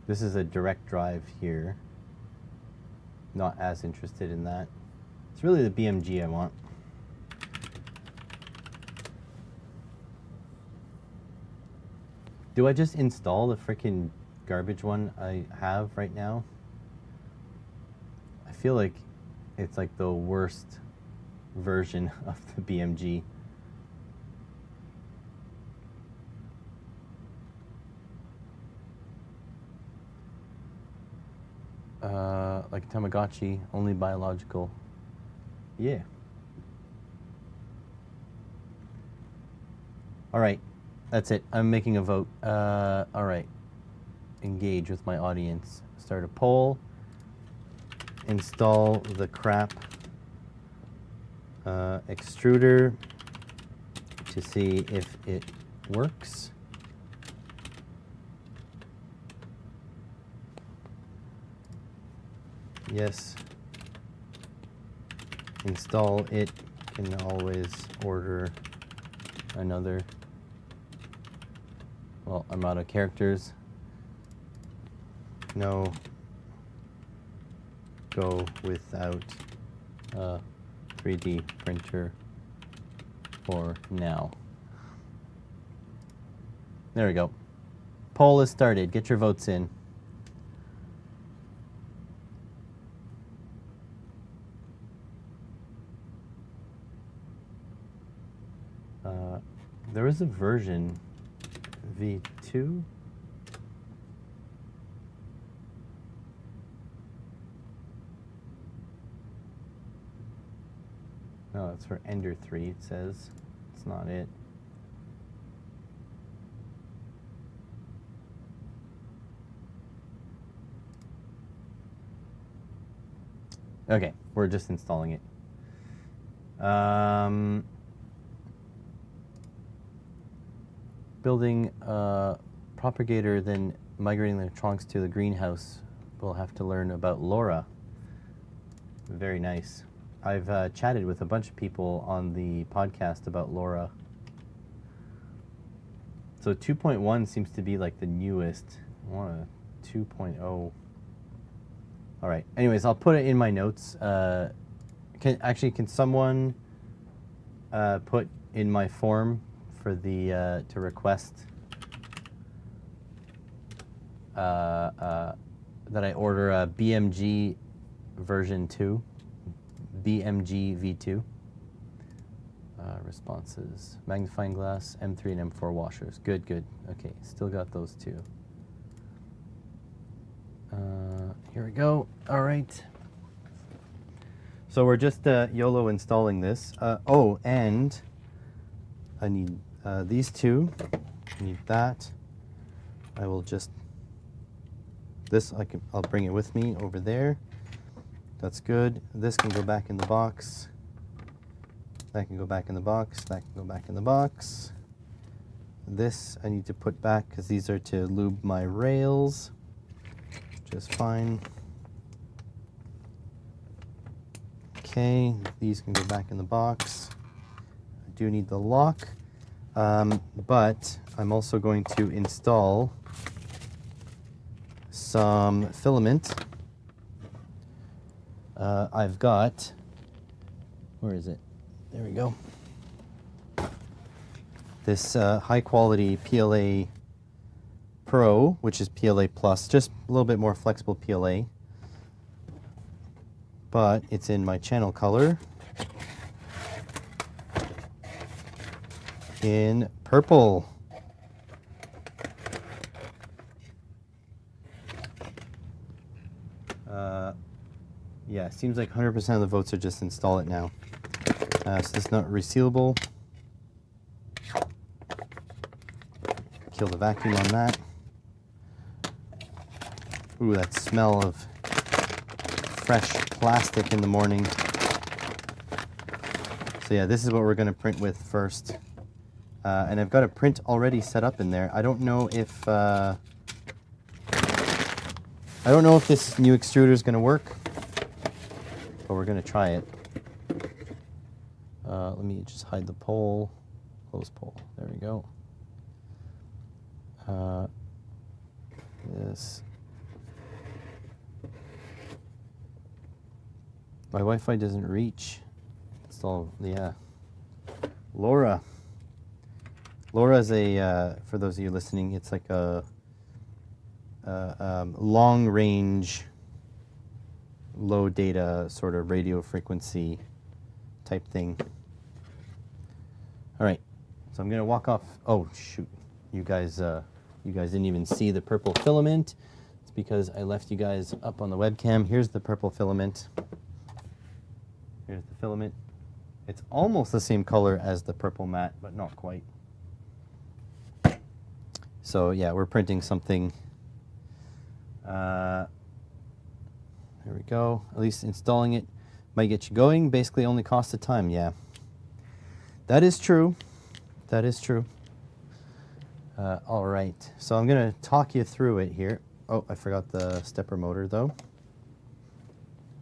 This is a direct drive here. Not as interested in that. It's really the BMG I want. Do I just install the frickin' garbage one I have right now? I feel like it's like the worst version of the BMG. Like Tamagotchi, only biological. Yeah. All right, that's it. I'm making a vote. All right. Engage with my audience. Start a poll. Install the crap extruder to see if it works. Yes. Install it. Can always order another. Well, I'm out of characters. No. Go without a 3D printer for now. There we go. Poll is started. Get your votes in. There is a version V2. No, it's for Ender 3, it says. It's not it. Okay, we're just installing it. Building a propagator, then migrating the electronics to the greenhouse. We'll have to learn about LoRa. Very nice. I've chatted with a bunch of people on the podcast about LoRa. So 2.1 seems to be like the newest. I want a 2.0. All right. Anyways, I'll put it in my notes. Can someone put in my form for the to request that I order a BMG version 2, BMG V2. Responses, magnifying glass, M3 and M4 washers. Good, good. Okay, still got those two. Here we go. All right. So we're just YOLO installing this. Oh, and I need these two. I need that. I will just I'll bring it with me over there. That's good. This can go back in the box. That can go back in the box. That can go back in the box. This I need to put back because these are to lube my rails. Just fine. Okay, these can go back in the box. I do need the lock, but I'm also going to install some filament. I've got, where is it? There we go. This high quality PLA Pro, which is PLA Plus, just a little bit more flexible PLA. But it's in my channel color in purple. Yeah, it seems like 100% of the votes are just install it now. So this is not resealable. Kill the vacuum on that. Ooh, that smell of fresh plastic in the morning. So yeah, this is what we're going to print with first. And I've got a print already set up in there. I don't know if this new extruder is going to work, but we're going to try it. Let me just hide the pole. Close pole. There we go. This. My Wi-Fi doesn't reach. It's all, yeah. LoRa. LoRa is a, for those of you listening, it's like a long-range, low data sort of radio frequency type thing. All right, so I'm gonna walk off. Oh shoot, you guys didn't even see the purple filament. It's because I left you guys up on the webcam. Here's the purple filament. Here's the filament. It's almost the same color as the purple matte, but not quite. So yeah, we're printing something. There we go. At least installing it might get you going. Basically only costs the time, yeah. That is true. That is true. All right, so I'm gonna talk you through it here. Oh, I forgot the stepper motor though.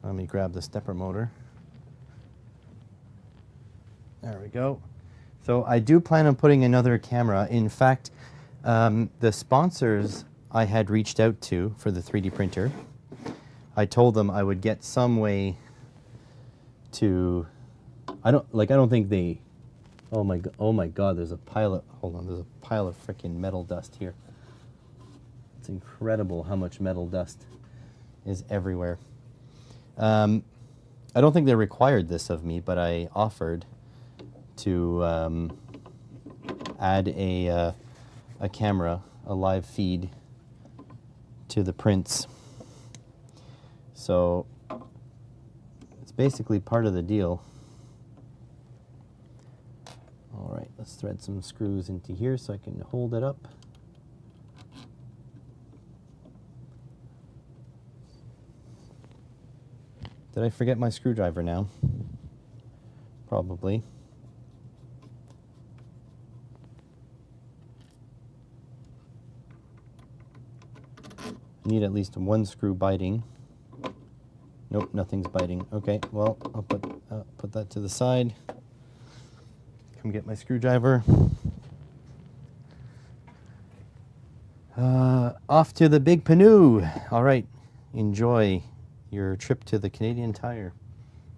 Let me grab the stepper motor. There we go. So I do plan on putting another camera. In fact, the sponsors I had reached out to for the 3D printer, I told them I would get some way to, I don't think they, oh my God, there's a pile of, hold on, there's a pile of freaking metal dust here. It's incredible how much metal dust is everywhere. I don't think they required this of me, but I offered to add a camera, a live feed to the prints. So it's basically part of the deal. All right, let's thread some screws into here so I can hold it up. Did I forget my screwdriver now? Probably. Need at least one screw biting. Nope, nothing's biting. Okay, well, I'll put that to the side. Come get my screwdriver. Off to the Big Canoe. All right, enjoy your trip to the Canadian Tire.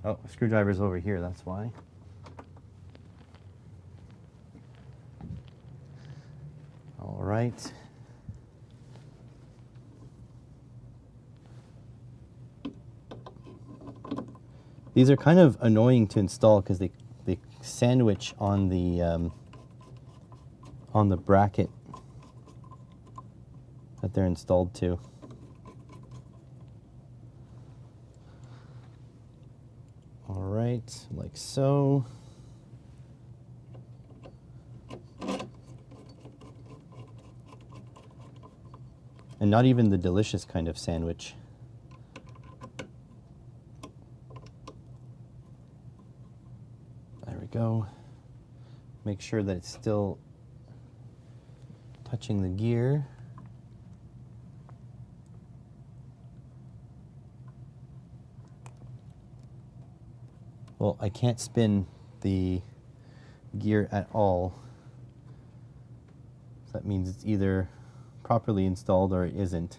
Oh, screwdriver's over here, that's why. All right. These are kind of annoying to install because they sandwich on the bracket that they're installed to. All right, like so. And not even the delicious kind of sandwich. There we go. Make sure that it's still touching the gear. Well, I can't spin the gear at all. So that means it's either properly installed or it isn't.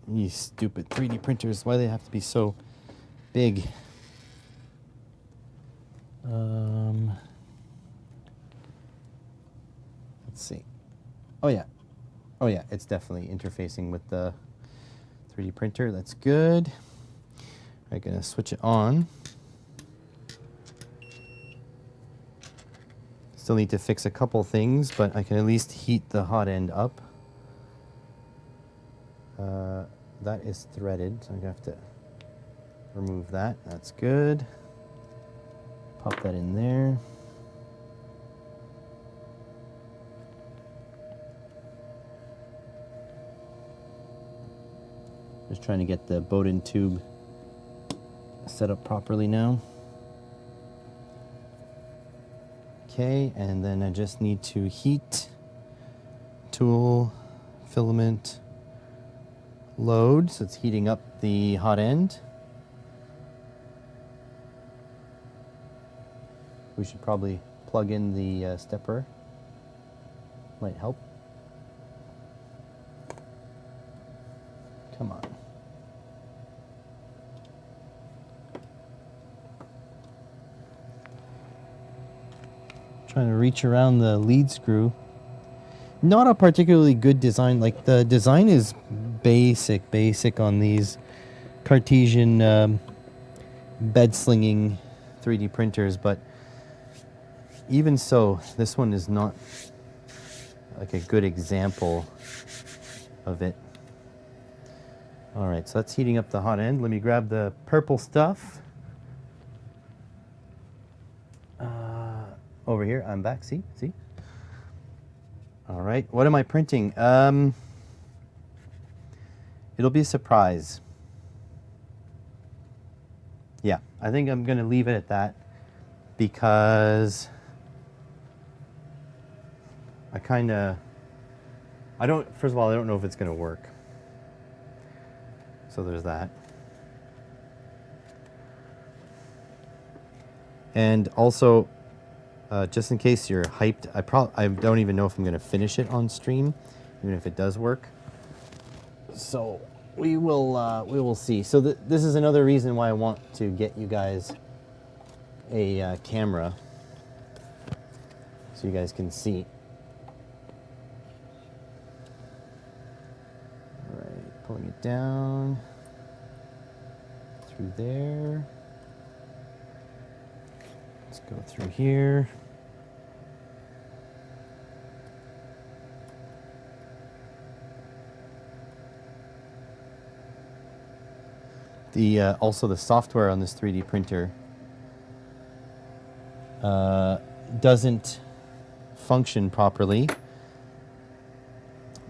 These stupid 3D printers, why do they have to be so big? Let's see. Oh yeah, it's definitely interfacing with the 3D printer. That's good. I'm gonna switch it on. Still need to fix a couple things, but I can at least heat the hot end up. That is threaded, so I'm gonna have to remove that. That's good. Pop that in there. Just trying to get the Bowden tube set up properly now. Okay, and then I just need to heat, tool, filament, load, so it's heating up the hot end. We should probably plug in the stepper. Might help. Come on. Trying to reach around the lead screw. Not a particularly good design. Like, the design is basic on these Cartesian bed slinging 3D printers, but even so, this one is not like a good example of it. All right, so that's heating up the hot end. Let me grab the purple stuff. Over here, I'm back, see? All right, what am I printing? It'll be a surprise. Yeah, I think I'm gonna leave it at that because first of all, I don't know if it's gonna work. So there's that. And also, just in case you're hyped, I don't even know if I'm going to finish it on stream, even if it does work. So we will see. So this is another reason why I want to get you guys a camera, so you guys can see. All right, pulling it down through there. Let's go through here. Also the software on this 3D printer doesn't function properly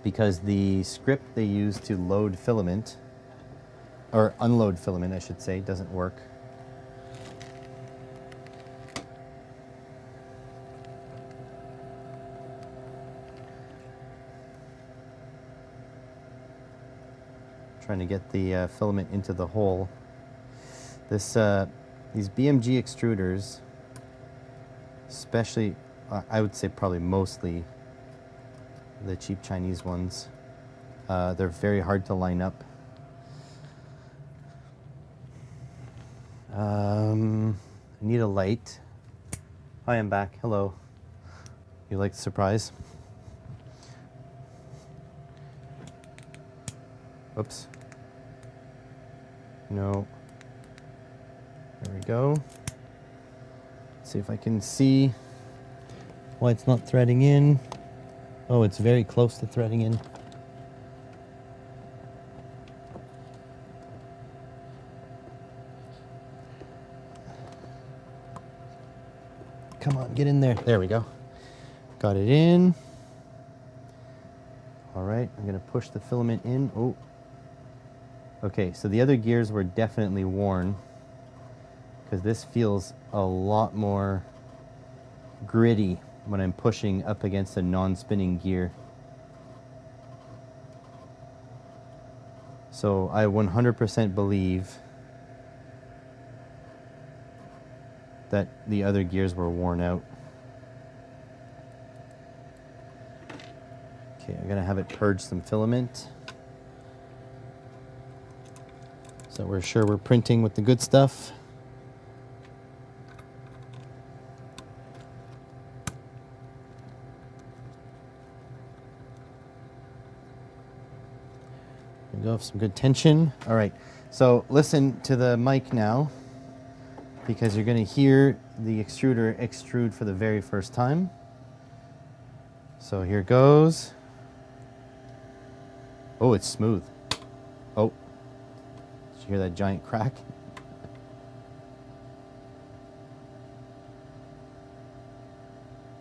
because the script they use to load filament or unload filament, I should say, doesn't work. Trying to get the filament into the hole. These BMG extruders, especially, I would say probably mostly the cheap Chinese ones, they're very hard to line up. I need a light. Hi, I'm back. Hello. You like the surprise? Oops. No. There we go. Let's see if I can see why it's not threading in. Oh, it's very close to threading in. Come on, get in there. There we go. Got it in. All right, I'm gonna push the filament in. Oh. Okay, so the other gears were definitely worn because this feels a lot more gritty when I'm pushing up against a non-spinning gear. So I 100% believe that the other gears were worn out. Okay, I'm gonna have it purge some filament, so we're sure we're printing with the good stuff. There we go, some good tension. All right, so listen to the mic now, because you're gonna hear the extruder extrude for the very first time. So here goes. Oh, it's smooth. Oh, did you hear that giant crack?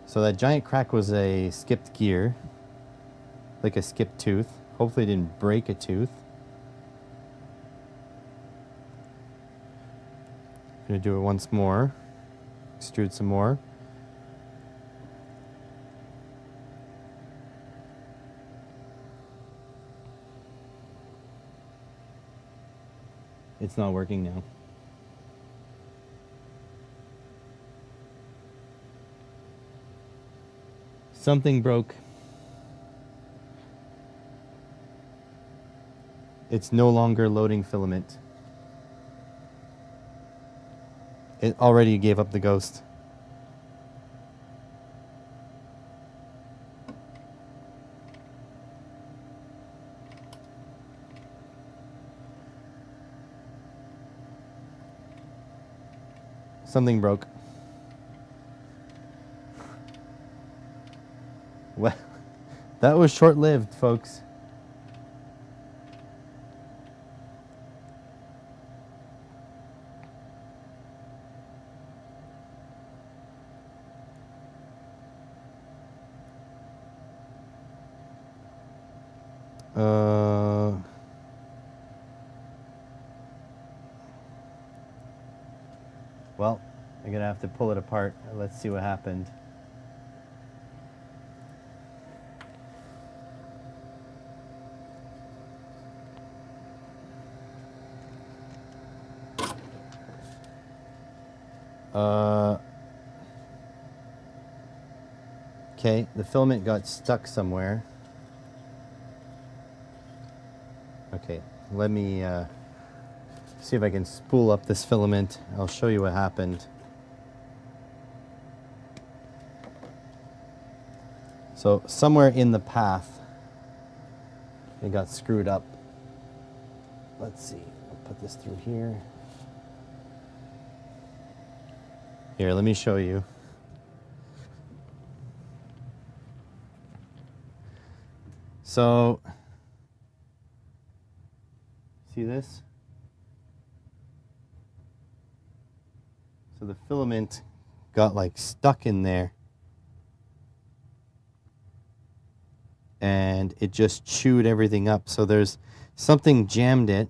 So that giant crack was a skipped gear, like a skipped tooth. Hopefully it didn't break a tooth. I'm gonna do it once more. Extrude some more. It's not working now. Something broke. It's no longer loading filament. It already gave up the ghost. Something broke. Well, that was short-lived, folks. Well, I'm gonna have to pull it apart. Let's see what happened. Okay, the filament got stuck somewhere. Okay, let me see if I can spool up this filament. I'll show you what happened. So somewhere in the path, it got screwed up. Let's see, I'll put this through here. Here, let me show you. So, see this? So the filament got like stuck in there, and it just chewed everything up. So there's something jammed it,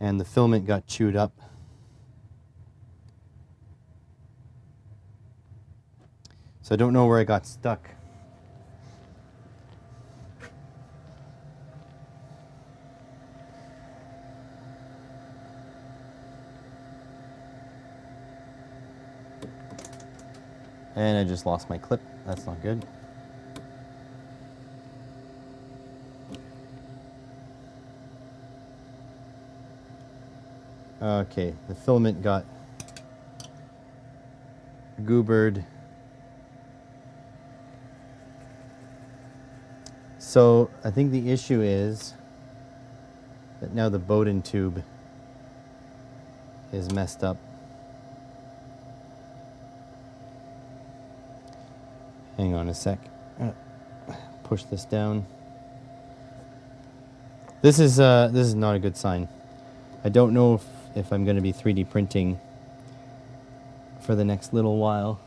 and the filament got chewed up. So I don't know where I got stuck. And I just lost my clip. That's not good. Okay, the filament got goobered. So I think the issue is that now the Bowden tube is messed up. Hang on a sec. Push this down. This is not a good sign. I don't know if I'm going to be 3D printing for the next little while.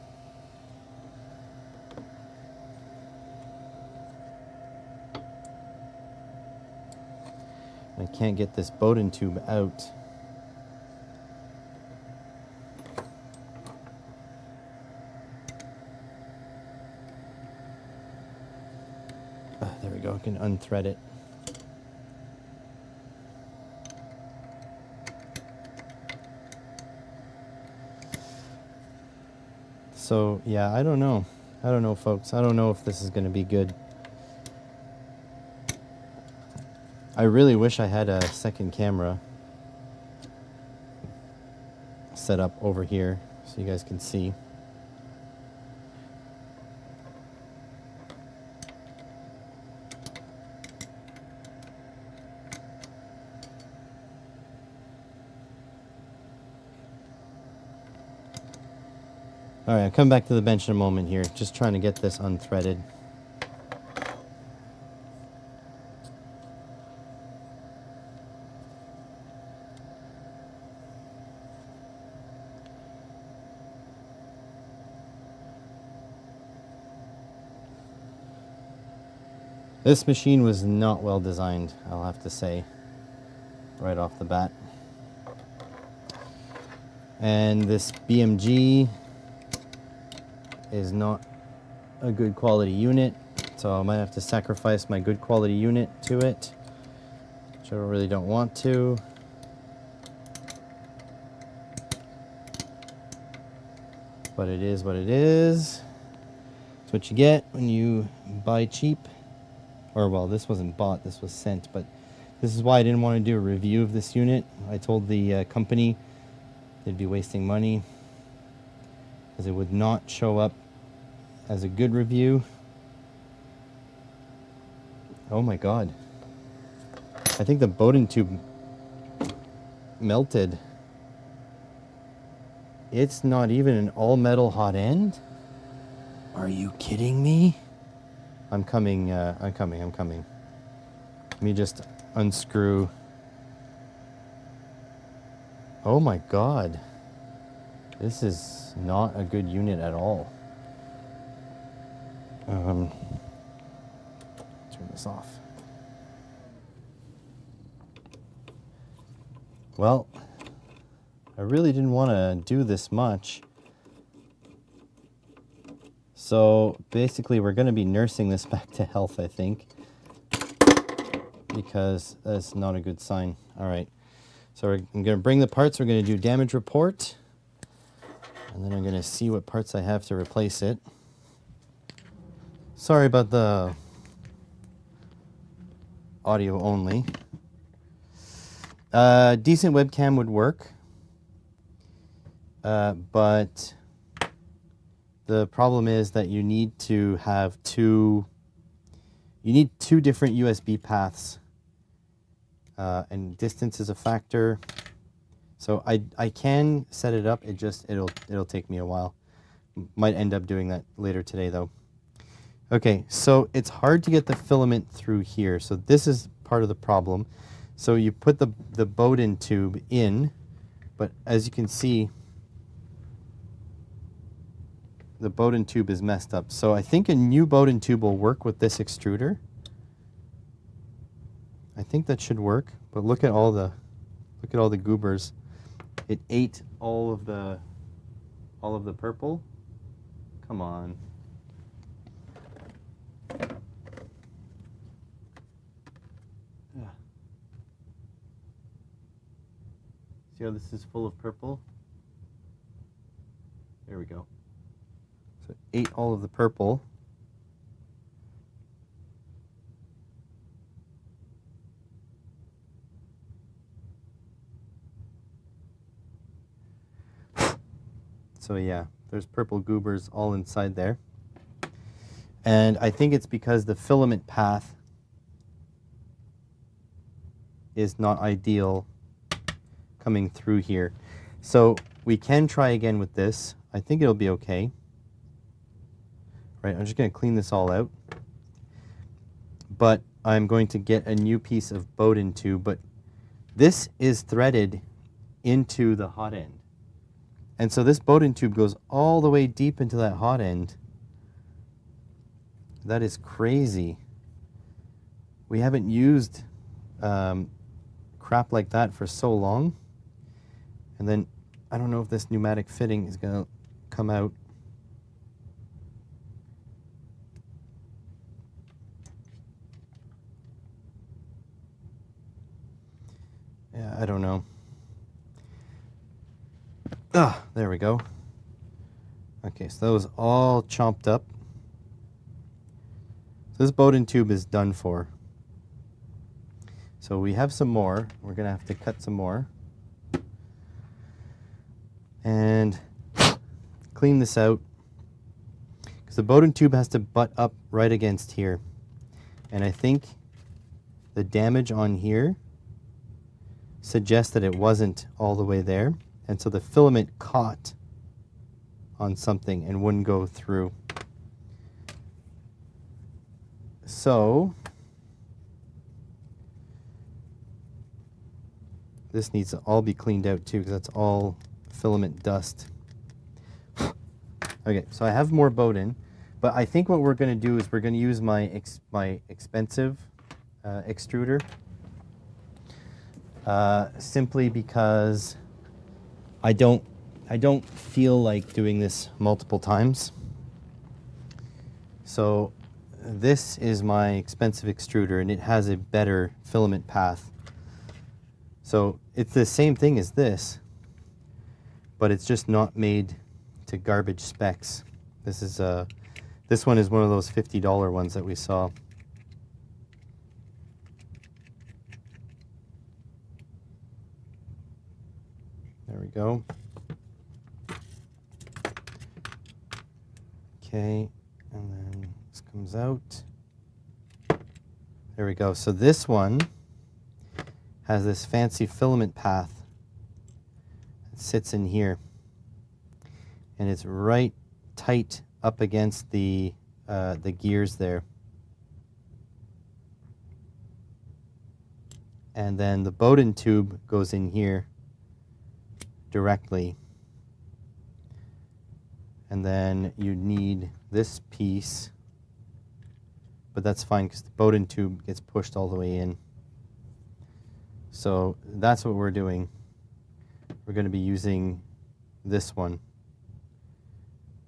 I can't get this Bowden tube out. There we go, I can unthread it. So yeah, I don't know. I don't know, folks. I don't know if this is going to be good. I really wish I had a second camera set up over here so you guys can see. All right, I'll come back to the bench in a moment here. Just trying to get this unthreaded. This machine was not well designed, I'll have to say, right off the bat. And this BMG is not a good quality unit, so I might have to sacrifice my good quality unit to it, which I really don't want to. But it is what it is. It's what you get when you buy cheap. Or, well, this wasn't bought, this was sent, but this is why I didn't want to do a review of this unit. I told the company they'd be wasting money, because it would not show up as a good review. Oh my god. I think the Bowden tube melted. It's not even an all-metal hot end? Are you kidding me? I'm coming. Let me just unscrew. Oh my god. This is not a good unit at all. Turn this off. Well, I really didn't want to do this much. So basically we're going to be nursing this back to health, I think, because that's not a good sign. All right, so I'm going to bring the parts. We're going to do damage report, and then I'm going to see what parts I have to replace it. Sorry about the audio only. Decent webcam would work, but the problem is that you need to have two different USB paths, and distance is a factor. So I can set it up. It'll take me a while. Might end up doing that later today though. Okay, so it's hard to get the filament through here. So this is part of the problem. So you put the Bowden tube in, but as you can see, the Bowden tube is messed up. So I think a new Bowden tube will work with this extruder. I think that should work, but look at all the Look at all the goobers. It ate all of the purple. Come on. See how this is full of purple? There we go. So it ate all of the purple. So yeah, there's purple goobers all inside there. And I think it's because the filament path is not ideal coming through here. So we can try again with this. I think it'll be okay. Right, I'm just going to clean this all out. But I'm going to get a new piece of Bowden tube, but this is threaded into the hot end. And so this Bowden tube goes all the way deep into that hot end. That is crazy. We haven't used crap like that for so long. And then I don't know if this pneumatic fitting is going to come out. Yeah, I don't know. Ah, there we go. Okay, so that was all chomped up. So this Bowden tube is done for. So we have some more. We're going to have to cut some more. And clean this out. Because the Bowden tube has to butt up right against here. And I think the damage on here suggests that it wasn't all the way there. And so the filament caught on something and wouldn't go through. So this needs to all be cleaned out too, because that's all filament dust. Okay, so I have more Bowden, but I think what we're going to do is we're going to use my expensive extruder, simply because I don't feel like doing this multiple times. So this is my expensive extruder, and it has a better filament path. So it's the same thing as this, but it's just not made to garbage specs. This one is one of those $50 ones that we saw. There we go. Okay, and then this comes out. There we go. So this one has this fancy filament path that sits in here. And it's right tight up against the gears there. And then the Bowden tube goes in here directly. And then you need this piece, but that's fine because the Bowden tube gets pushed all the way in. So that's what we're doing. We're going to be using this one.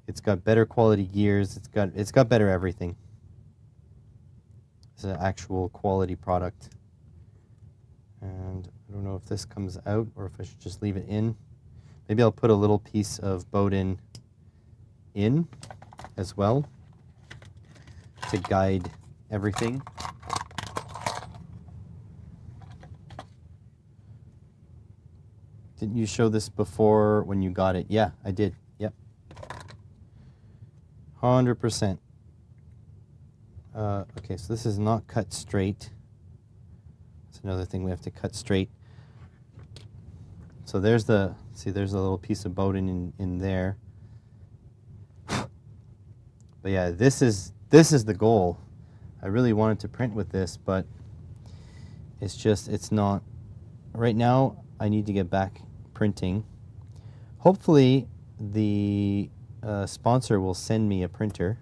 It's got better quality gears. It's got better everything. It's an actual quality product. And I don't know if this comes out or if I should just leave it in. Maybe I'll put a little piece of Bowden in as well to guide everything. Didn't you show this before when you got it? Yeah, I did. Yep. 100%. Okay, so this is not cut straight. That's another thing we have to cut straight. So there's the, see, there's a little piece of Bowden in there. But yeah, this is the goal. I really wanted to print with this, but it's just, it's not. Right now, I need to get back printing. Hopefully, the sponsor will send me a printer.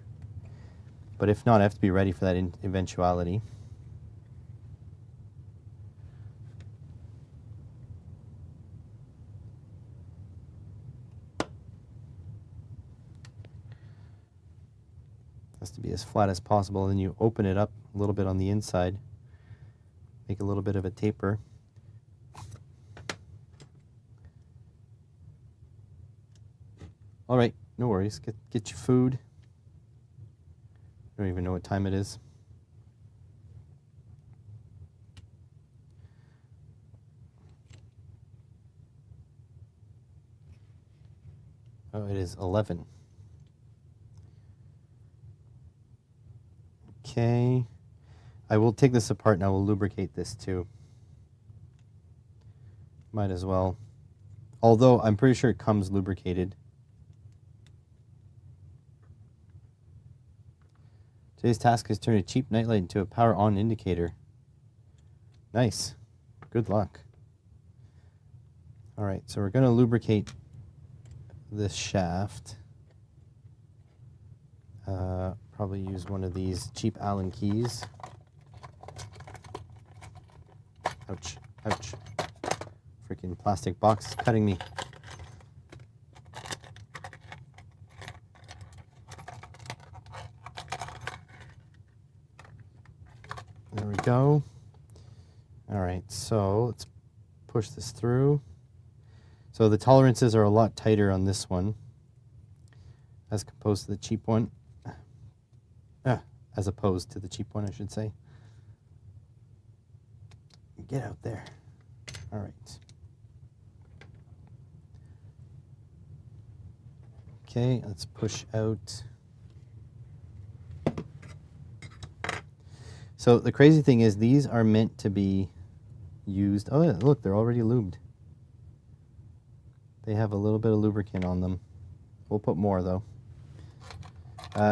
But if not, I have to be ready for that eventuality. to be as flat as possible. And then you open it up a little bit on the inside, make a little bit of a taper. All right, no worries. Get your food. I don't even know what time it is. Oh, it is 11. Okay. I will take this apart and I will lubricate this too. Might as well. Although I'm pretty sure it comes lubricated. Today's task is turn a cheap nightlight into a power on indicator. Nice. Good luck. All right, so we're going to lubricate this shaft. Probably use one of these cheap Allen keys. Ouch, ouch. Freaking plastic box is cutting me. There we go. All right, so let's push this through. So the tolerances are a lot tighter on this one as opposed to the cheap one. As opposed to the cheap one, I should say. Get out there. All right. Okay, let's push out. So the crazy thing is these are meant to be used. Oh, look, they're already lubed. They have a little bit of lubricant on them. We'll put more, though.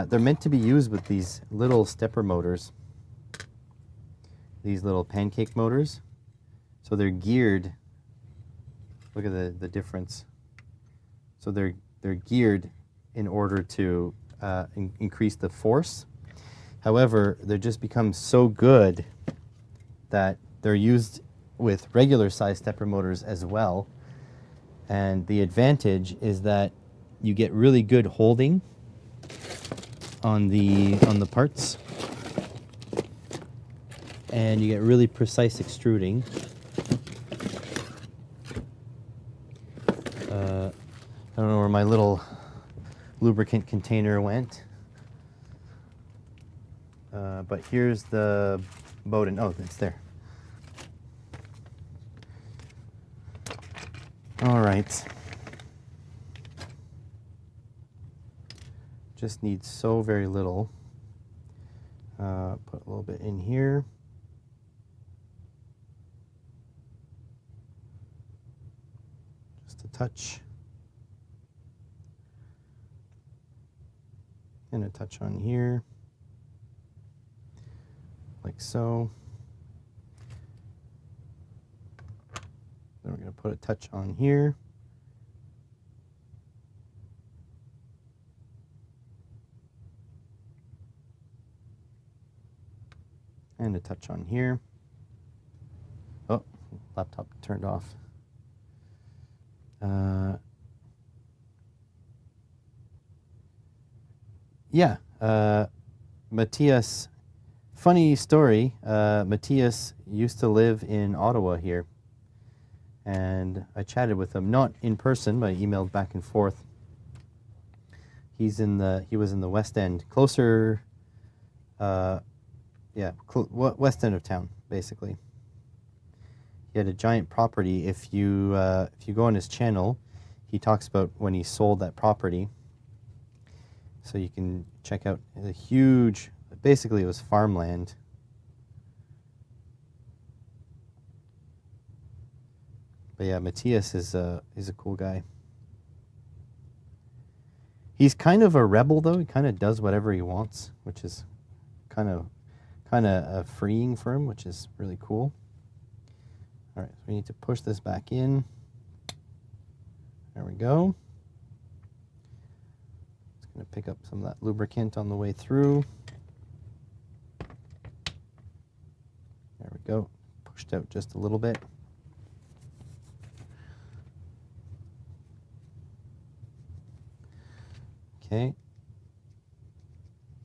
They're meant to be used with these little stepper motors. These little pancake motors. So they're geared. Look at the difference. So they're geared in order to increase the force. However, they just become so good that they're used with regular size stepper motors as well. And the advantage is that you get really good holding on the parts, and you get really precise extruding. I don't know where my little lubricant container went, but here's the Bowden. Oh, it's there. All right. Just needs so very little. Put a little bit in here. Just a touch. And a touch on here. Like so. Then we're going to put a touch on here. And a touch on here. Oh, laptop turned off. Matthias, funny story. Matthias used to live in Ottawa here. And I chatted with him, not in person, but I emailed back and forth. He was in the West End, closer, west end of town, basically. He had a giant property. If you go on his channel, he talks about when he sold that property. So you can check out the huge. Basically, it was farmland. But yeah, Matthias is a cool guy. He's kind of a rebel, though. He kind of does whatever he wants, which is kind of freeing for him, which is really cool. All right, so we need to push this back in. There we go. It's going to pick up some of that lubricant on the way through. There we go. Pushed out just a little bit. Okay.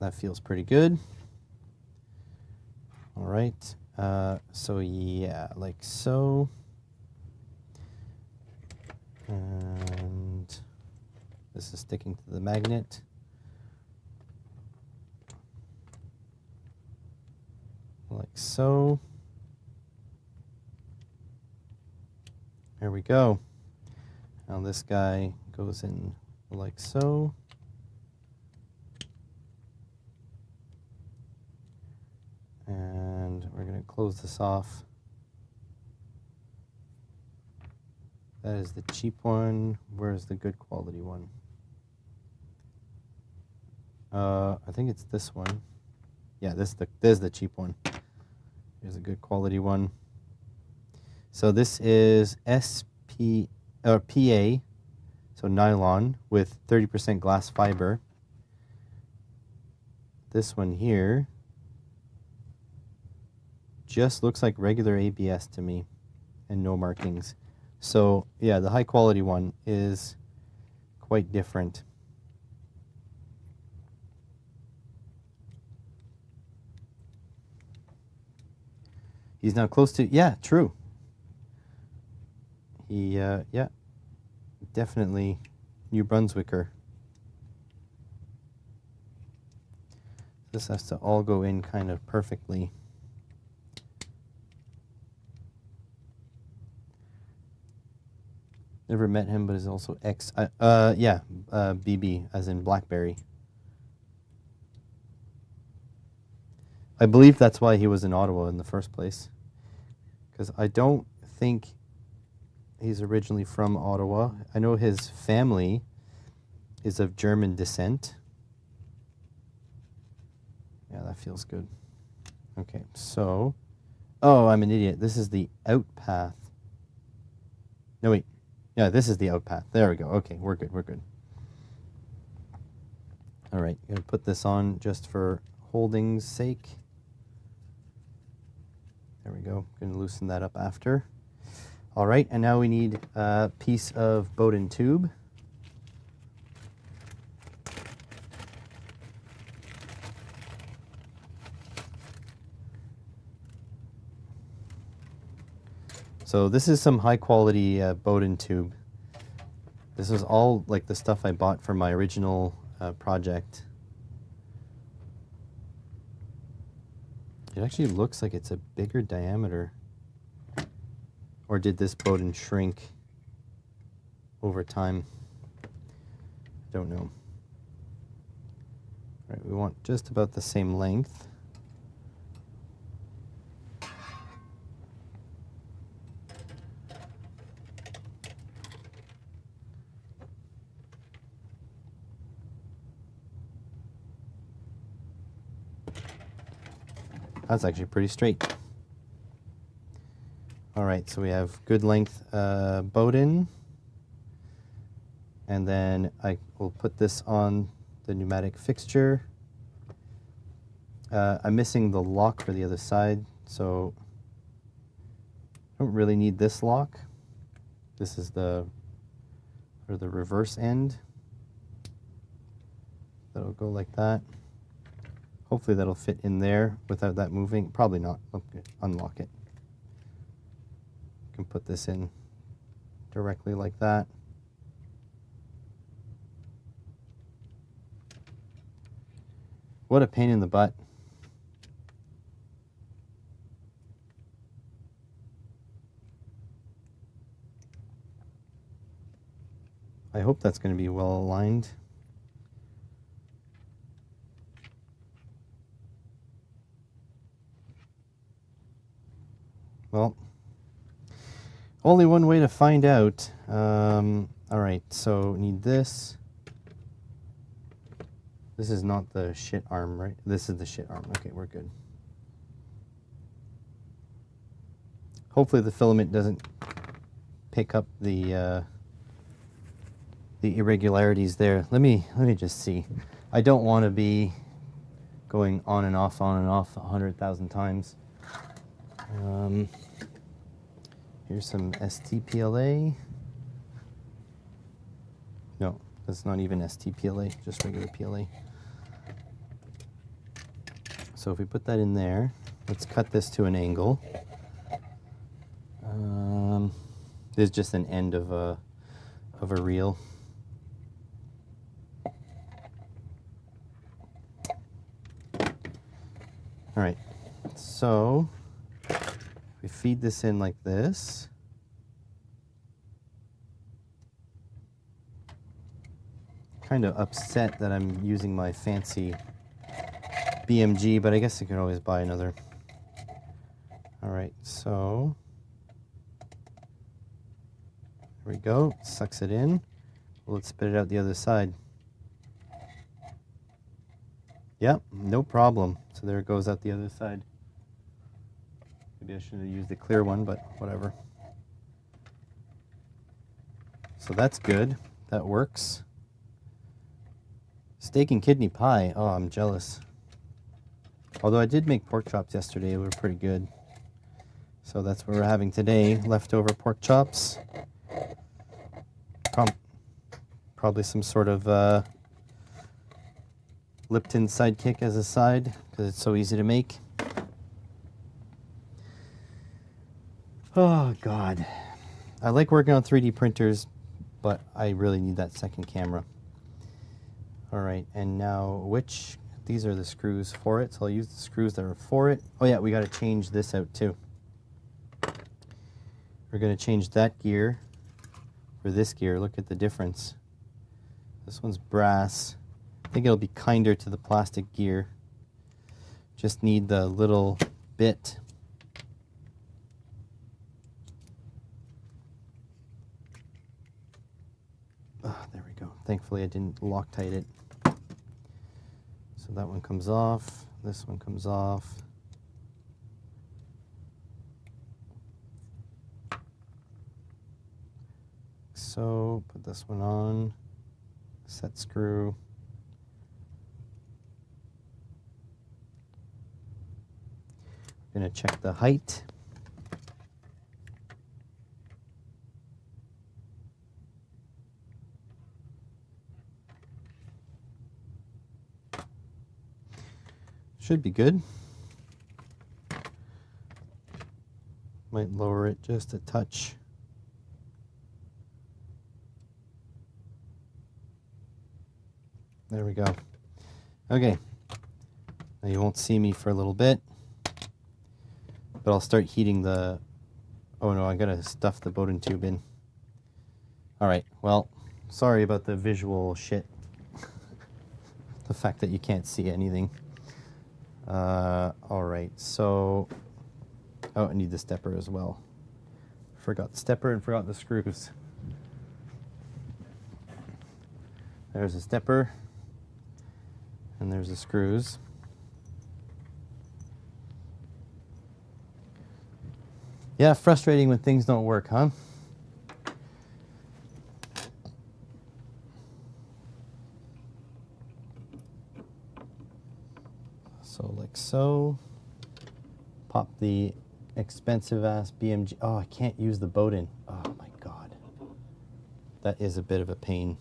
that feels pretty good. All right, so yeah, like so. And this is sticking to the magnet. Like so. There we go. Now this guy goes in like so. And we're going to close this off. That is the cheap one. Where's the good quality one? I think it's this one. Yeah, there's the cheap one. Here's a good quality one. So this is PA, so nylon with 30% glass fiber. This one here just looks like regular ABS to me and no markings. So yeah, the high quality one is quite different. He's now close to, yeah, true. He, yeah, definitely New Brunswicker. This has to all go in kind of perfectly. Never met him, but is also BB, as in Blackberry. I believe that's why he was in Ottawa in the first place. Because I don't think he's originally from Ottawa. I know his family is of German descent. Yeah, that feels good. Okay, so... Oh, I'm an idiot. This is the out path. No, wait. Yeah, this is the out path. There we go. Okay, we're good, we're good. All right, gonna put this on just for holding's sake. There we go. Gonna loosen that up after. All right, and now we need a piece of Bowden tube. So this is some high quality Bowden tube. This is all like the stuff I bought for my original project. It actually looks like it's a bigger diameter. Or did this Bowden shrink over time? I don't know. All right, we want just about the same length. That's actually pretty straight. All right, so we have good length Bowden. And then I will put this on the pneumatic fixture. I'm missing the lock for the other side, so I don't really need this lock. This is the reverse end. That'll go like that. Hopefully that'll fit in there without that moving. Probably not. Okay, unlock it. You can put this in directly like that. What a pain in the butt. I hope that's going to be well aligned. Well, only one way to find out. All right, so need this. This is not the shit arm, right? This is the shit arm. Okay, we're good. Hopefully the filament doesn't pick up the irregularities there. Let me just see. I don't want to be going on and off 100,000 times. Here's some STPLA. No, that's not even STPLA, just regular PLA. So if we put that in there, let's cut this to an angle. This is just an end of a reel. All right, so we feed this in like this. Kind of upset that I'm using my fancy BMG, but I guess you could always buy another. All right, so there we go. Sucks it in. Let's spit it out the other side. Yep, no problem. So there it goes out the other side. Maybe I should have used the clear one, but whatever. So that's good. That works. Steak and kidney pie. Oh, I'm jealous. Although I did make pork chops yesterday. They were pretty good. So that's what we're having today. Leftover pork chops. Probably some sort of Lipton sidekick as a side, because it's so easy to make. Oh, God. I like working on 3D printers, but I really need that second camera. All right, and now these are the screws for it, so I'll use the screws that are for it. Oh yeah, we got to change this out too. We're going to change that gear for this gear. Look at the difference. This one's brass. I think it'll be kinder to the plastic gear. Just need the little bit. Oh, there we go. Thankfully I didn't Loctite it. So that one comes off. This one comes off. So put this one on. Set screw. Going to check the height. Should be good. Might lower it just a touch. There we go. Okay. Now you won't see me for a little bit, but I'll start heating the... Oh no, I gotta stuff the Bowden tube in. Alright, well, sorry about the visual shit. The fact that you can't see anything. Alright, so... Oh, I need the stepper as well. Forgot the stepper and forgot the screws. There's a stepper. And there's the screws. Yeah, frustrating when things don't work, huh? So like so. Pop the expensive ass BMG. Oh, I can't use the Bowden. Oh my God. That is a bit of a pain.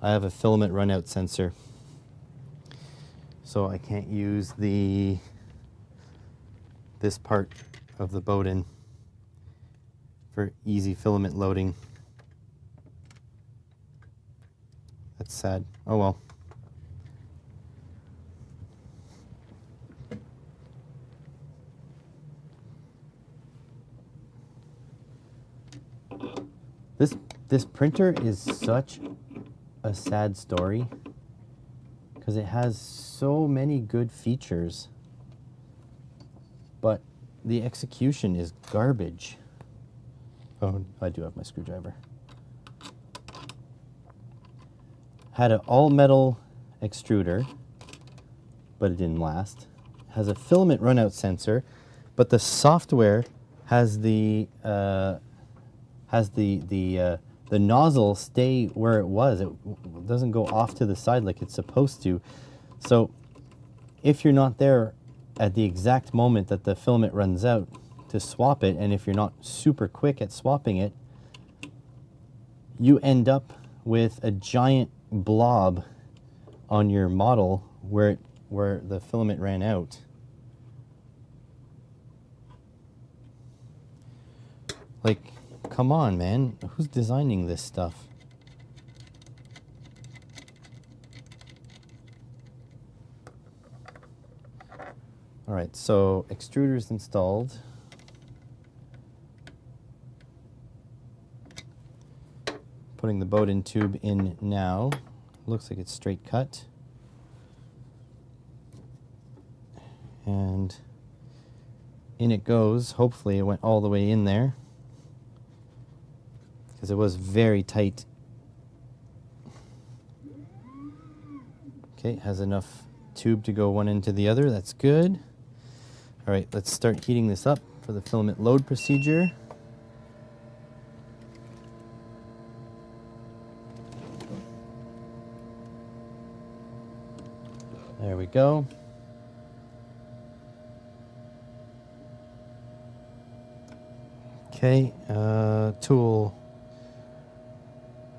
I have a filament runout sensor. So I can't use this part of the Bowden for easy filament loading. That's sad. Oh well. This printer is such a sad story because it has so many good features, but the execution is garbage. Oh, I do have my screwdriver. Had an all-metal extruder, but it didn't last. Has a filament runout sensor, but the software has the nozzle stay where it was. It doesn't go off to the side like it's supposed to. So if you're not there at the exact moment that the filament runs out to swap it, and if you're not super quick at swapping it, you end up with a giant blob on your model where where the filament ran out. Like, come on, man. Who's designing this stuff? All right, so extruder's installed. Putting the Bowden tube in now. Looks like it's straight cut. And in it goes. Hopefully it went all the way in there, because it was very tight. Okay, has enough tube to go one end to the other. That's good. All right, let's start heating this up for the filament load procedure. There we go. Okay, tool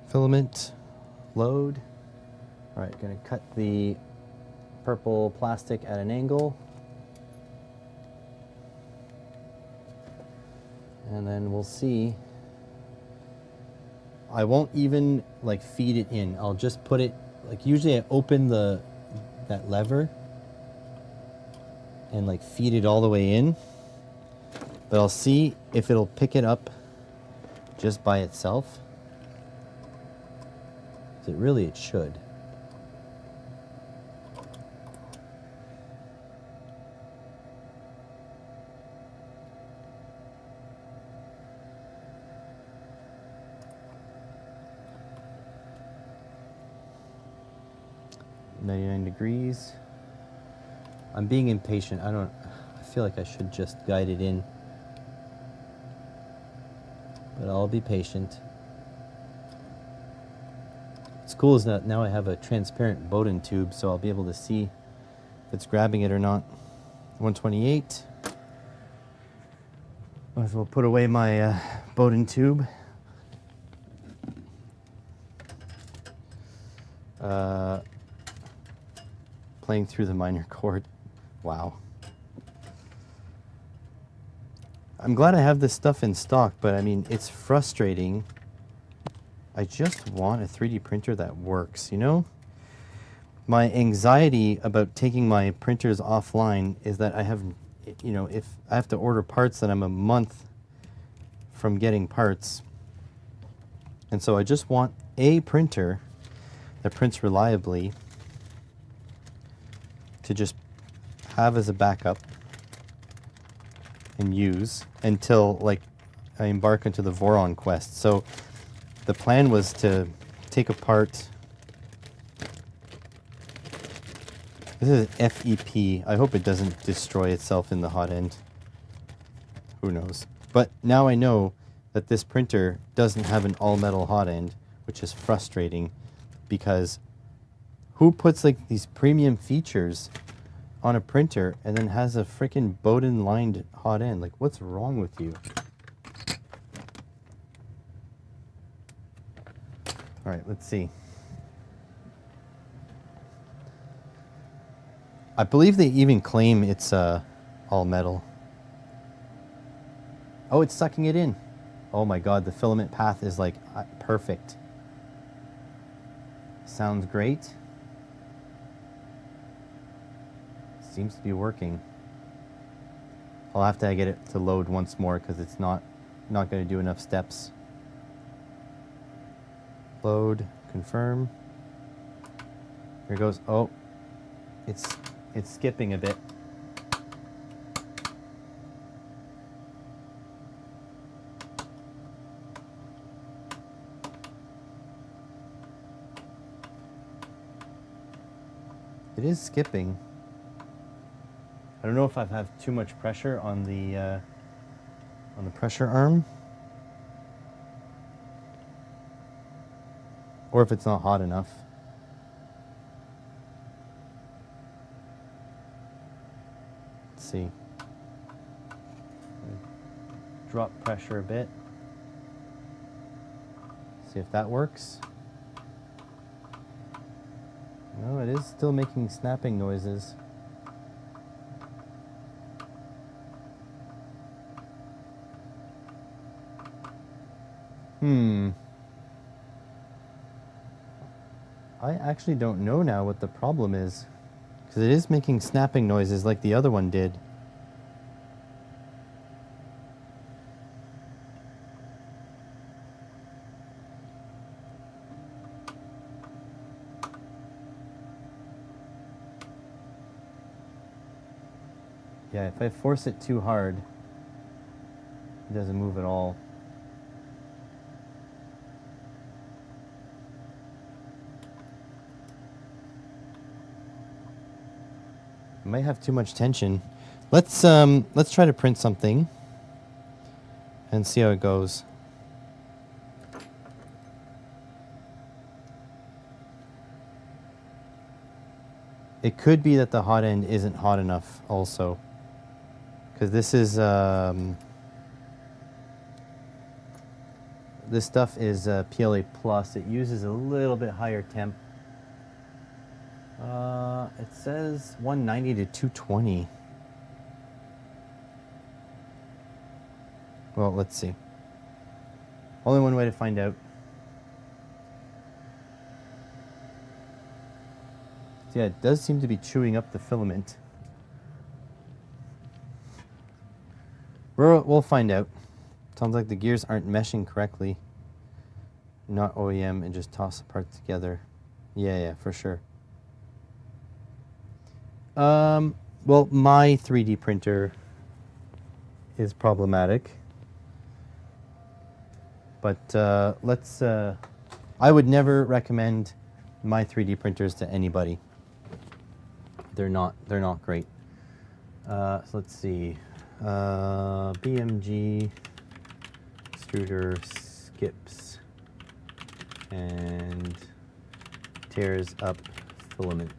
filament load. All right, gonna cut the purple plastic at an angle. And then we'll see. I won't even like feed it in. I'll just put it, like usually I open that lever and like feed it all the way in. But I'll see if it'll pick it up just by itself. It should. $99. I'm being impatient. I feel like I should just guide it in. But I'll be patient. What's cool is that now I have a transparent Bowden tube, so I'll be able to see if it's grabbing it or not. 128. Might as well put away my Bowden tube. Playing through the minor chord. Wow. I'm glad I have this stuff in stock, but I mean, it's frustrating. I just want a 3D printer that works, you know? My anxiety about taking my printers offline is that I have, you know, if I have to order parts, then I'm a month from getting parts. And so I just want a printer that prints reliably to just have as a backup and use until like I embark into the Voron quest. So the plan was to take apart, this is FEP. I hope it doesn't destroy itself in the hot end. Who knows? But now I know that this printer doesn't have an all metal hot end, which is frustrating, because who puts like these premium features on a printer and then has a freaking Bowden lined hot end? Like, what's wrong with you? All right, let's see. I believe they even claim it's all metal. Oh, it's sucking it in. Oh my God, the filament path is like perfect. Sounds great. Seems to be working. I'll have to get it to load once more because it's not going to do enough steps. Load, confirm. Here it goes. Oh, it's skipping a bit. It is skipping. I don't know if I have too much pressure on the pressure arm, or if it's not hot enough. Let's see. Drop pressure a bit. See if that works. No, it is still making snapping noises. I actually don't know now what the problem is, because it is making snapping noises like the other one did. Yeah, if I force it too hard, it doesn't move at all. I might have too much tension. Let's try to print something and see how it goes. It could be that the hot end isn't hot enough also, because this is this stuff is PLA plus. It uses a little bit higher temp. It says 190 to 220. Well, let's see. Only one way to find out. So yeah, it does seem to be chewing up the filament. We'll find out. Sounds like the gears aren't meshing correctly. Not OEM, and just toss the parts together. Yeah, for sure. Well, my 3D printer is problematic. But let's... I would never recommend my 3D printers to anybody. They're not great. So let's see. BMG extruder skips and tears up filament.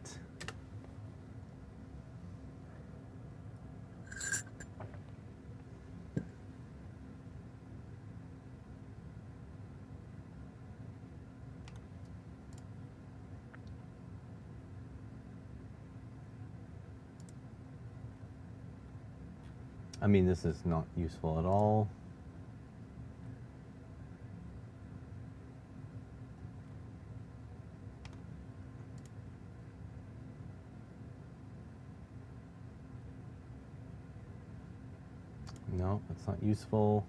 I mean, this is not useful at all. No, it's not useful.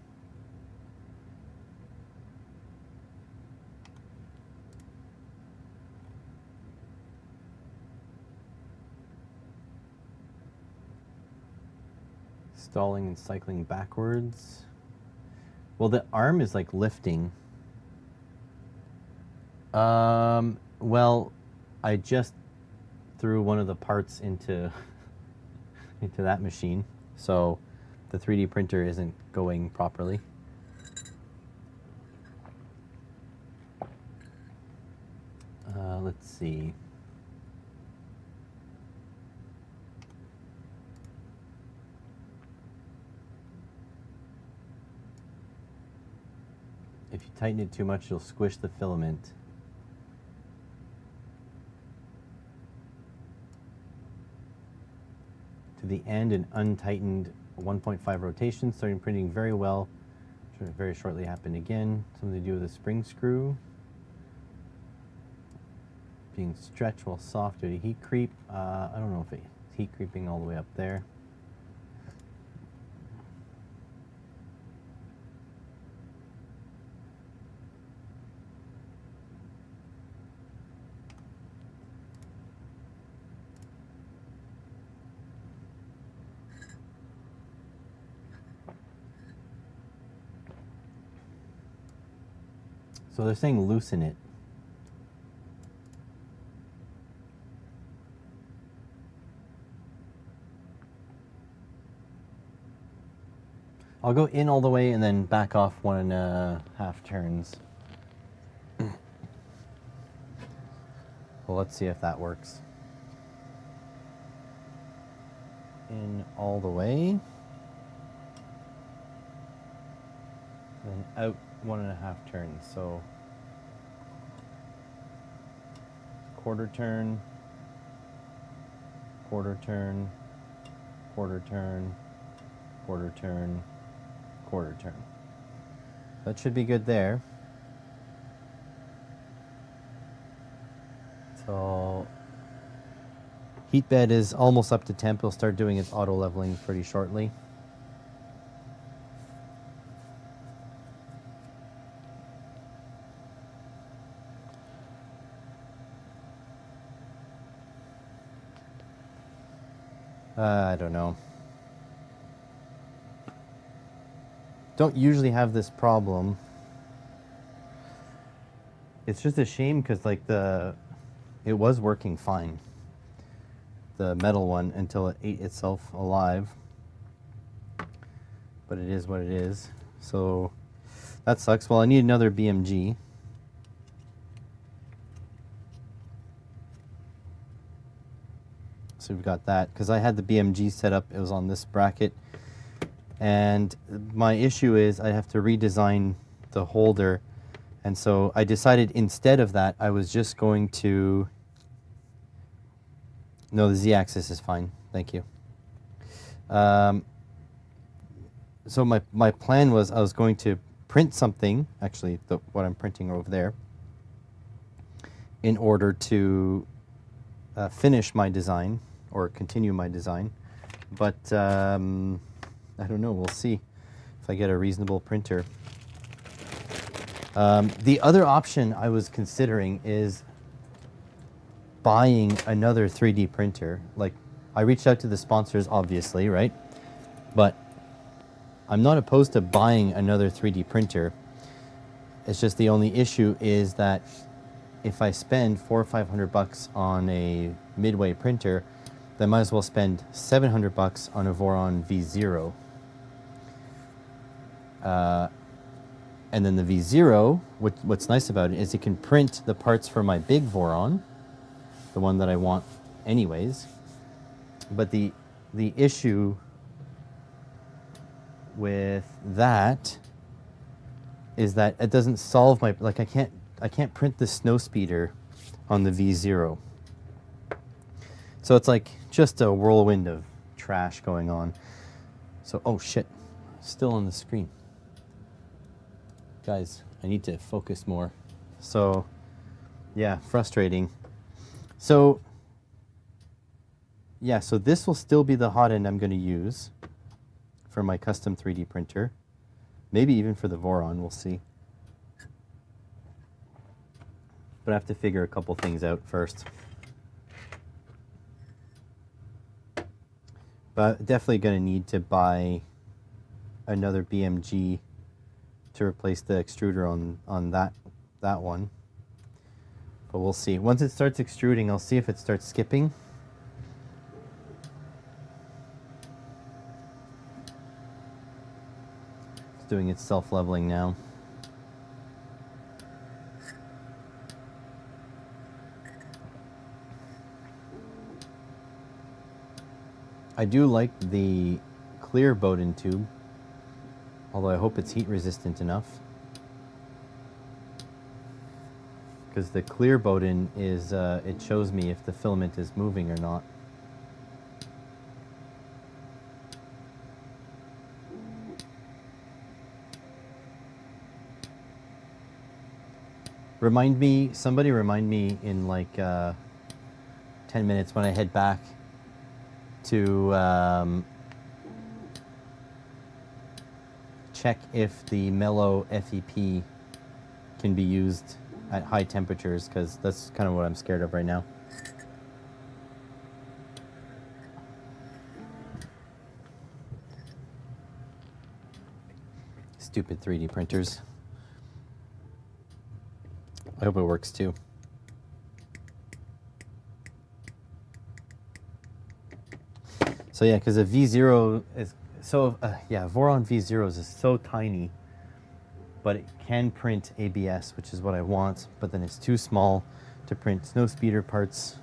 Stalling and cycling backwards. Well, the arm is like lifting. Well, I just threw one of the parts into that machine, so the 3D printer isn't going properly. Let's see. If you tighten it too much, you'll squish the filament. To the end, an untightened 1.5 rotation, starting printing very well. Should very shortly happen again. Something to do with a spring screw. Being stretched while soft due to heat creep. I don't know if it's heat creeping all the way up there. So they're saying loosen it. I'll go in all the way and then back off 1.5 turns. Well, let's see if that works. In all the way. Then out 1.5 turns. So quarter turn. quarter turn, quarter turn, quarter turn, quarter turn. That should be good there. So heat bed is almost up to temp. It'll start doing its auto leveling pretty shortly. I don't know. Don't usually have this problem. It's just a shame because like it was working fine, the metal one, until it ate itself alive. But it is what it is. So that sucks. Well, I need another BMG. So we've got that because I had the BMG set up. It was on this bracket. And my issue is I have to redesign the holder. And so I decided instead of that, I was just going to... No, the Z-axis is fine. Thank you. So my plan was I was going to print something, actually what I'm printing over there, in order to finish my design or continue my design. But I don't know, we'll see if I get a reasonable printer. The other option I was considering is buying another 3D printer. Like, I reached out to the sponsors, obviously, right? But I'm not opposed to buying another 3D printer. It's just the only issue is that if I spend $400 or $500 on a Midway printer, then I might as well spend $700 on a Voron V0. And then the V0, what's nice about it is it can print the parts for my big Voron, the one that I want anyways. But the issue with that is that it doesn't solve my, like I can't print the snow speeder on the V0. So it's like just a whirlwind of trash going on. So, oh shit, still on the screen. Guys, I need to focus more. So, yeah, frustrating. So, yeah, so this will still be the hot end I'm going to use for my custom 3D printer. Maybe even for the Voron, we'll see. But I have to figure a couple things out first. But definitely going to need to buy another BMG to replace the extruder on that one. But we'll see. Once it starts extruding, I'll see if it starts skipping. It's doing its self-leveling now. I do like the clear Bowden tube, although I hope it's heat resistant enough. Because the clear Bowden is, it shows me if the filament is moving or not. Somebody remind me in like 10 minutes when I head back to check if the mellow FEP can be used at high temperatures, because that's kind of what I'm scared of right now. Stupid 3D printers. I hope it works too. So yeah, because the V0 is so, yeah, Voron V0s is so tiny, but it can print ABS, which is what I want, but then it's too small to print snow speeder parts.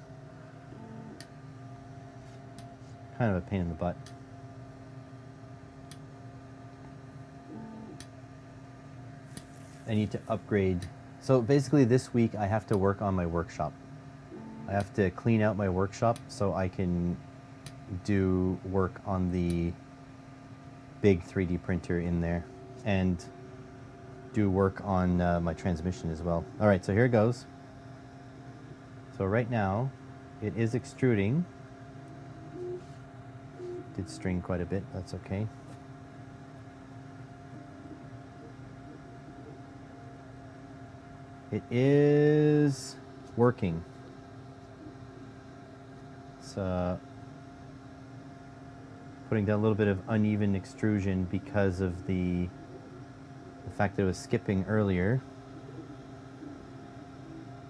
Kind of a pain in the butt. I need to upgrade. So basically this week I have to work on my workshop. I have to clean out my workshop so I can do work on the big 3D printer in there and do work on my transmission as well. All right, so here it goes. So right now it is extruding. Did string quite a bit, that's okay. It is working. It's putting down a little bit of uneven extrusion because of the fact that it was skipping earlier,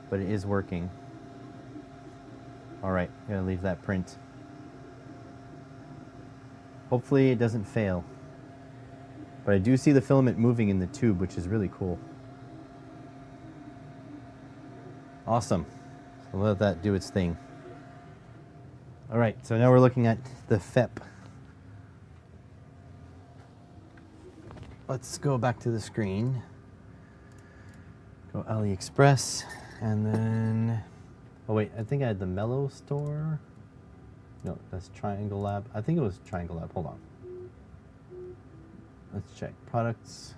but it is working. All right, I'm gonna leave that print. Hopefully it doesn't fail. But I do see the filament moving in the tube, which is really cool. Awesome. So let that do its thing. All right, so now we're looking at the FEP. Let's go back to the screen. Go AliExpress, and then, oh wait, I think I had the Mellow store. No, that's Triangle Lab. I think it was Triangle Lab. Hold on. Let's check products.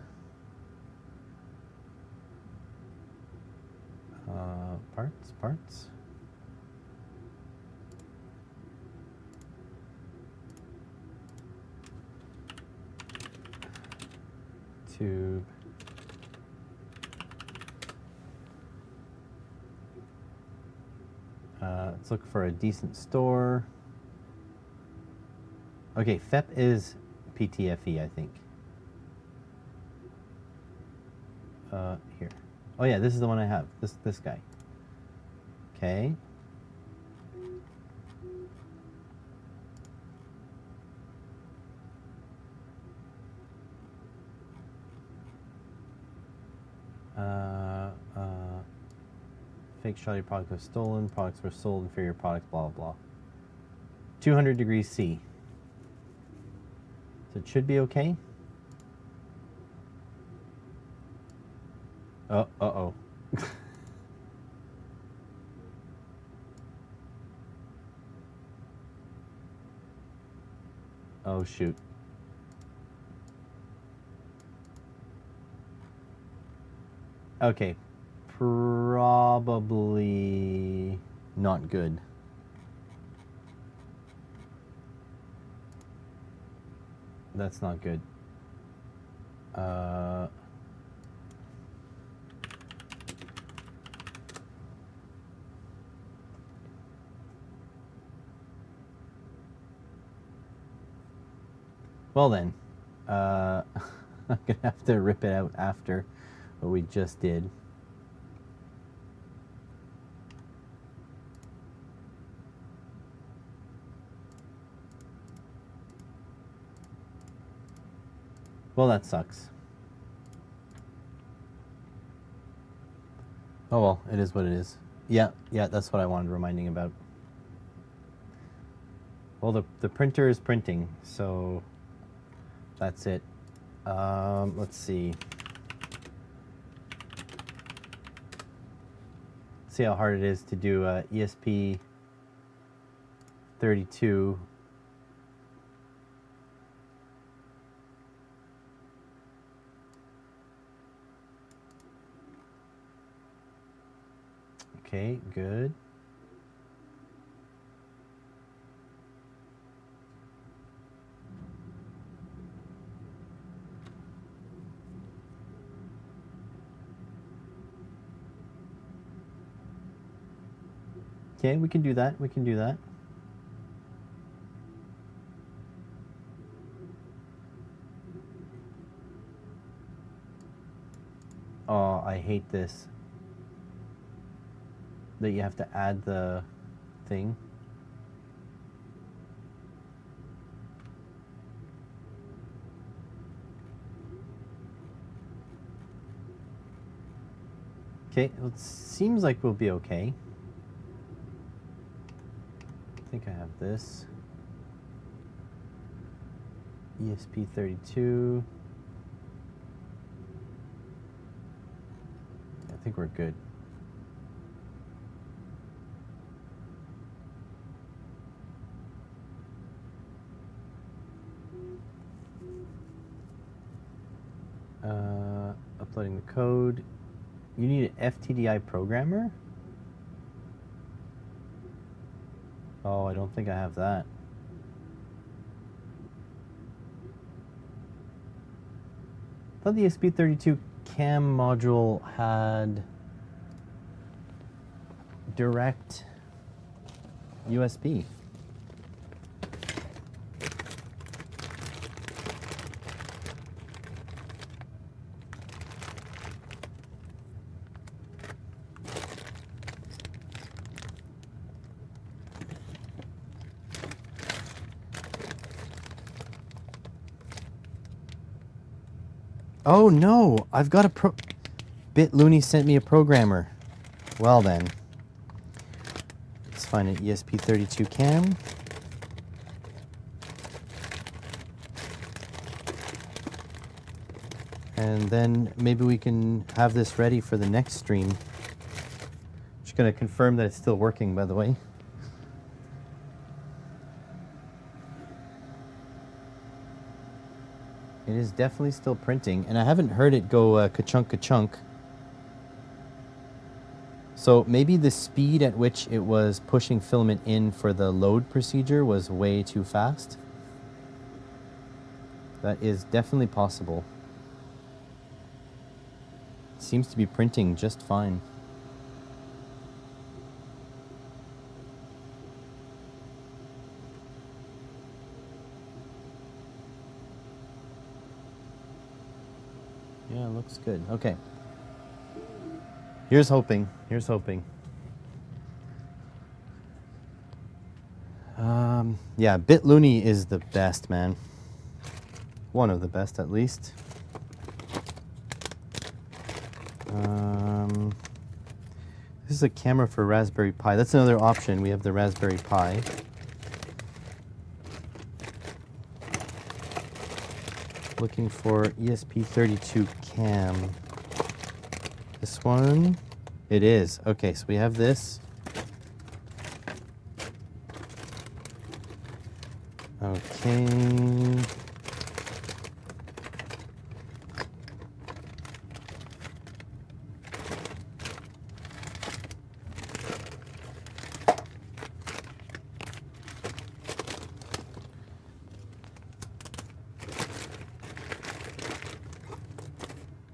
Parts. Tube. Let's look for a decent store. Okay, FEP is PTFE, I think. Here. Oh yeah, this is the one I have. This guy. Okay. Fake shot your product was stolen. Products were sold. Inferior products. Blah blah blah. 200 degrees C. So it should be okay. Oh. Oh shoot. Okay. Probably not good. That's not good. Well then, I'm gonna have to rip it out after what we just did. Well, that sucks. Oh well, it is what it is. Yeah, that's what I wanted reminding about. Well, the printer is printing, so that's it. Let's see. Let's see how hard it is to do ESP32. Okay, good. Okay, we can do that. Oh, I hate this. That you have to add the thing. Okay, well, it seems like we'll be okay. I think I have this. ESP32. I think we're good. Uploading the code. You need an FTDI programmer? Oh, I don't think I have that. I thought the ESP32 cam module had direct USB. Oh no, I've got a BitLooney sent me a programmer. Well then, let's find an ESP32 cam. And then maybe we can have this ready for the next stream. Just gonna confirm that it's still working, by the way. It is definitely still printing, and I haven't heard it go ka-chunk ka-chunk. So maybe the speed at which it was pushing filament in for the load procedure was way too fast. That is definitely possible. It seems to be printing just fine. Yeah, looks good. Okay. Here's hoping. Here's hoping. Yeah, BitLooney is the best, man. One of the best, at least. This is a camera for Raspberry Pi. That's another option. We have the Raspberry Pi. Looking for ESP32 cam. This one? It is. Okay, so we have this. Okay.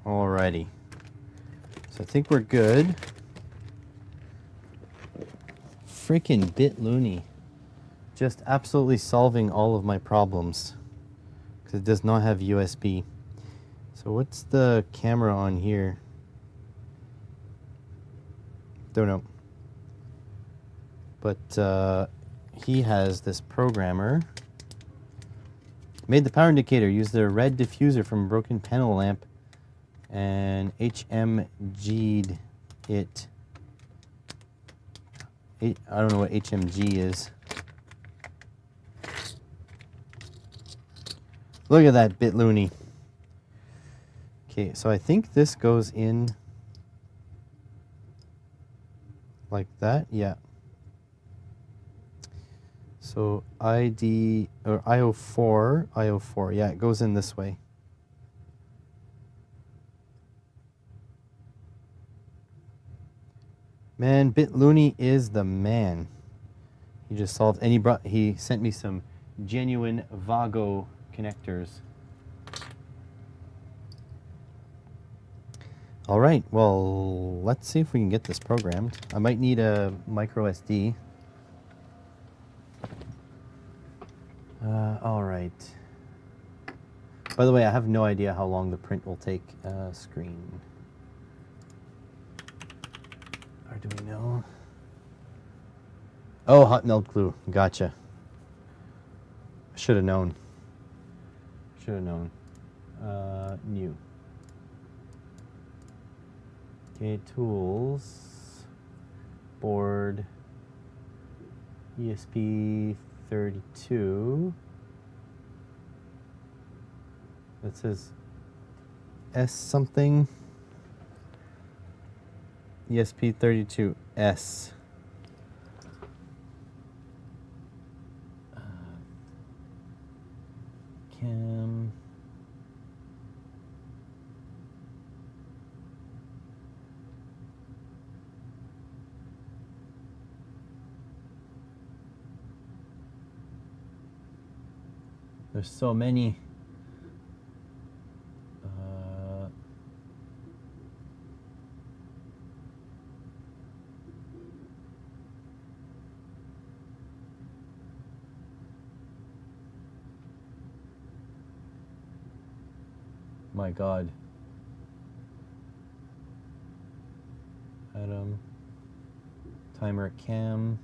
Alrighty. So I think we're good. Freaking BitLooney. Just absolutely solving all of my problems. Because it does not have USB. So what's the camera on here? Don't know. But he has this programmer. Made the power indicator. Use the red diffuser from a broken panel lamp. And HMG'd it. I don't know what HMG is. Look at that BitLooney. Okay, so I think this goes in like that. Yeah. So ID or IO4. Yeah, it goes in this way. Man, BitLooney is the man. He just solved, and he sent me some genuine Vago connectors. All right, well, let's see if we can get this programmed. I might need a micro SD. All right. By the way, I have no idea how long the print will take. Screen. Or do we know? Oh, hot melt glue. Gotcha. Should have known. Should have known. New. Okay, tools. Board. ESP32. That says S something. ESP32S. Cam. There's so many. My God. Adam. Timer cam.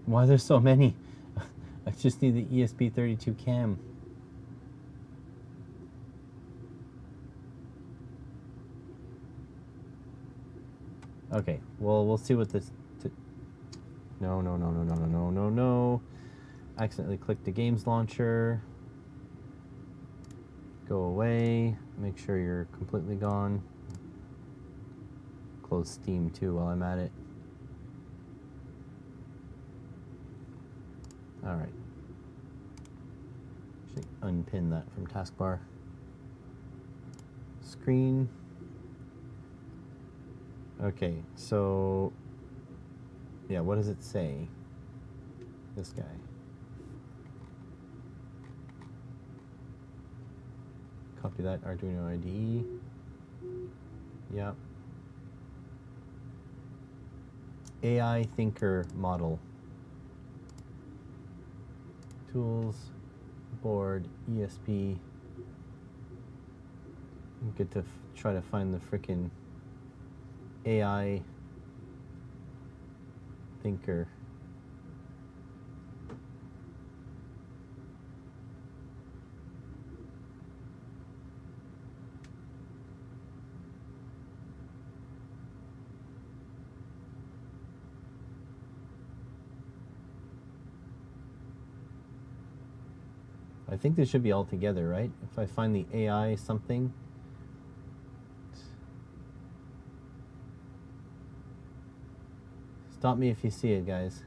Why there's so many? I just need the ESP32 cam. Okay, well, we'll see what this... No. Accidentally clicked the games launcher. Go away. Make sure you're completely gone. Close Steam too while I'm at it. Alright. Actually unpin that from taskbar. Screen. Okay, so yeah, what does it say? This guy. Copy that Arduino IDE. Yep. AI Thinker model. Tools, board, ESP. Get to try to find the frickin' AI Thinker. I think this should be all together, right? If I find the AI something. Stop me if you see it, guys.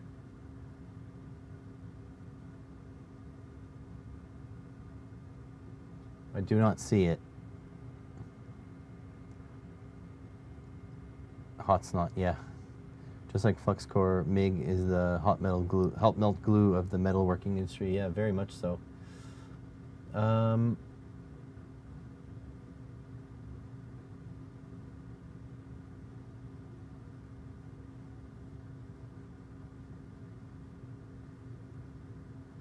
I do not see it. Hot snot, yeah. Just like FluxCore, MIG is the hot melt glue of the metalworking industry. Yeah, very much so.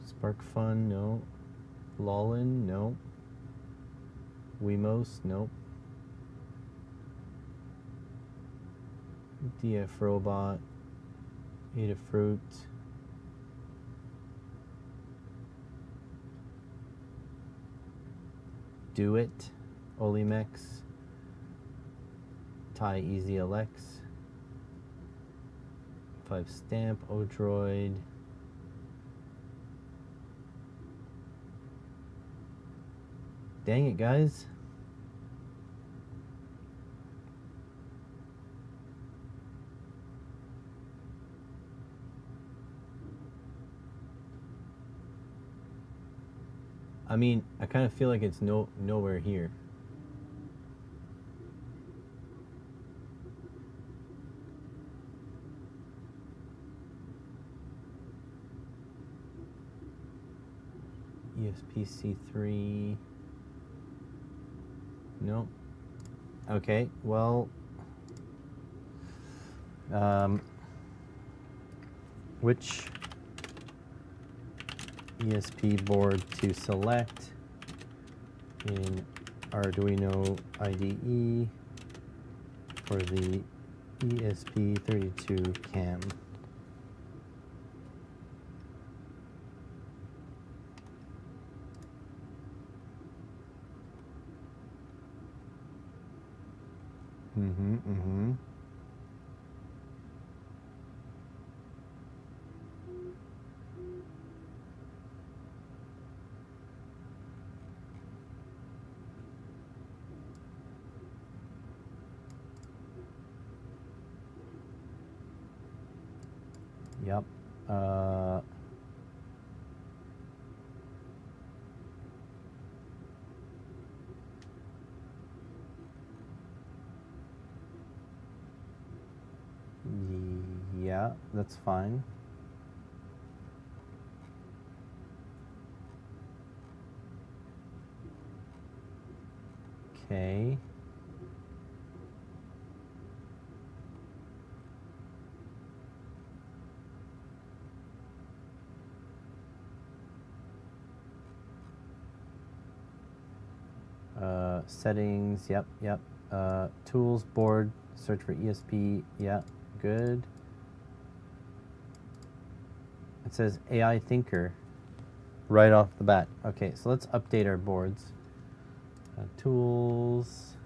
Spark Fun, no. Lolin, no. Wemos, nope. DF Robot, Adafruit. Do It, Olimex, Thai EasyLX, 5 Stamp, Odroid. Dang it, guys. I mean, I kind of feel like it's nowhere here. ESPC3. Nope. Okay, well, which ESP board to select in Arduino IDE for the ESP32 cam? Yep. Yeah, that's fine. Okay. Settings, yep. Tools, board, search for ESP, yeah, good. It says AI Thinker right off the bat. Okay, so let's update our boards. Tools,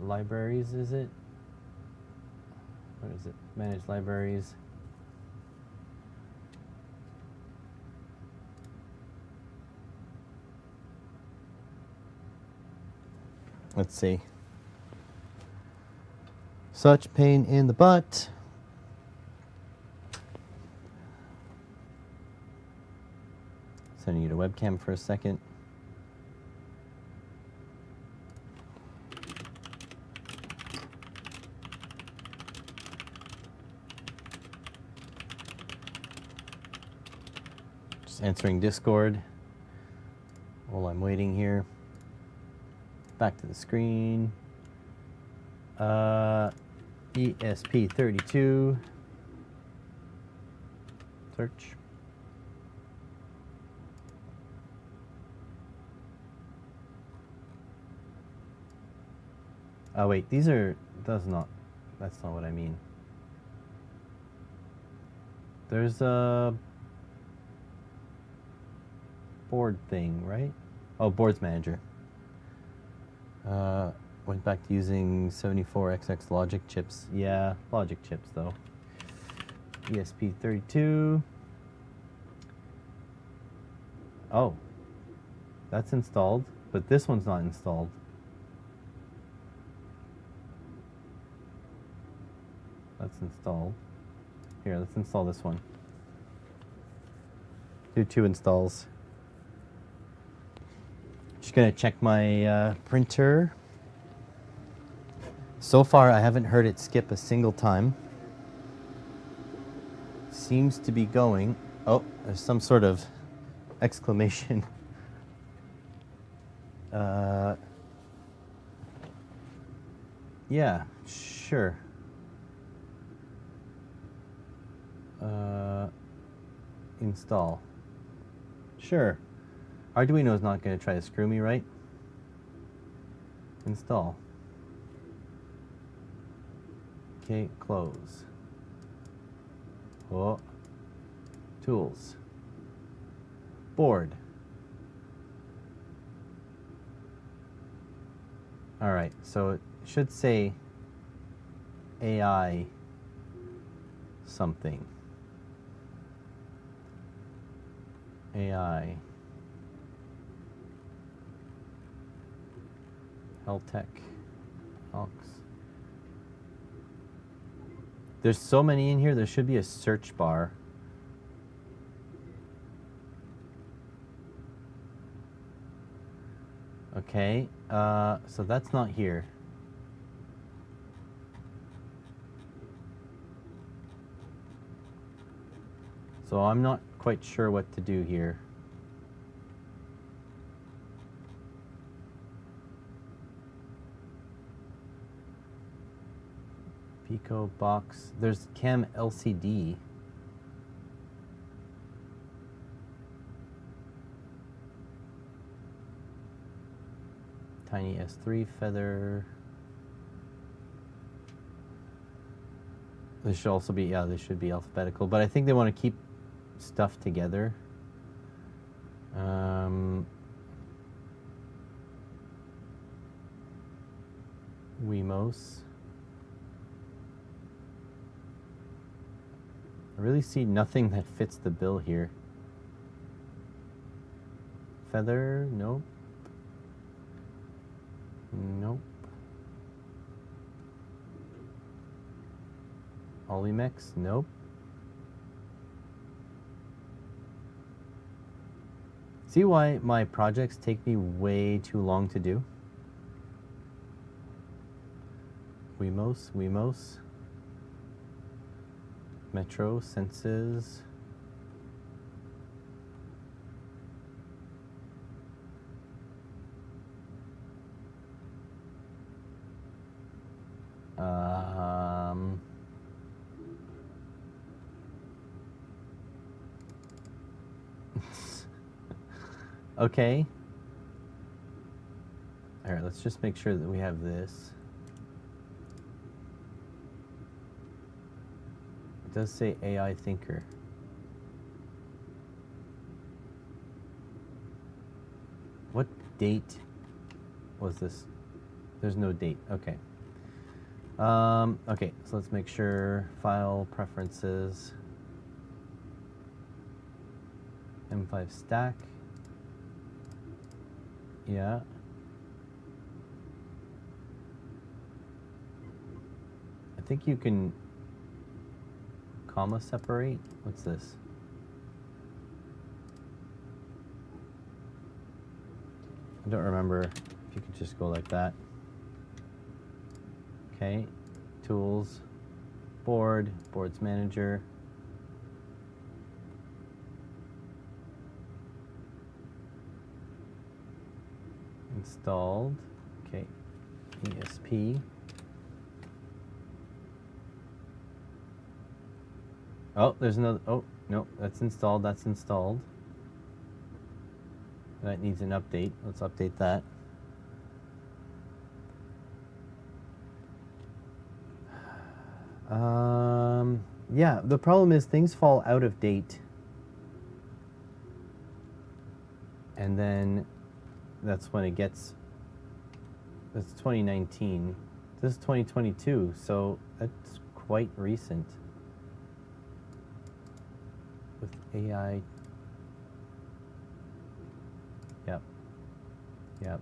libraries, is it? What is it? Manage libraries. Let's see. Such pain in the butt. Sending you to webcam for a second. Just answering Discord while I'm waiting here. Back to the screen. ESP32. Search. Oh wait, these are, that's not what I mean. There's a board thing, right? Oh, boards manager. Went back to using 74XX logic chips. Yeah, logic chips though. ESP32. Oh, that's installed, but this one's not installed. That's installed. Here, let's install this one. Do 2 installs. Just gonna check my printer. So far, I haven't heard it skip a single time. Seems to be going. Oh, there's some sort of exclamation. Yeah, sure. Install. Sure. Arduino is not going to try to screw me, right? Install. Okay, close. Oh. Tools. Board. All right, so it should say AI something. AI. Heltech. Aux. There's so many in here, there should be a search bar. Okay, so that's not here. So I'm not quite sure what to do here. Pico box. There's Cam LCD. Tiny S3 feather. This should also be, yeah, they should be alphabetical, but I think they want to keep stuff together. Wemos. I really see nothing that fits the bill here. Feather, nope. Nope. Olimex, nope. See why my projects take me way too long to do? Wemos. Metro, senses. Okay. All right, let's just make sure that we have this. It does say AI thinker. What date was this? There's no date. Okay. Okay, so let's make sure file preferences. M5 stack. Yeah. I think you can comma separate. What's this? I don't remember if you could just go like that. Okay, tools, boards manager. Installed. Okay, ESP. Oh, there's another. Oh, no, that's installed. That's installed. That needs an update. Let's update that. Yeah, the problem is things fall out of date. And then that's when it gets, that's 2019. This is 2022, so that's quite recent. With AI. Yep. Yep.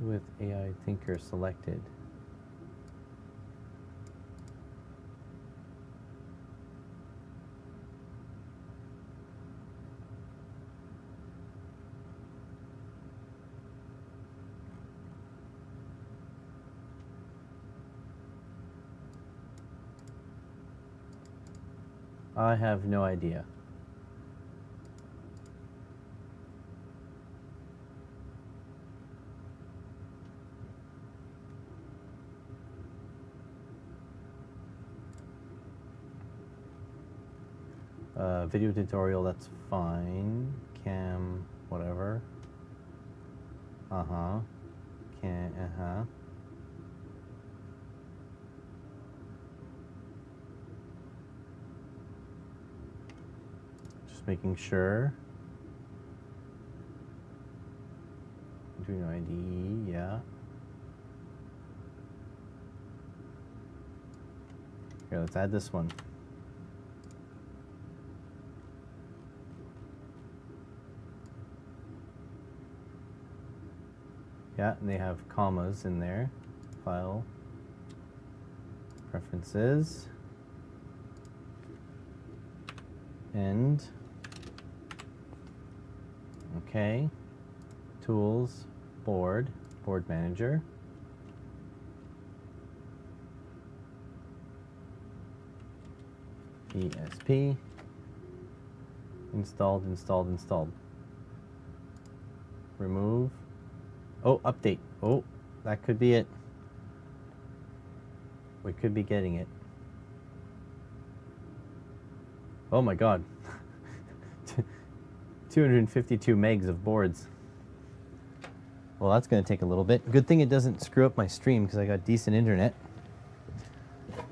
With AI thinker selected. I have no idea. Video tutorial, that's fine. Cam, whatever. Just making sure. Doing ID, yeah. Here, let's add this one. Yeah, and they have commas in there. File, preferences, end. Okay, tools, board manager. ESP, installed. Remove. Oh, update. Oh, that could be it. We could be getting it. Oh my God. 252 megs of boards. Well, that's going to take a little bit. Good thing it doesn't screw up my stream because I got decent internet.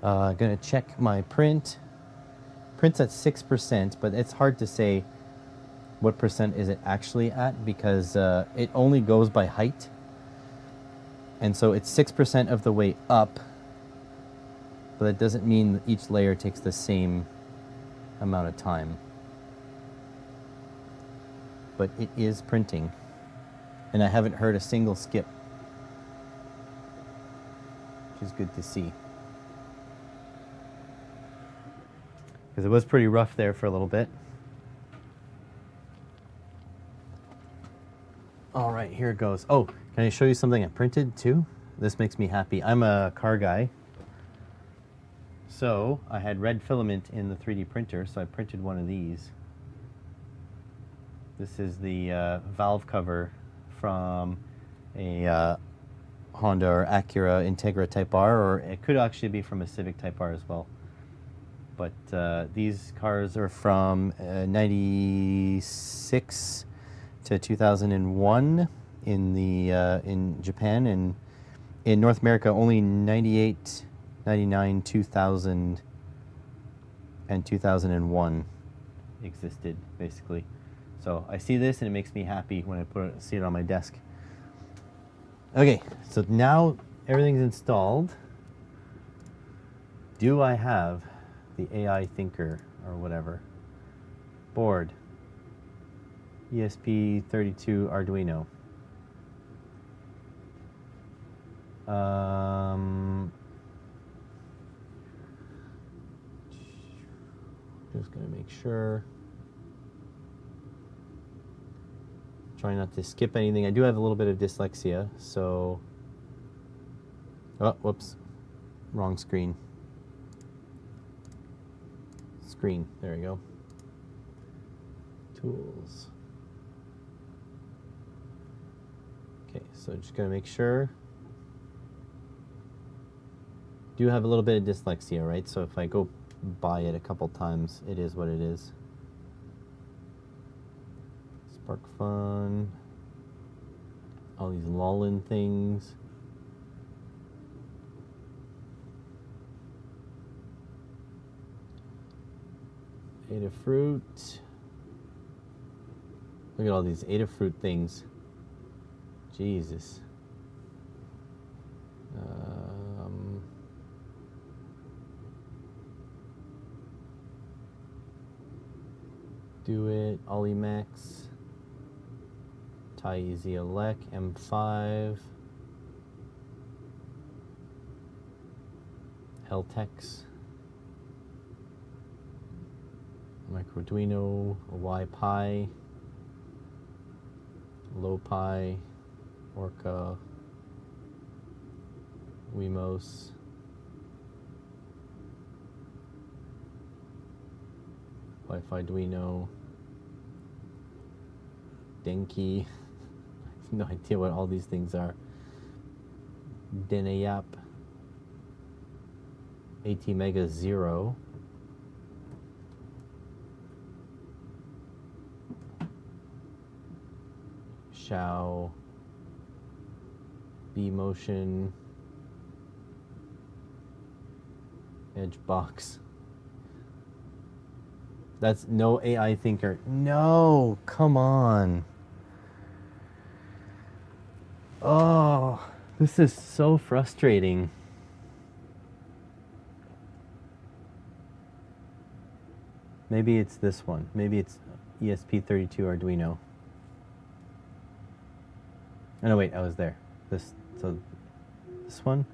Going to check my print. Print's at 6%, but it's hard to say what percent is it actually at because it only goes by height. And so it's 6% of the way up, but that doesn't mean that each layer takes the same amount of time. But it is printing, and I haven't heard a single skip, which is good to see. Because it was pretty rough there for a little bit. All right, here it goes. Oh, can I show you something I printed too? This makes me happy. I'm a car guy. So I had red filament in the 3D printer, so I printed one of these. This is the valve cover from a Honda or Acura Integra Type R, or it could actually be from a Civic Type R as well. But these cars are from 96 to 2001 in Japan, and in North America only 98, 99, 2000, and 2001 existed, basically. So I see this and it makes me happy when I see it on my desk. Okay, so now everything's installed. Do I have the AI thinker or whatever? Board. ESP32 Arduino. Just gonna make sure. Try not to skip anything. I do have a little bit of dyslexia, so... Oh, whoops. Wrong screen. Screen, there we go. Tools. Okay, so just gonna make sure. Do have a little bit of dyslexia, right? So if I go by it a couple times, it is what it is. Spark Fun. All these Lolin things. Adafruit. Look at all these Adafruit things. Jesus. Do it. Olimax. Easy Elec. M5. Heltex. Microarduino, YPi, LowPi, Orca, Wemos, Wi-Fi Arduino, Denki. I have no idea what all these things are. Denayap, ATmega 0. Shao, B-Motion, Edgebox. That's no AI thinker. No, come on. Oh, this is so frustrating. Maybe it's this one. Maybe it's ESP32 Arduino. Oh, no, wait, I was there. This one?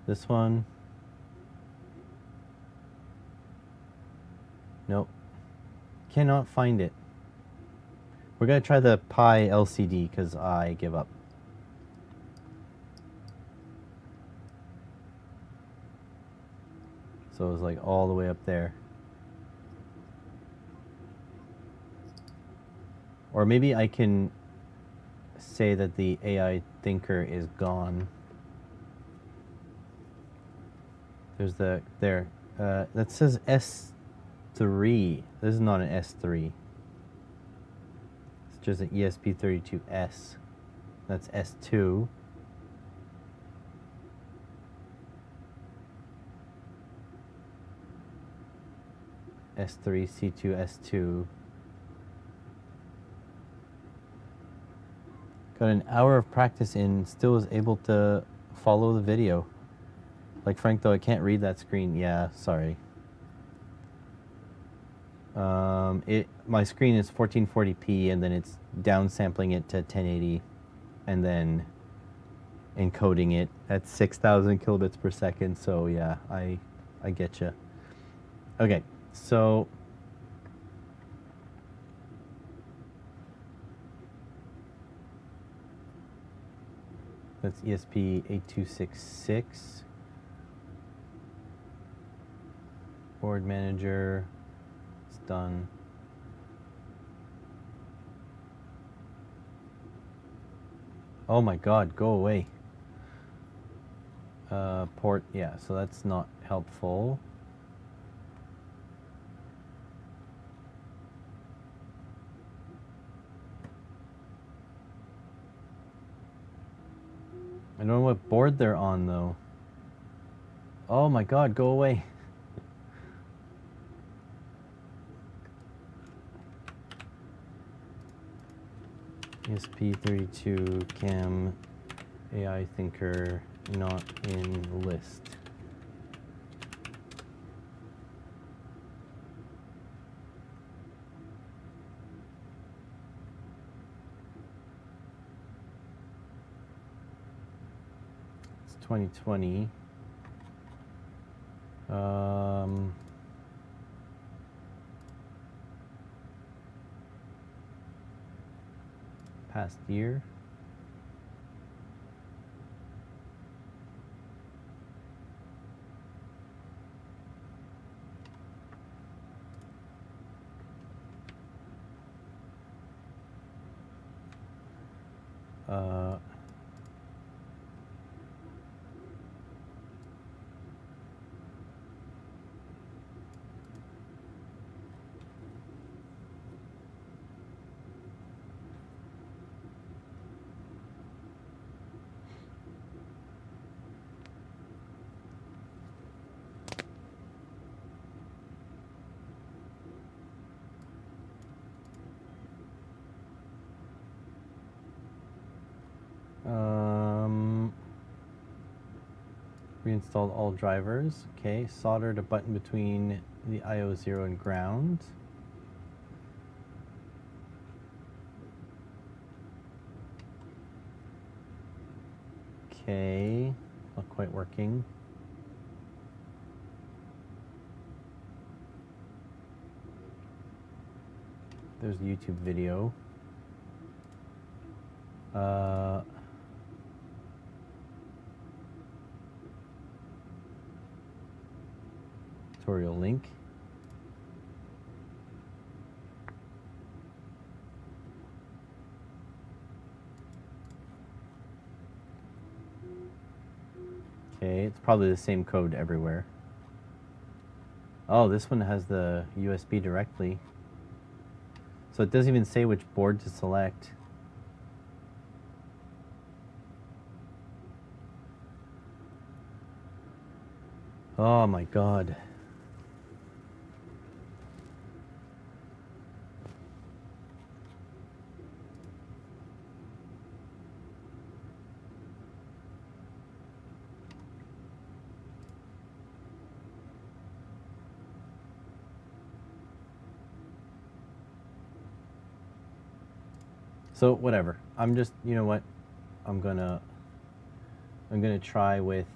This one? Nope. Cannot find it. We're gonna try the Pi LCD because I give up. So it was like all the way up there. Or maybe I can say that the AI thinker is gone. There's that says S3. This is not an S3. It's just an ESP32S. That's S2. S3, C2, S2. Got an hour of practice in, still was able to follow the video. Like Frank, though, I can't read that screen. Yeah, sorry. My screen is 1440p, and then it's downsampling it to 1080, and then encoding it at 6,000 kilobits per second. So yeah, I get you. Okay, so That's ESP8266. Board manager. It's done. Oh my god, go away. Port, yeah, so that's not helpful. I don't know what board they're on though. Oh my god, go away. ESP32 cam AI thinker not in list. It's 2020. Past year. Reinstalled all drivers. Okay, soldered a button between the IO0 and ground. Okay, not quite working. There's the YouTube video. Tutorial link. Okay, it's probably the same code everywhere. Oh, this one has the USB directly. So it doesn't even say which board to select. Oh my god. So whatever. I'm just, you know what? I'm gonna try with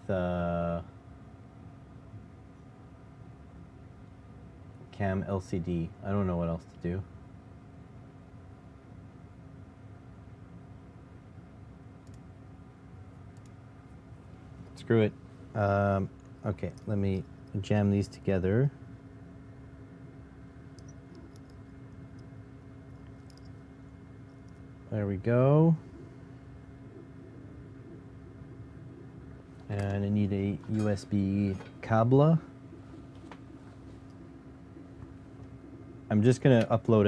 cam LCD. I don't know what else to do. Screw it. Okay, let me jam these together. There we go. And I need a USB cable. I'm just gonna upload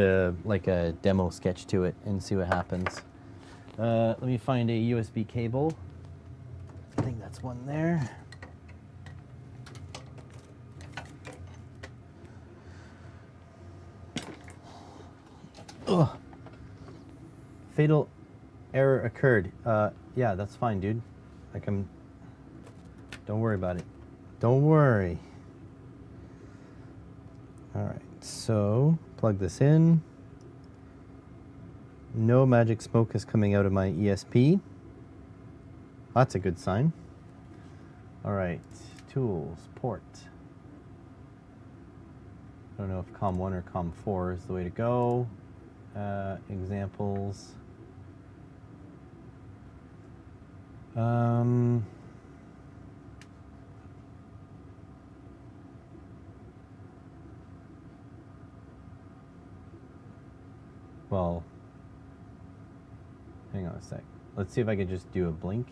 a demo sketch to it and see what happens. Let me find a USB cable. I think that's one there. Ugh. Fatal error occurred. Yeah, that's fine, dude. Don't worry about it. Don't worry. All right, so plug this in. No magic smoke is coming out of my ESP. That's a good sign. All right, tools, port. I don't know if COM1 or COM4 is the way to go. Examples. Well, hang on a sec. Let's see if I could just do a blink.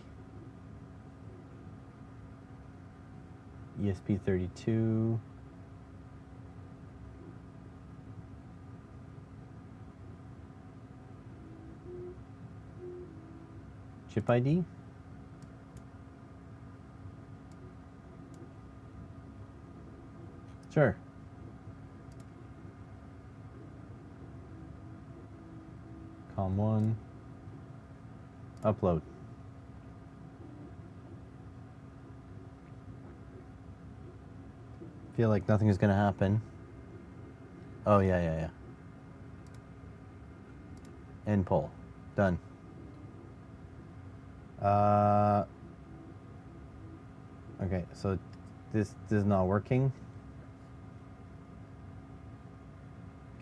ESP32. Chip ID. Sure. COM1. Upload. Feel like nothing is going to happen. Oh, yeah. End poll. Done. Okay, so this is not working.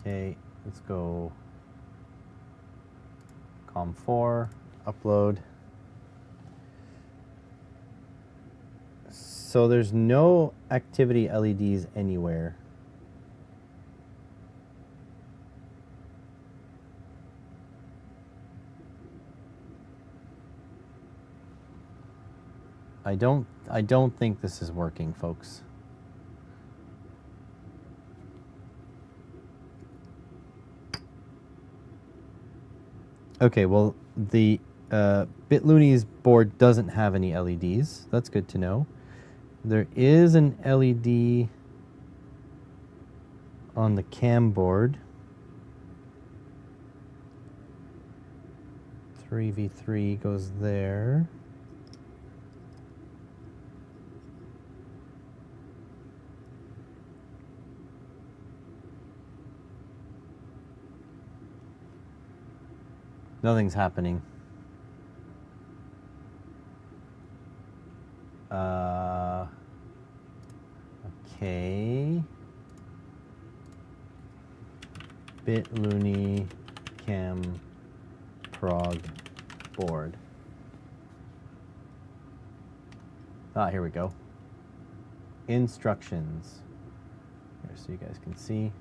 Okay, let's go COM4, upload. So there's no activity LEDs anywhere. I don't think this is working, folks. Okay, well, the BitLooney's board doesn't have any LEDs. That's good to know. There is an LED on the cam board. 3v3 goes there. Nothing's happening. Okay. BitLooney cam prog board. Ah, here we go. Instructions. Here, so you guys can see.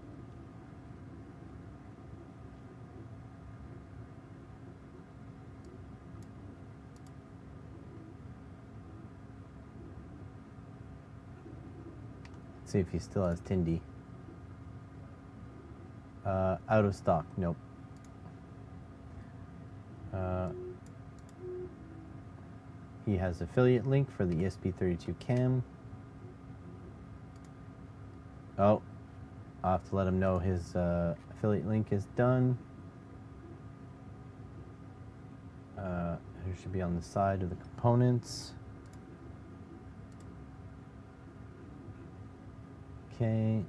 See if he still has Tindy. Out of stock. Nope. He has affiliate link for the ESP32 cam. Oh, I'll have to let him know his affiliate link is done. It should be on the side of the components. Okay.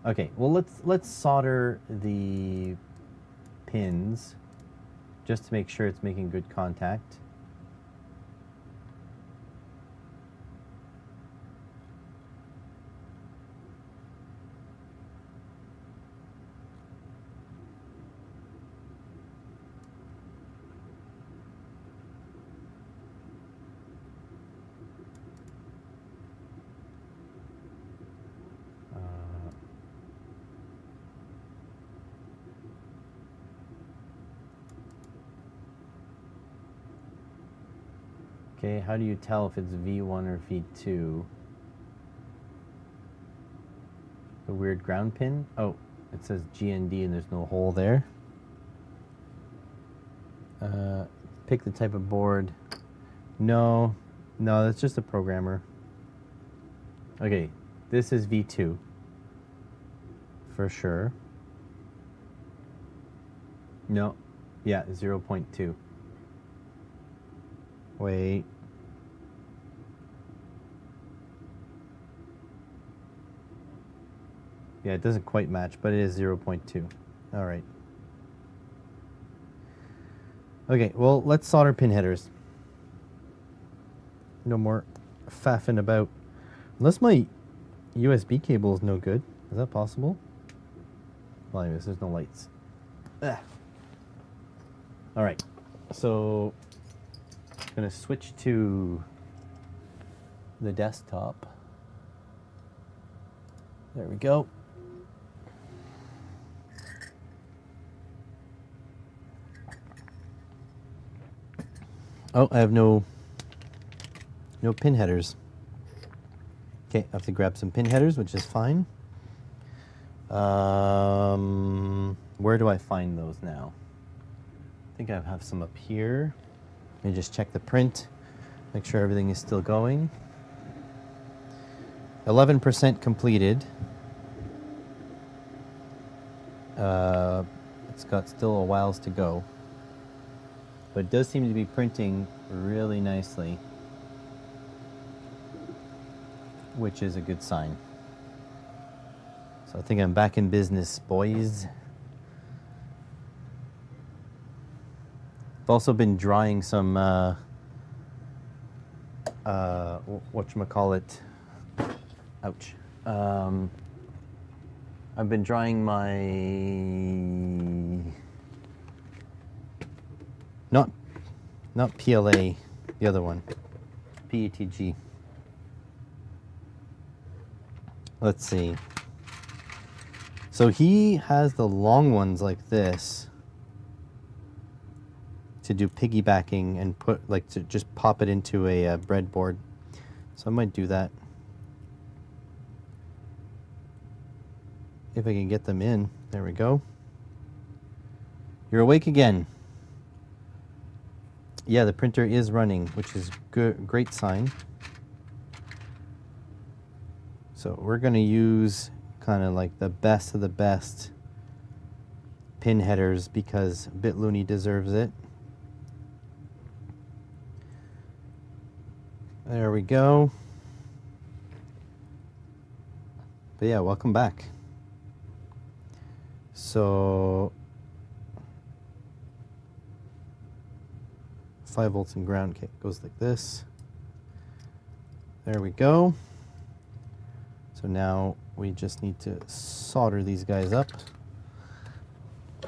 Okay, well let's solder the pins just to make sure it's making good contact. Okay, how do you tell if it's V1 or V2? The weird ground pin? Oh, it says GND and there's no hole there. Pick the type of board. No, that's just a programmer. Okay, this is V2. For sure. No, yeah, 0.2. Wait. Yeah, it doesn't quite match, but it is 0.2. All right. Okay, well, let's solder pin headers. No more faffing about. Unless my USB cable is no good. Is that possible? Well, anyways, there's no lights. Ugh. All right. So going to switch to the desktop. There we go. Oh, I have no pin headers. Okay, I have to grab some pin headers, which is fine. Where do I find those now? I think I have some up here. Let me just check the print, make sure everything is still going. 11% completed. It's got still a whiles to go, but it does seem to be printing really nicely, which is a good sign. So I think I'm back in business, boys. I've also been drying some, whatchamacallit, ouch. I've been drying my, not PLA, the other one, PETG. Let's see. So he has the long ones like this to do piggybacking and put, like, to just pop it into a breadboard. So I might do that. If I can get them in. There we go. You're awake again. Yeah, the printer is running, which is good, great sign. So we're going to use kind of like the best of the best pin headers because BitLooney deserves it. There we go. But yeah, welcome back. So 5 volts and ground. Okay, goes like this. There we go. So now we just need to solder these guys up.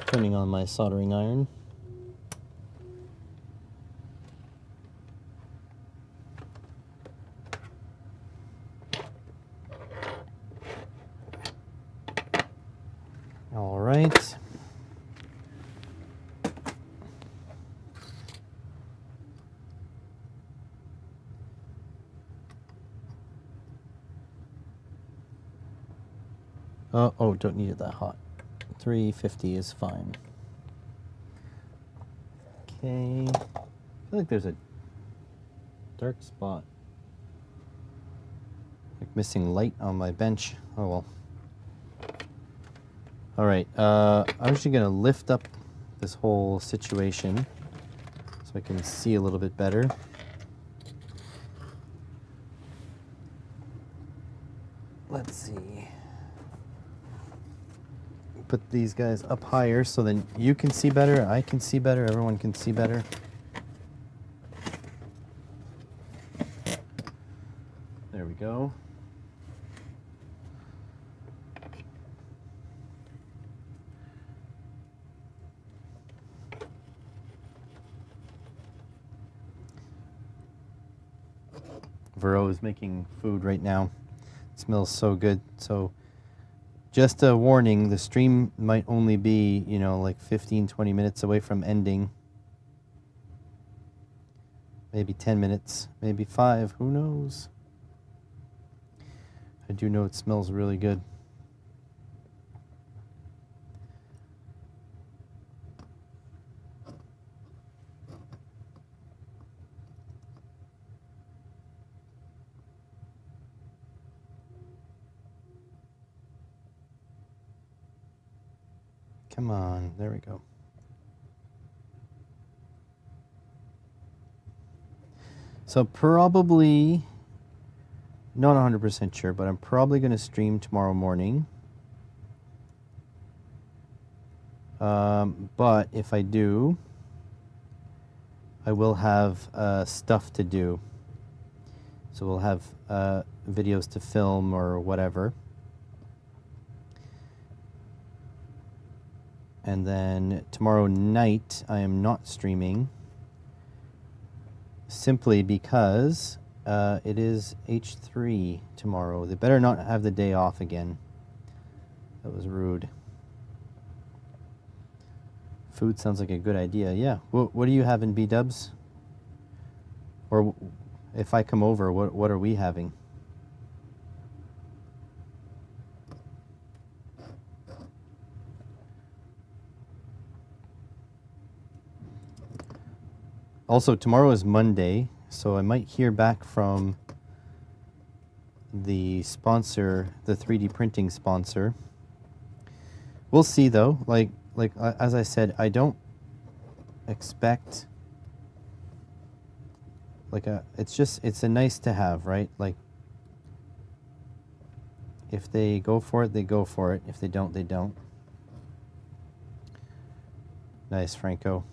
Turning on my soldering iron. All right. Oh, don't need it that hot. 350 is fine. Okay. I feel like there's a dark spot. Like missing light on my bench. Oh well. All right. I'm actually going to lift up this whole situation so I can see a little bit better. Let's see. Put these guys up higher so then you can see better, I can see better, everyone can see better. There we go. Vero is making food right now. It smells so good. So just a warning, the stream might only be, you know, like 15-20 minutes away from ending. Maybe 10 minutes, maybe 5, who knows? I do know it smells really good. Come on, there we go. So probably, not 100% sure, but I'm probably going to stream tomorrow morning. But if I do, I will have stuff to do. So we'll have videos to film or whatever. And then tomorrow night, I am not streaming simply because it is H3 tomorrow. They better not have the day off again. That was rude. Food sounds like a good idea. Yeah. What do you have in B-dubs? Or if I come over, what are we having? Also, tomorrow is Monday, so I might hear back from the sponsor, the 3D printing sponsor. We'll see, though. Like as I said, I don't expect it's a nice to have, right? Like, if they go for it, they go for it. If they don't, they don't. Nice, Franco.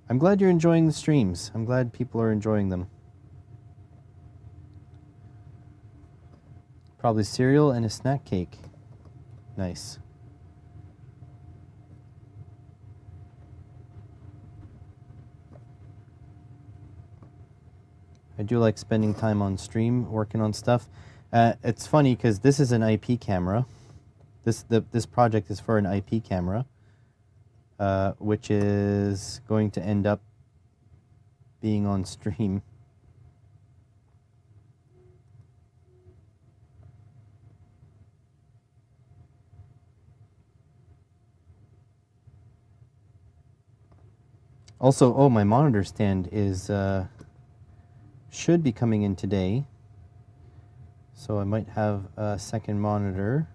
I'm glad you're enjoying the streams. I'm glad people are enjoying them. Probably cereal and a snack cake. Nice. I do like spending time on stream working on stuff. It's funny because this is an IP camera. This project is for an IP camera, which is going to end up being on stream. Also, oh, my monitor stand is should be coming in today, so I might have a second monitor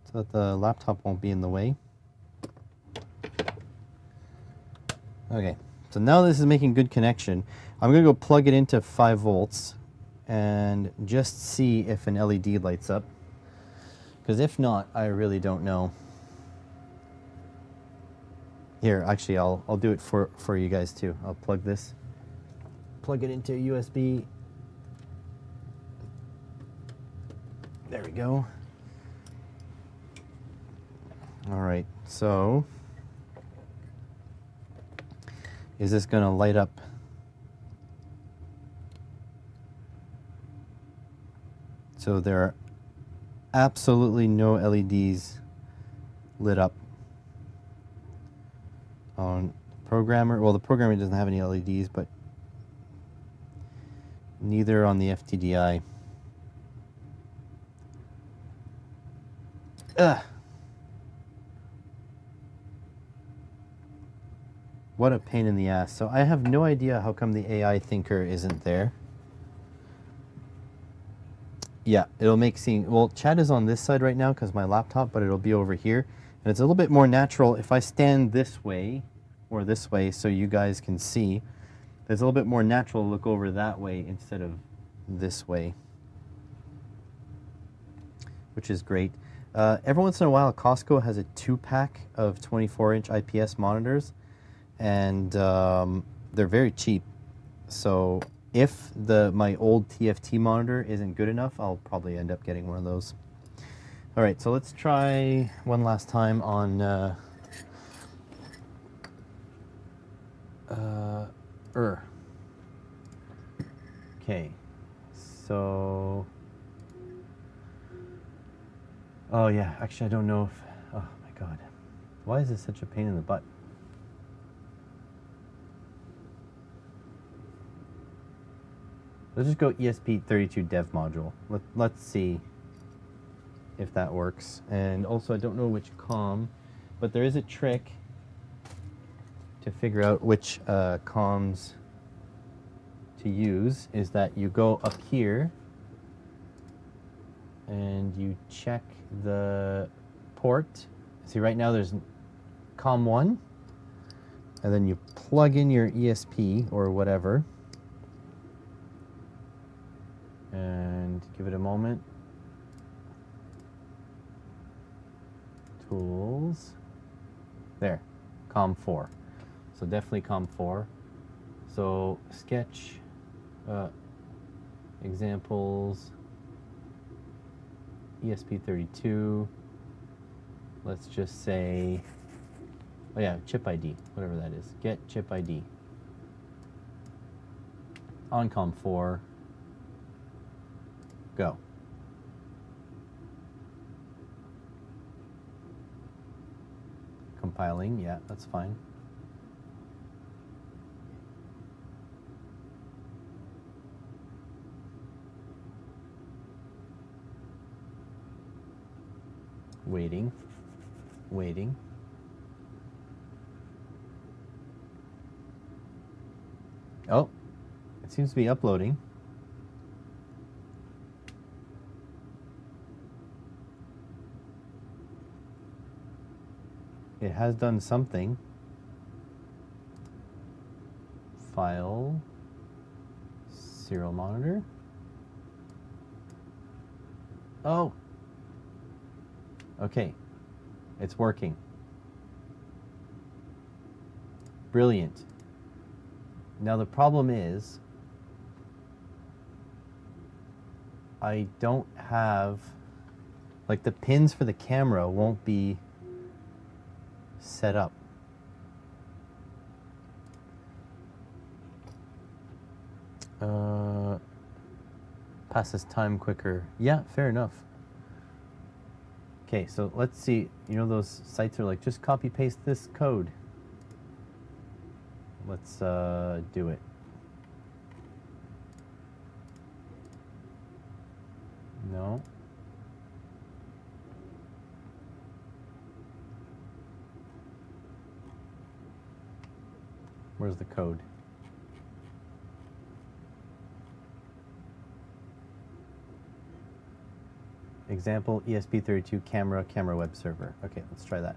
so that the laptop won't be in the way. Okay, so now this is making good connection. I'm gonna go plug it into 5 volts and just see if an LED lights up, because if not, I really don't know. Here, actually, I'll do it for you guys too. I'll plug it into USB. There we go. All right, so is this gonna light up? So there are absolutely no LEDs lit up on programmer. Well, the programmer doesn't have any LEDs, but neither on the FTDI. Ugh. What a pain in the ass. So I have no idea how come the AI thinker isn't there. Yeah, it'll make seeing, well, chat is on this side right now because my laptop, but it'll be over here. And it's a little bit more natural if I stand this way or this way so you guys can see. It's a little bit more natural to look over that way instead of this way, which is great. Every once in a while, Costco has a 2-pack of 24-inch IPS monitors, and they're very cheap. So if my old TFT monitor isn't good enough, I'll probably end up getting one of those. All right, so let's try one last time on Okay, so, oh yeah, actually I don't know if, oh my God, why is this such a pain in the butt? Let's just go ESP32 dev module. Let's see if that works. And also, I don't know which COM, but there is a trick to figure out which comms to use, is that you go up here and you check the port. See, right now there's COM 1, and then you plug in your ESP or whatever, and give it a moment. Tools. There, COM 4. So definitely COM 4. So sketch examples, ESP32. Let's just say, oh yeah, chip ID, whatever that is. Get chip ID. OnCom 4. Go. Compiling, yeah, that's fine. Waiting, waiting. Oh, it seems to be uploading. It has done something. File, serial monitor. Oh, okay, it's working. Brilliant. Now the problem is, I don't have, like, the pins for the camera won't be set up. Passes time quicker. Yeah, fair enough. Okay, so let's see. You know those sites are like, just copy paste this code. Let's do it. No. Where's the code? Example, ESP32 camera web server. Okay, let's try that.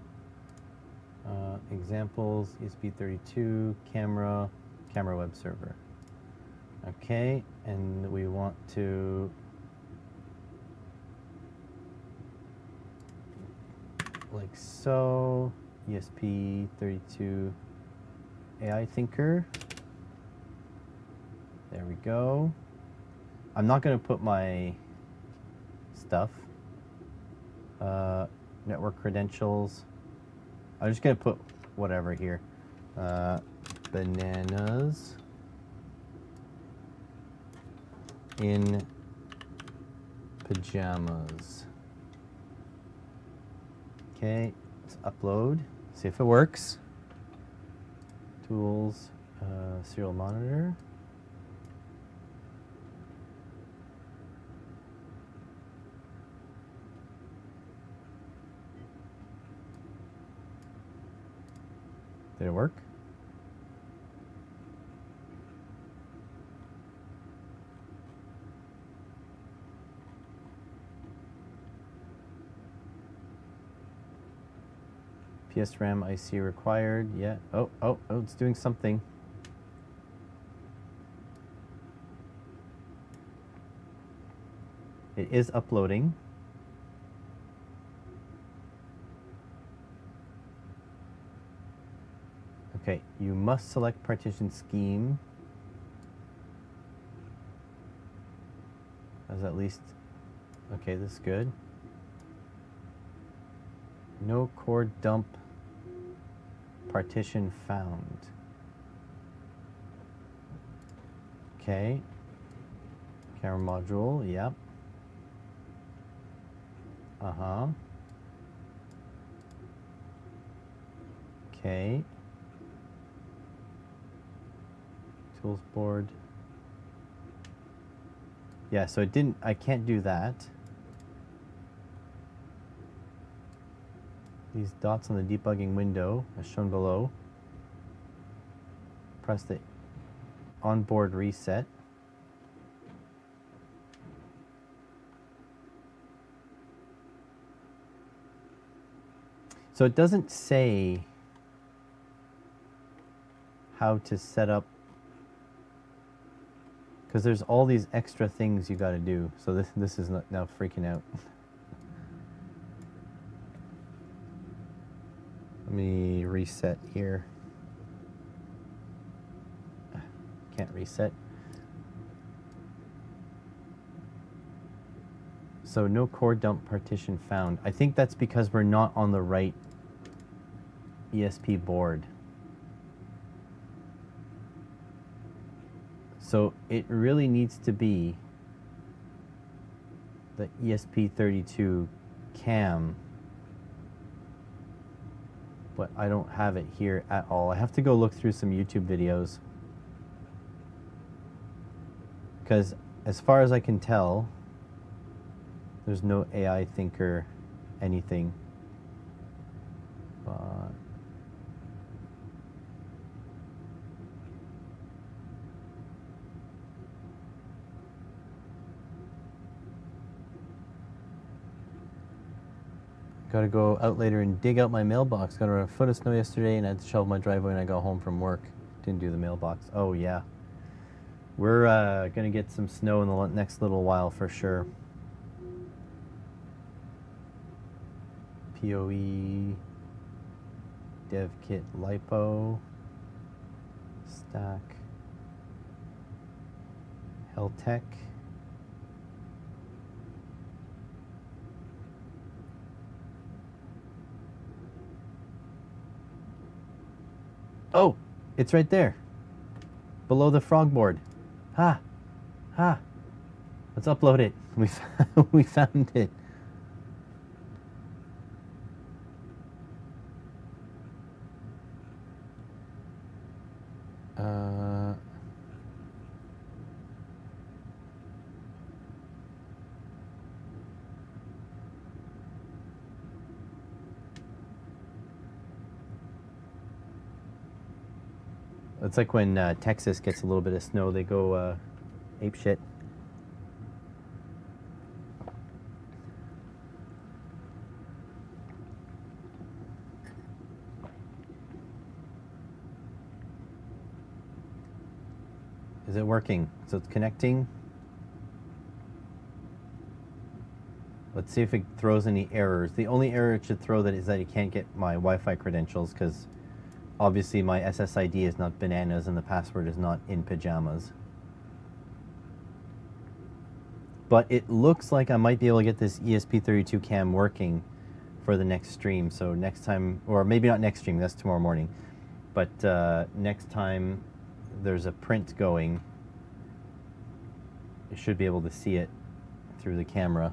Examples, ESP32 camera web server. Okay, and we want to like so, ESP32 AI thinker. There we go. I'm not going to put my stuff. Network credentials. I'm just going to put whatever here. Bananas in pajamas. Okay, let's upload. See if it works. Tools, serial monitor. Did it work? PS RAM IC required. Yeah. Oh, it's doing something. It is uploading. Okay, you must select partition scheme as at least, okay, this is good. No core dump partition found. Okay. Camera module, yep. Okay. Tools board. Yeah, so it didn't, I can't do that. These dots on the debugging window, as shown below. Press the onboard reset. So it doesn't say how to set up, because there's all these extra things you got to do. So this is now freaking out. Let me reset here. Can't reset. So no core dump partition found. I think that's because we're not on the right ESP board. So it really needs to be the ESP32 cam, but I don't have it here at all. I have to go look through some YouTube videos, because as far as I can tell, there's no AI thinker anything. But got to go out later and dig out my mailbox. Got a foot of snow yesterday, and I had to shovel my driveway when I got home from work. Didn't do the mailbox. Oh yeah, we're gonna get some snow in the next little while for sure. POE, dev kit lipo, stack, Heltech. Oh, it's right there, below the frog board. Ha, ha. Let's upload it. We found it. It's like when Texas gets a little bit of snow, they go ape shit. Is it working? So it's connecting. Let's see if it throws any errors. The only error it should throw is that it can't get my Wi-Fi credentials, because obviously my SSID is not bananas and the password is not in pajamas. But it looks like I might be able to get this ESP32 cam working for the next stream. So next time, or maybe not next stream, that's tomorrow morning. But next time there's a print going, you should be able to see it through the camera.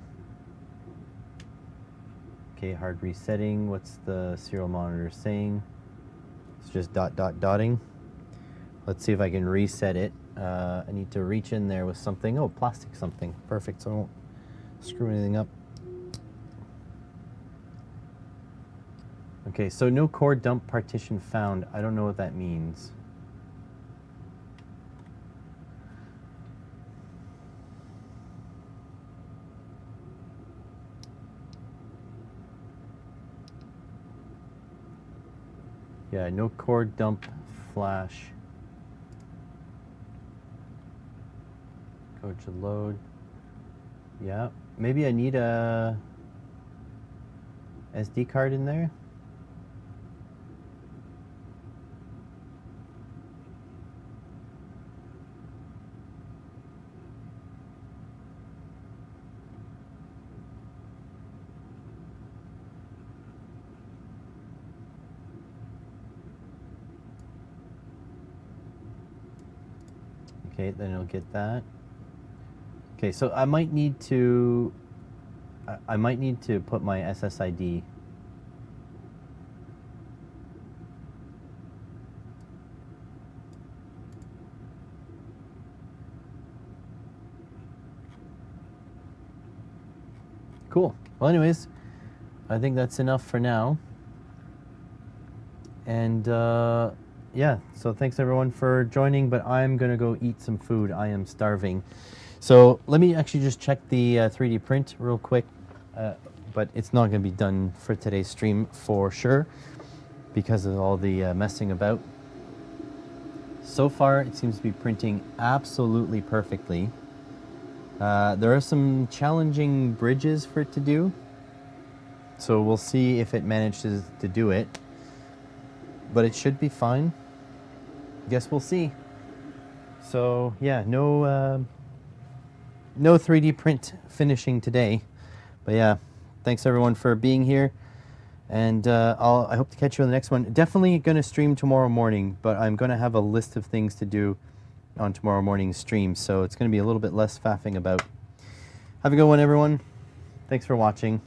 Okay, hard resetting. What's the serial monitor saying? It's just dotting. Let's see if I can reset it. I need to reach in there with something. Oh, plastic something. Perfect, so I won't screw anything up. Okay, so no core dump partition found. I don't know what that means. Yeah, no core dump flash. Code to load. Yeah, maybe I need a SD card in there. Okay, then it'll get that. Okay, so I might need to put my SSID. Cool. Well, anyways, I think that's enough for now. And yeah, so thanks everyone for joining, but I'm gonna go eat some food. I am starving. So let me actually just check the 3D print real quick, but it's not gonna be done for today's stream for sure because of all the messing about. So far, it seems to be printing absolutely perfectly. There are some challenging bridges for it to do, so we'll see if it manages to do it, but it should be fine. Guess we'll see. So yeah, no 3D print finishing today, but yeah, thanks everyone for being here, and I hope to catch you on the next one. Definitely gonna stream tomorrow morning, but I'm gonna have a list of things to do on tomorrow morning's stream, so it's going to be a little bit less faffing about. Have a good one, everyone. Thanks for watching.